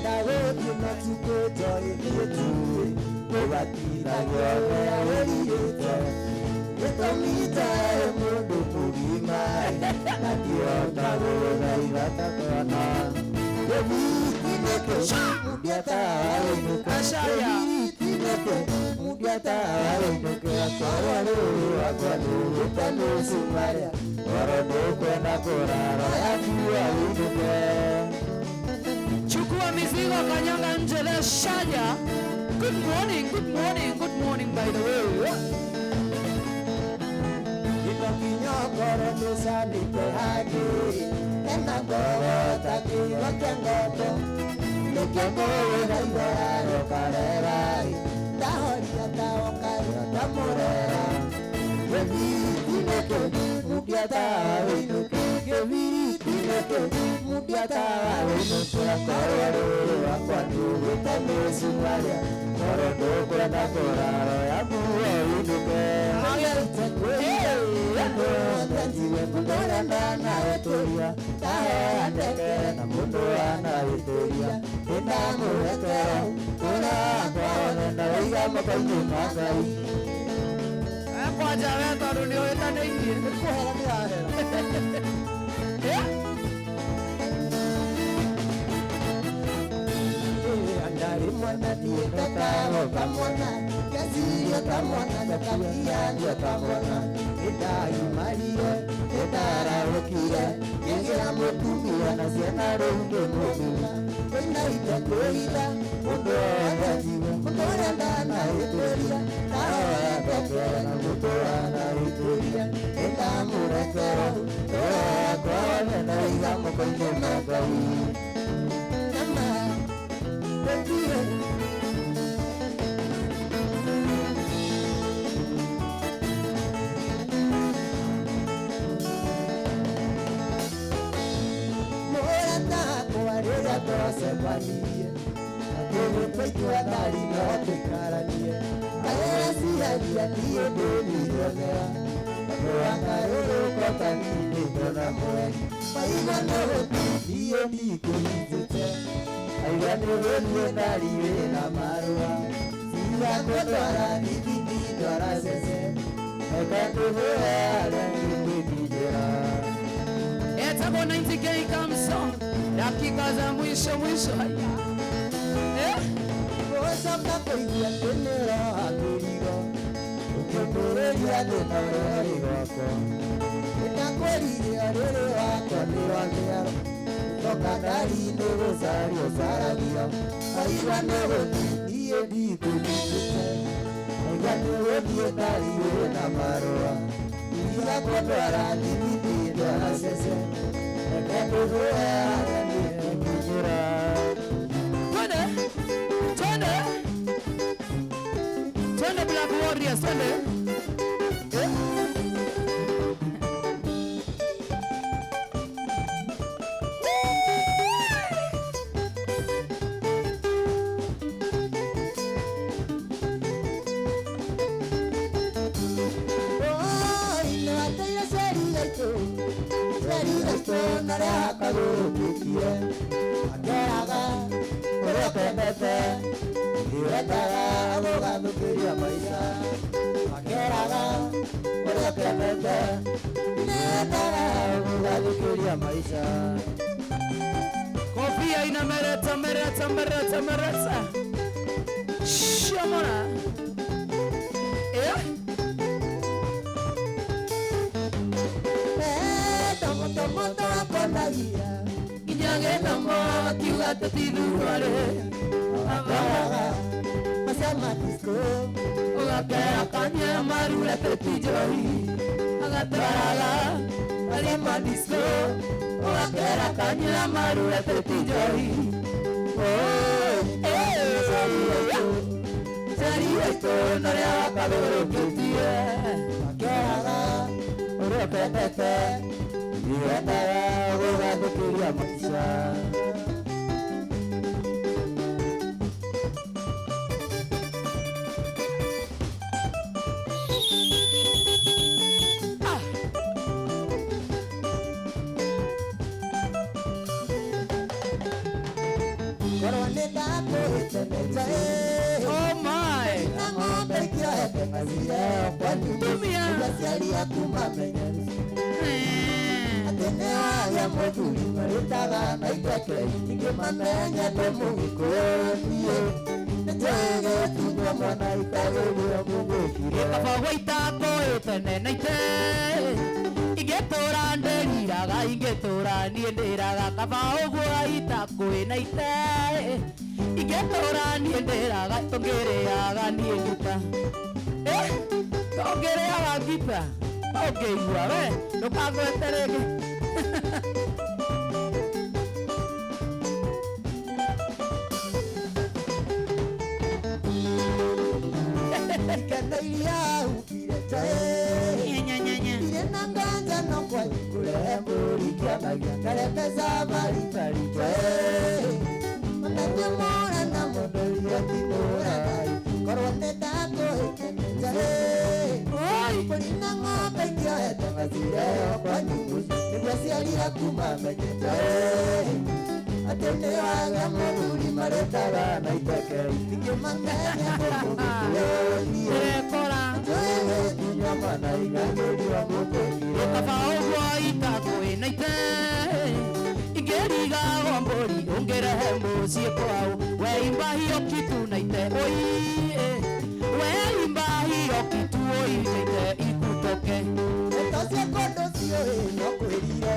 [SPEAKER 4] Dawogi matukoto iliyetue Kubatila yome ya weliyete Yetomita emudu kurimai Nadiota gona ilatakona Yevitineke mudiata awenuke Yevitineke mudiata awenuke Akororuru akwani utanu sumaria Orondo kwenda kurara yaguwa awenuke
[SPEAKER 2] Chukua mizigo kanyanga nje Leshaja. Good morning by the way.
[SPEAKER 4] Itokinyokoro tusanike hagi Enagoro takiwa kengoto Nikengoro raibaro karerai Tahoria taokaria tamorera Yevitineke mudiata awenuke Yevitineke mudiata awenuke Akororuru akwani ugeta mesumaria Orondo kwenda kurara yaguwa awenuke Agerite kwenda Tenjiwe kundora ndana eturia Tahe andekere na mundu ana eturia Tenda murekero Kura kwa onenda Weiga makaini magai
[SPEAKER 2] Kwa jawe toru ni oita nengi.
[SPEAKER 4] Kuhera ni ahera Andari mwana dieta kao kamwana Kasirio kamwana Kakakia ndio kamwana Idai marie Idara ukire Yengira mutumia na siena runge mumia Kenda ite kuida Mundo wakajiwe Mundo wendana ituria Kao yakekere na mundo wana ituria Enda murekero Toa kwa wena igamo kwenye magai Nama Petire Sebanie, aquele peito é dali, não tem carania. Galera se adia, dia do milionário. Agora caiu com a camisa dona mãe. Aí mandou dia de coisa. Aí mandou dia dali na marua. Se já contora, dividido a sese. É quando vou a dividirá.
[SPEAKER 2] It's about 90K comes song. Dakika za mwisho
[SPEAKER 4] Kosa kapoia tenero akurigo Ukimureria denarori wako Itakorire arere wako niwamiaro Toka dari negosario sarabia Aiwa negoti iye diku nisute Aiwa negoti etari na maroa Iya kondora dividido na sese Eka kuhuea ni kujura
[SPEAKER 2] Kwene Warriors, twende. Kofia inamereta mereta. Shamona. Inyange namo kiuga tutithuare avaraga masema disco ugakera kanya marure petijoi agatwaraga masema disco ugakera kanya marure petijoi sari wetu norea kaburu kutie akeraga ure petete Iwetara uga kukiria maisha Oh my ya moduli maritaga na itake ningemamenya temugikonie netege tunywa mwana ikageria mugukire kaba waitako etene naite igetora nderiraga igetora nienderaga kaba ogwa itako naite igetora nienderaga tongereaga nienduta tongereaga gipa okay we ndukagweterege Kanaiya ukirete Irena nganja no kwa kule mburi kiamagia Karepeza bari Mananya mora na mondoli ya timura Korwate tako ekenejare Polina ngombe kia hete mazire kwa nyunguzi Nigwasi alira kuma menyejare Atende waga moduli maretaga na itake Nikimamenya mugukule Rekora Joe tunyama na igageri wa mugukile Ekaba ogwa itako naite Igeriga wambori ongerehe musie kwao Weimba hiyo kitu naite Weimba hiyo kitu naite ikutoke Etosie kondo siyo ino kwirire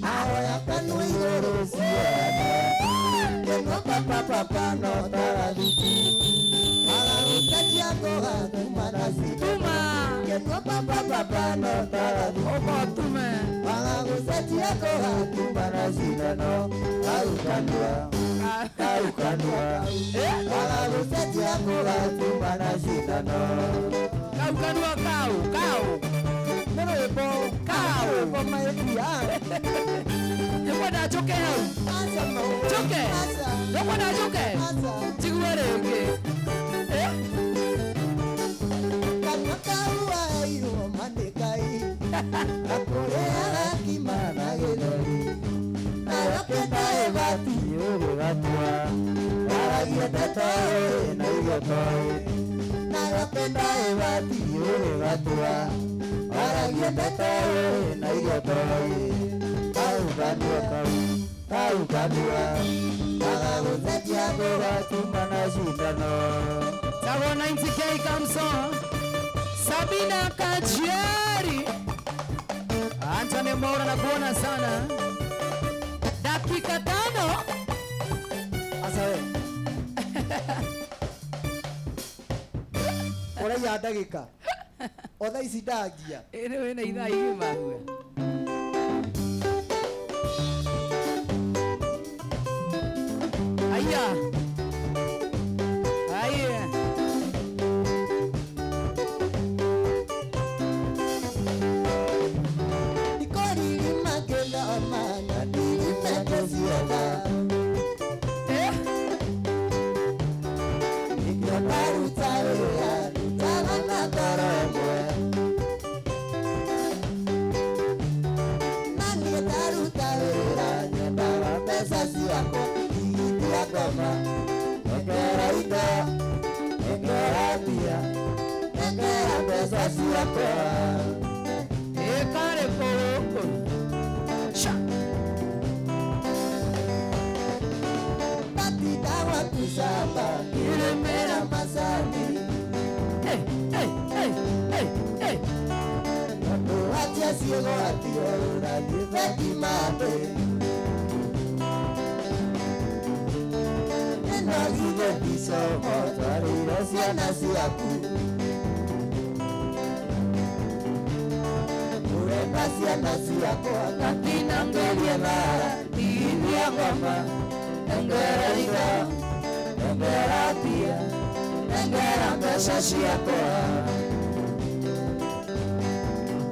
[SPEAKER 2] Aho ya kanu igoro siye Keno papa no taradiki Ala utatia koga tumanasi Tuma Keno papa no taradiki Omo tume Ala utatia koga tumanasi no Kaukanua Ala utatia koga tumanasi no Kaukanua kau Pero epo kau Epo maepia Yokwana choke hau Choke Yokwana choke Chiguare uke Kanakaua iyo mandekai Akorea kimana gelori Ayapeta evati yore gatua Aragieteta na igotoi Ayapeta evati yore gatua Aragieteta na igotoi Kaukanua Agagutetia goga tumana shindano Sabo 90K comes on Sabina Kajieri Anthony Mora na kuona sana Dakika 5 Asawe Ora ya dakika Oda isidagia Ene na ida ima huwa Aya
[SPEAKER 4] mesasu yako
[SPEAKER 2] Ekare poko. Sha.
[SPEAKER 4] Tati dawa kusamba Kiremera masani
[SPEAKER 2] Hey, hey, hey, hey, hey.
[SPEAKER 4] Noto atia siego atio na difeti mate Nagide piso motari rosia nasiaku Ure nasia nasiaku Katina ngelie mara Tidia ngoma Engera ika Engera tia Engera mbesa siako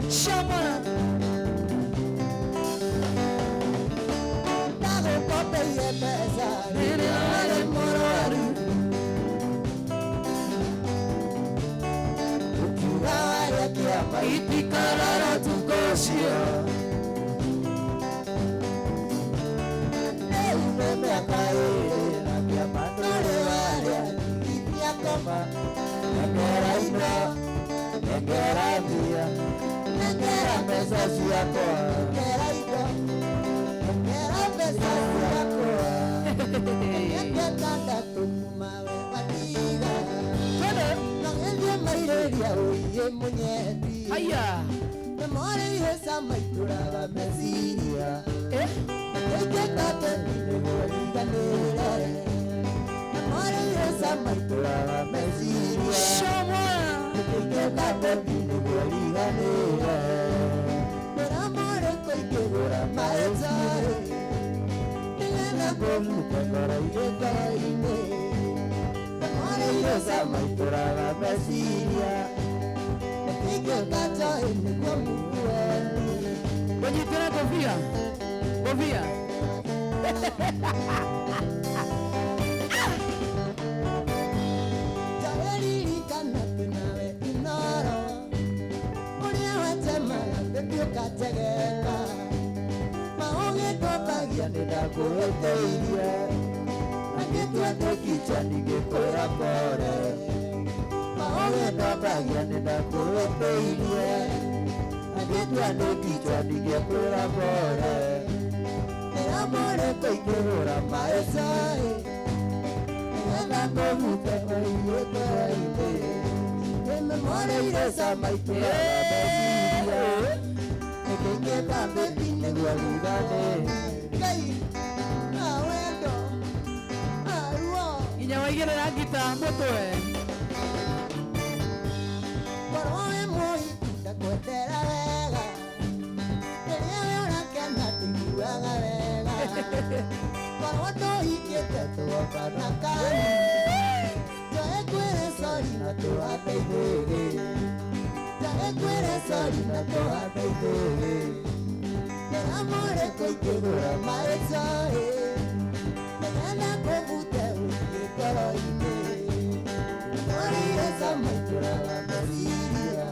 [SPEAKER 2] Shama.
[SPEAKER 4] Dago pope ye pesa Nene ale moroaru Ukiwa ya kiama Itikarara tukoshio Neume meakae Na kiama nore waria Itia koma Nengera ino Nengera tia Nengera pesa siako Nengera ino Nengera pesa siako Nengera tukumawe wadiga Nangelie maireria uye munyeti
[SPEAKER 2] Haya.
[SPEAKER 4] Memore ihesa maituraga mesiria Eke tate nile waliganere Memore ihesa maituraga mesiria
[SPEAKER 2] Shama.
[SPEAKER 4] Eke tate nile waliganere Meramore koikegura maezare Ningena gomu kengora irekara ine Memore ihesa maituraga mesiria Eke tate nile waliganere
[SPEAKER 2] Wajitera kofia. Kofia.
[SPEAKER 4] Taweririkana tunawe inoro Uria watemaga ndĩtuĩkategeka Maũgĩtwambagia nĩndakũhĩtĩirie Nangĩtua ndĩkicha ningĩkwĩra pore Maũgĩtwambagia nĩndakũhĩtĩirie Nangĩtua ndĩkicha ningĩkwĩra pore Nĩramore kũingĩrũra maĩcaĩ Nĩgetha ngũmute maiyũtũra-inĩ Nĩmemoreire sama itũraga meciria Nĩkĩingĩta mbĩti nĩguo rugane Ngai, na wendo, na ruo
[SPEAKER 2] Inya waigĩrĩra ngita mũtwe.
[SPEAKER 4] Korwo wĩ mũhiku ndakwendera wega Rĩrĩa we ũrakena ndiguaga wega Korwo ndũhikĩte tuoka na kani Njoe kwĩre sori na tũhande ithĩgĩ Njoe kwĩre sori na tũhande ithĩgĩ Nĩramore kũingĩgũra maĩcoĩ Nĩgetha kũbute ũthiĩ ngoro-inĩ Nĩmorĩire sama itũraga meciria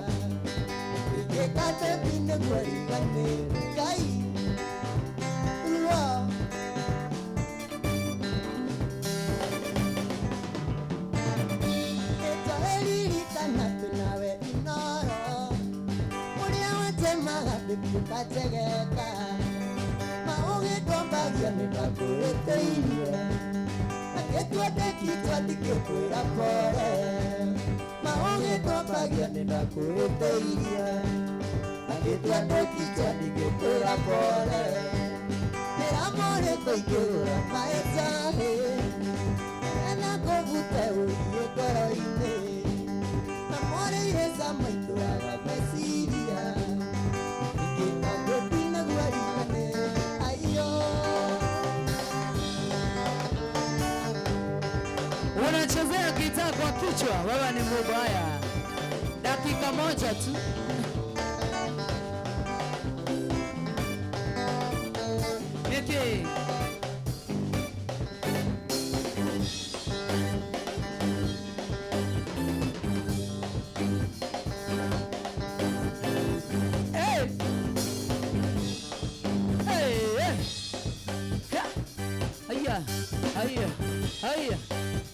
[SPEAKER 4] Ingĩkate nĩguo riganĩre Ngai, ruo Nĩtwaririkana tunawe inoro Ũrĩa watemaga ndĩtuĩkategeka Maũgĩtwambagia nĩndakũhĩtĩirie Nangĩtua ndĩkichwa ndingĩkwĩra pore Maũgĩtwambagia nĩndakũhĩtĩirie Nangĩtua ndĩkichwa ndingĩkwĩra pore Nĩramore kũingĩrũra maĩcaĩ Nĩgetha ngũbute ũthiĩ ngoro-inĩ Namoreire sama itũraga meciria Ingĩta mbĩti nĩguo rigane Aiyo
[SPEAKER 2] Unachezea gitaa kwa kichwa, wewe ni mubaya. Dakika moja tu. Niki. Hey. Hey, hey. Ha. Hiya, hiya, hiya,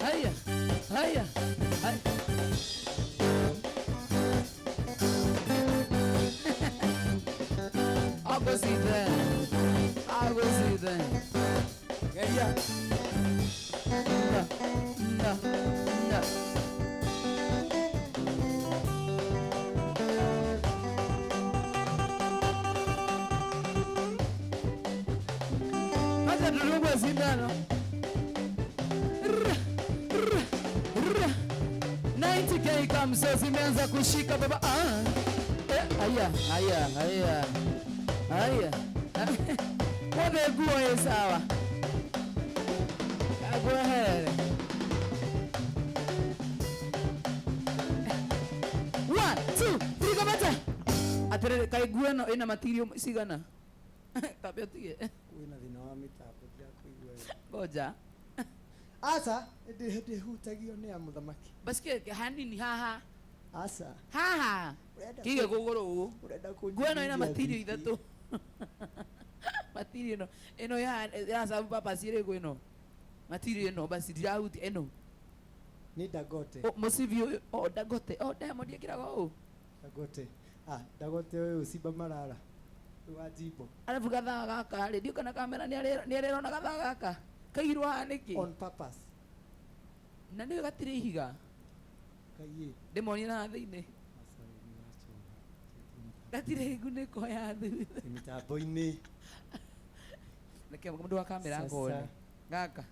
[SPEAKER 2] hiya, hiya, hiya. Tunadungwa sindano. 90K Kamso zimeanza kushika baba. Haya. Wote guo sawa. Go ahead. 1, 2, 3 kamata. Atere kai guo no ina material sigana. Tapio tie.
[SPEAKER 4] Wina thina wa mitambo ndia kuigua.
[SPEAKER 2] Goja.
[SPEAKER 4] Asa ndi hutagio ni amuthamaki.
[SPEAKER 2] Basike hanini haha.
[SPEAKER 4] Asa.
[SPEAKER 2] Haha. Kige kuguru.
[SPEAKER 4] Urenda ku.
[SPEAKER 2] Guo no ina material ithatu. Material no. Eno ya sababu papa sire guo no. Material no basi dirauti eno.
[SPEAKER 4] Ni Dagote.
[SPEAKER 2] Musivio Dagote. Diamond yakirago.
[SPEAKER 4] Dagote. Dagote wewe usiba marara. Wajibo.
[SPEAKER 2] Alafu gathaa gaka radio kana kamera ni arerona gathaa gaka. Kairwa niki.
[SPEAKER 4] On purpose.
[SPEAKER 2] Na ndio gatire higa.
[SPEAKER 4] Kaiye.
[SPEAKER 2] Demoni na thini. Gatire igune ko ya thu.
[SPEAKER 4] Mitambo-ini.
[SPEAKER 2] Nake mundu wa kamera ngone. Gaka.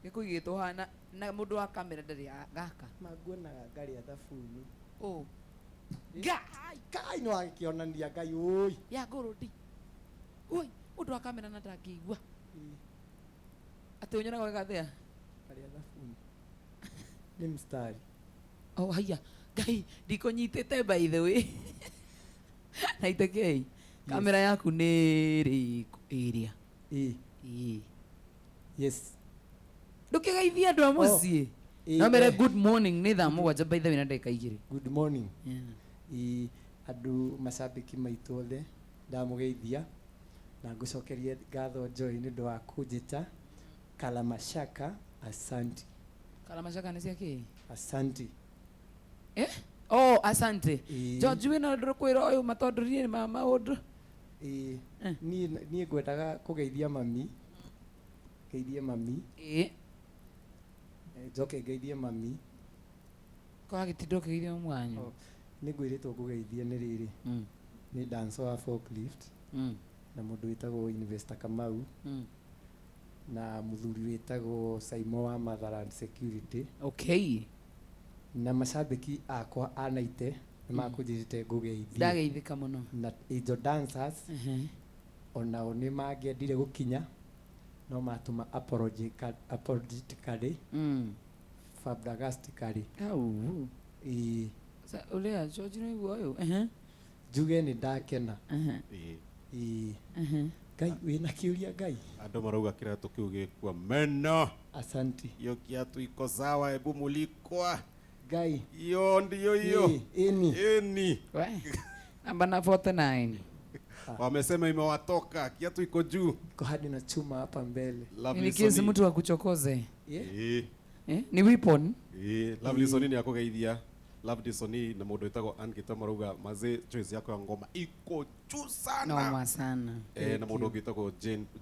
[SPEAKER 2] Gikuigitwo hana na mundu wa kamera ndari gaka.
[SPEAKER 4] Maguona ngari ya thabuni.
[SPEAKER 2] Kai
[SPEAKER 4] no akionania ngai oi.
[SPEAKER 2] Ya gorodi. Oi, mundu wa kamera na ndakigwa. Ate unyona kwa gathea.
[SPEAKER 4] Ngari ya thabuni. Ni mstari.
[SPEAKER 2] Haya. Ngai ndikonyitete by the way. Naitekei. Kamera yaku ni riku area.
[SPEAKER 4] Yes.
[SPEAKER 2] Ndukigeithia andu a mucii. No mere good morning ni thaa mugwanja by the way na ndeka igiri.
[SPEAKER 4] Good morning. Andu mashabiki maitu othe ndamugeithia na ngucokerie ngatho Joy ni ndu wa kunjita Kalamashaka. Asante.
[SPEAKER 2] Kalamashaka ni ciake?
[SPEAKER 4] Asante.
[SPEAKER 2] Asante. George wina ndukwira uyu matondorie mama undu.
[SPEAKER 4] Ni ngwendaga kugeithia mami. Geithie mami. Joke geithie mami.
[SPEAKER 2] Kwa gitindo geithie mwanyu.
[SPEAKER 4] Ni ngwiritwo kugeithia ni riri. Ni dancer wa forklift. Na mundu witagwo Investor Kamau. Na muthuri witagwo Saimo wa Motherland Security.
[SPEAKER 2] Okay.
[SPEAKER 4] Na mashabiki akwa anaite nimakujirite ngugeithia.
[SPEAKER 2] Ndageithika muno. Na
[SPEAKER 4] Ijo dancers. Ona oni mangiendire gukinya no matuma apologetically. Fabragatically. Sa ulea George ni guoyo. Juge ni ndakena. Ngai wina kiuria Ngai.
[SPEAKER 1] Andu marauga kiratu kiu gikwa meno.
[SPEAKER 4] Asante.
[SPEAKER 1] Yo kiatu iko sawa, hebu mulikwa.
[SPEAKER 4] Ngai.
[SPEAKER 1] Yo ndio hiyo. Eni.
[SPEAKER 2] Namba na 49.
[SPEAKER 1] Wamesema imewatoka, kiatu iko juu.
[SPEAKER 4] Iko hadi na chuma hapa mbele.
[SPEAKER 2] Ni kiasi mtu wa kuchokoze. Ni weapon.
[SPEAKER 1] Lovely Sonini akugeithia. Lovely Sonini na mundu witagwo Ankita marauga maze choice yako ya ngoma iko juu sana.
[SPEAKER 2] Noma sana.
[SPEAKER 1] Na mundu witagwo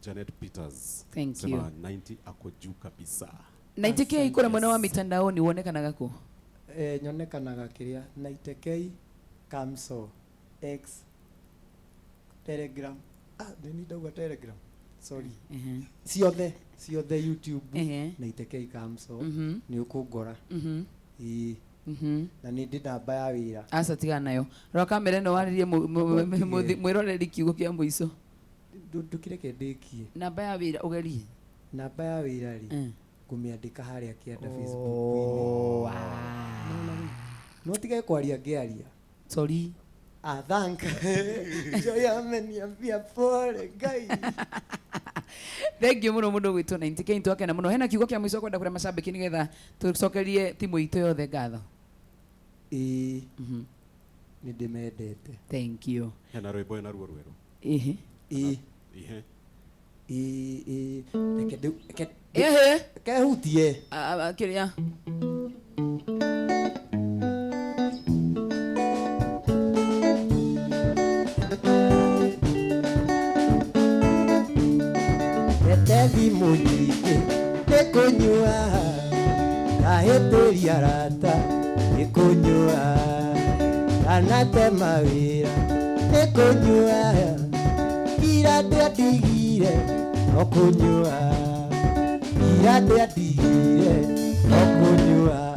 [SPEAKER 1] Janet Peters.
[SPEAKER 2] Thank you.
[SPEAKER 1] 90 ako juu kabisa.
[SPEAKER 2] 90K iko na mwana wa mitandaoni uonekanaga ku?
[SPEAKER 4] Nyonekanaga kiria 90K Kamso X Telegram. Nini ndauga Telegram. Sorry. Ciothe YouTube 90K Kamso ni ukungora. Na ni namba ya wira.
[SPEAKER 2] Asa tiga nayo. Ro kamera no waririe mwiroreri kiugo kia muico.
[SPEAKER 4] Ndukireke ndikie.
[SPEAKER 2] Namba ya wira ugerie.
[SPEAKER 4] Namba ya wira ri. Kumiandika haria kienda Facebook. No tige kwaria ngiaria.
[SPEAKER 2] Sorry.
[SPEAKER 4] Thank Joy ameniambia pole Ngai.
[SPEAKER 2] Thank you muno mundu gwitwo 90K ntoke na muno. Hena kiugo kia muico kwenda kure mashabiki nigetha tucokerie timu itu yothe ngatho.
[SPEAKER 4] Ni ndimendete.
[SPEAKER 2] Thank you.
[SPEAKER 1] Hena rwimbo na ruo rweru.
[SPEAKER 4] Kehutie.
[SPEAKER 2] Kiria.
[SPEAKER 4] Thimũ nyingĩ nĩkũnyua ngahĩtĩria arata nĩkũnyua nganate mawĩra nĩkũnyua ira ndĩandigire okunyua iade adire okunyua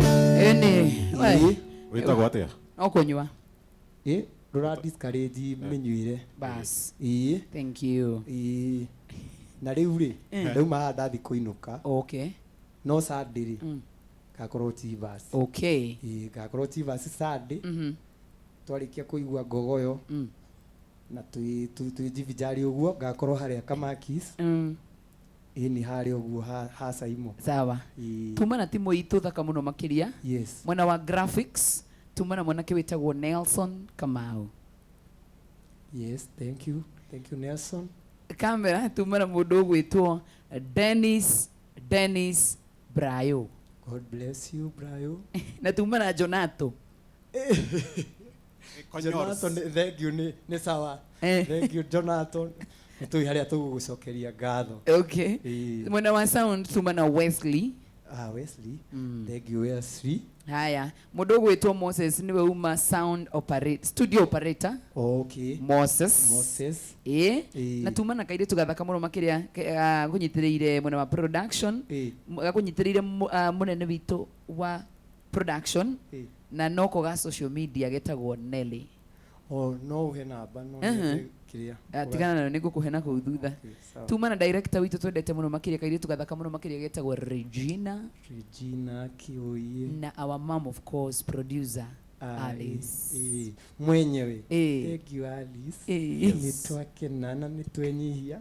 [SPEAKER 2] we
[SPEAKER 1] witagwo atia
[SPEAKER 2] okunyua
[SPEAKER 4] rora discourage menyuire
[SPEAKER 2] bas
[SPEAKER 4] ii
[SPEAKER 2] thank you
[SPEAKER 4] ii na riu ri ndauma ndathi kuinuka
[SPEAKER 2] okay
[SPEAKER 4] no sadiri gakorwo Chivas
[SPEAKER 2] okay
[SPEAKER 4] gakorwo Chivas Sunday twarikia kuigua ngogoyo na tujivijari uguo gakorwo haria Kamakis ni haria uguo ha Saimo
[SPEAKER 2] sawa tumana timu itu thaka muno makiria
[SPEAKER 4] yes
[SPEAKER 2] mwena wa graphics tumana mwanake witagwo Nelson Kamau
[SPEAKER 4] yes thank you Nelson
[SPEAKER 2] camera tumana mundu gwitwo Dennis Brayo
[SPEAKER 4] God bless you Brayo
[SPEAKER 2] na tumana Jonato
[SPEAKER 4] Jonathan thank you ni sawa thank you Jonathan tu haria tugucokeria ngatho
[SPEAKER 2] okay mwena wa sound tumana Wesley
[SPEAKER 4] Wesley thank you Wesley
[SPEAKER 2] haya mundu gwitwo Moses niwe uma studio operator
[SPEAKER 4] okay
[SPEAKER 2] Moses na tumana kaire tugathaka muno makiria gunyitiriire mwena wa production gunyitiriire munene witu wa production na noko ga social media getagwo Nelly
[SPEAKER 4] no he namba no kiria
[SPEAKER 2] tigana nayo nigukuhe na kuu thutha tumana director witu twendete muno makiria kaire tugathaka muno makiria getagwo Regina Kioye na our mom of course producer Alice
[SPEAKER 4] mwenyewe thank you Alice nitwakenana nitwenyihia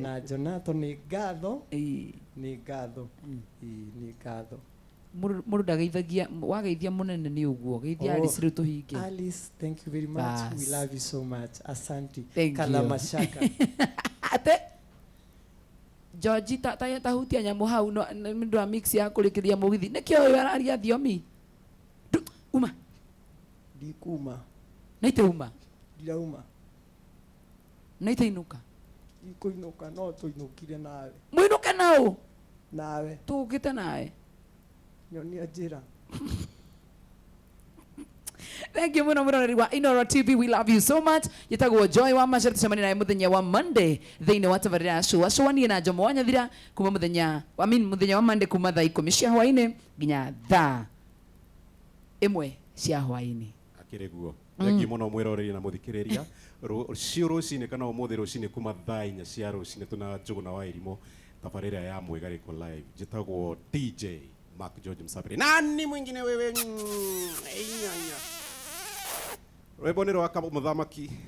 [SPEAKER 4] na Jonathan ni ngatho
[SPEAKER 2] muru ndageithagia wageithia munene ni uguo geithia Alice riu tuhinge
[SPEAKER 4] Alice thank you very much we love you so much asante
[SPEAKER 2] kala
[SPEAKER 4] mashaka
[SPEAKER 2] ate George ta hutia nyamu hau no ndu a mix ya kurikithia mugithi nikio uyu araria thiomi uma
[SPEAKER 4] dikuma
[SPEAKER 2] naite uma
[SPEAKER 4] dirauma
[SPEAKER 2] naite inuka
[SPEAKER 4] ikuinuka no tuinukire nawe
[SPEAKER 2] muinuke nao
[SPEAKER 4] nawe
[SPEAKER 2] tugite nawe
[SPEAKER 4] nyonia njira
[SPEAKER 2] Thank you muno muroreri wa Inoro TV, we love you so much. Yetagwo Joy wa Machere tucemani naye muthenya wa Monday thiini wa tabarira ya Showani na Jomo Wanyathira kuma muthenya wa Monday kuma thaa 10 cia hwaini nginya thaa 1 cia hwaini
[SPEAKER 1] akire guo thengi muno mwiroreri na muthikiriria rucio rucini kana umuthi rucini kuma thaa 4 cia rucini tuna Njuguna wa Irimo tabarira ya Mwigariko live jitagwo DJ Mark George Msabiri nani mwingine wewe Rwimbo ni rwa Kamuthamaki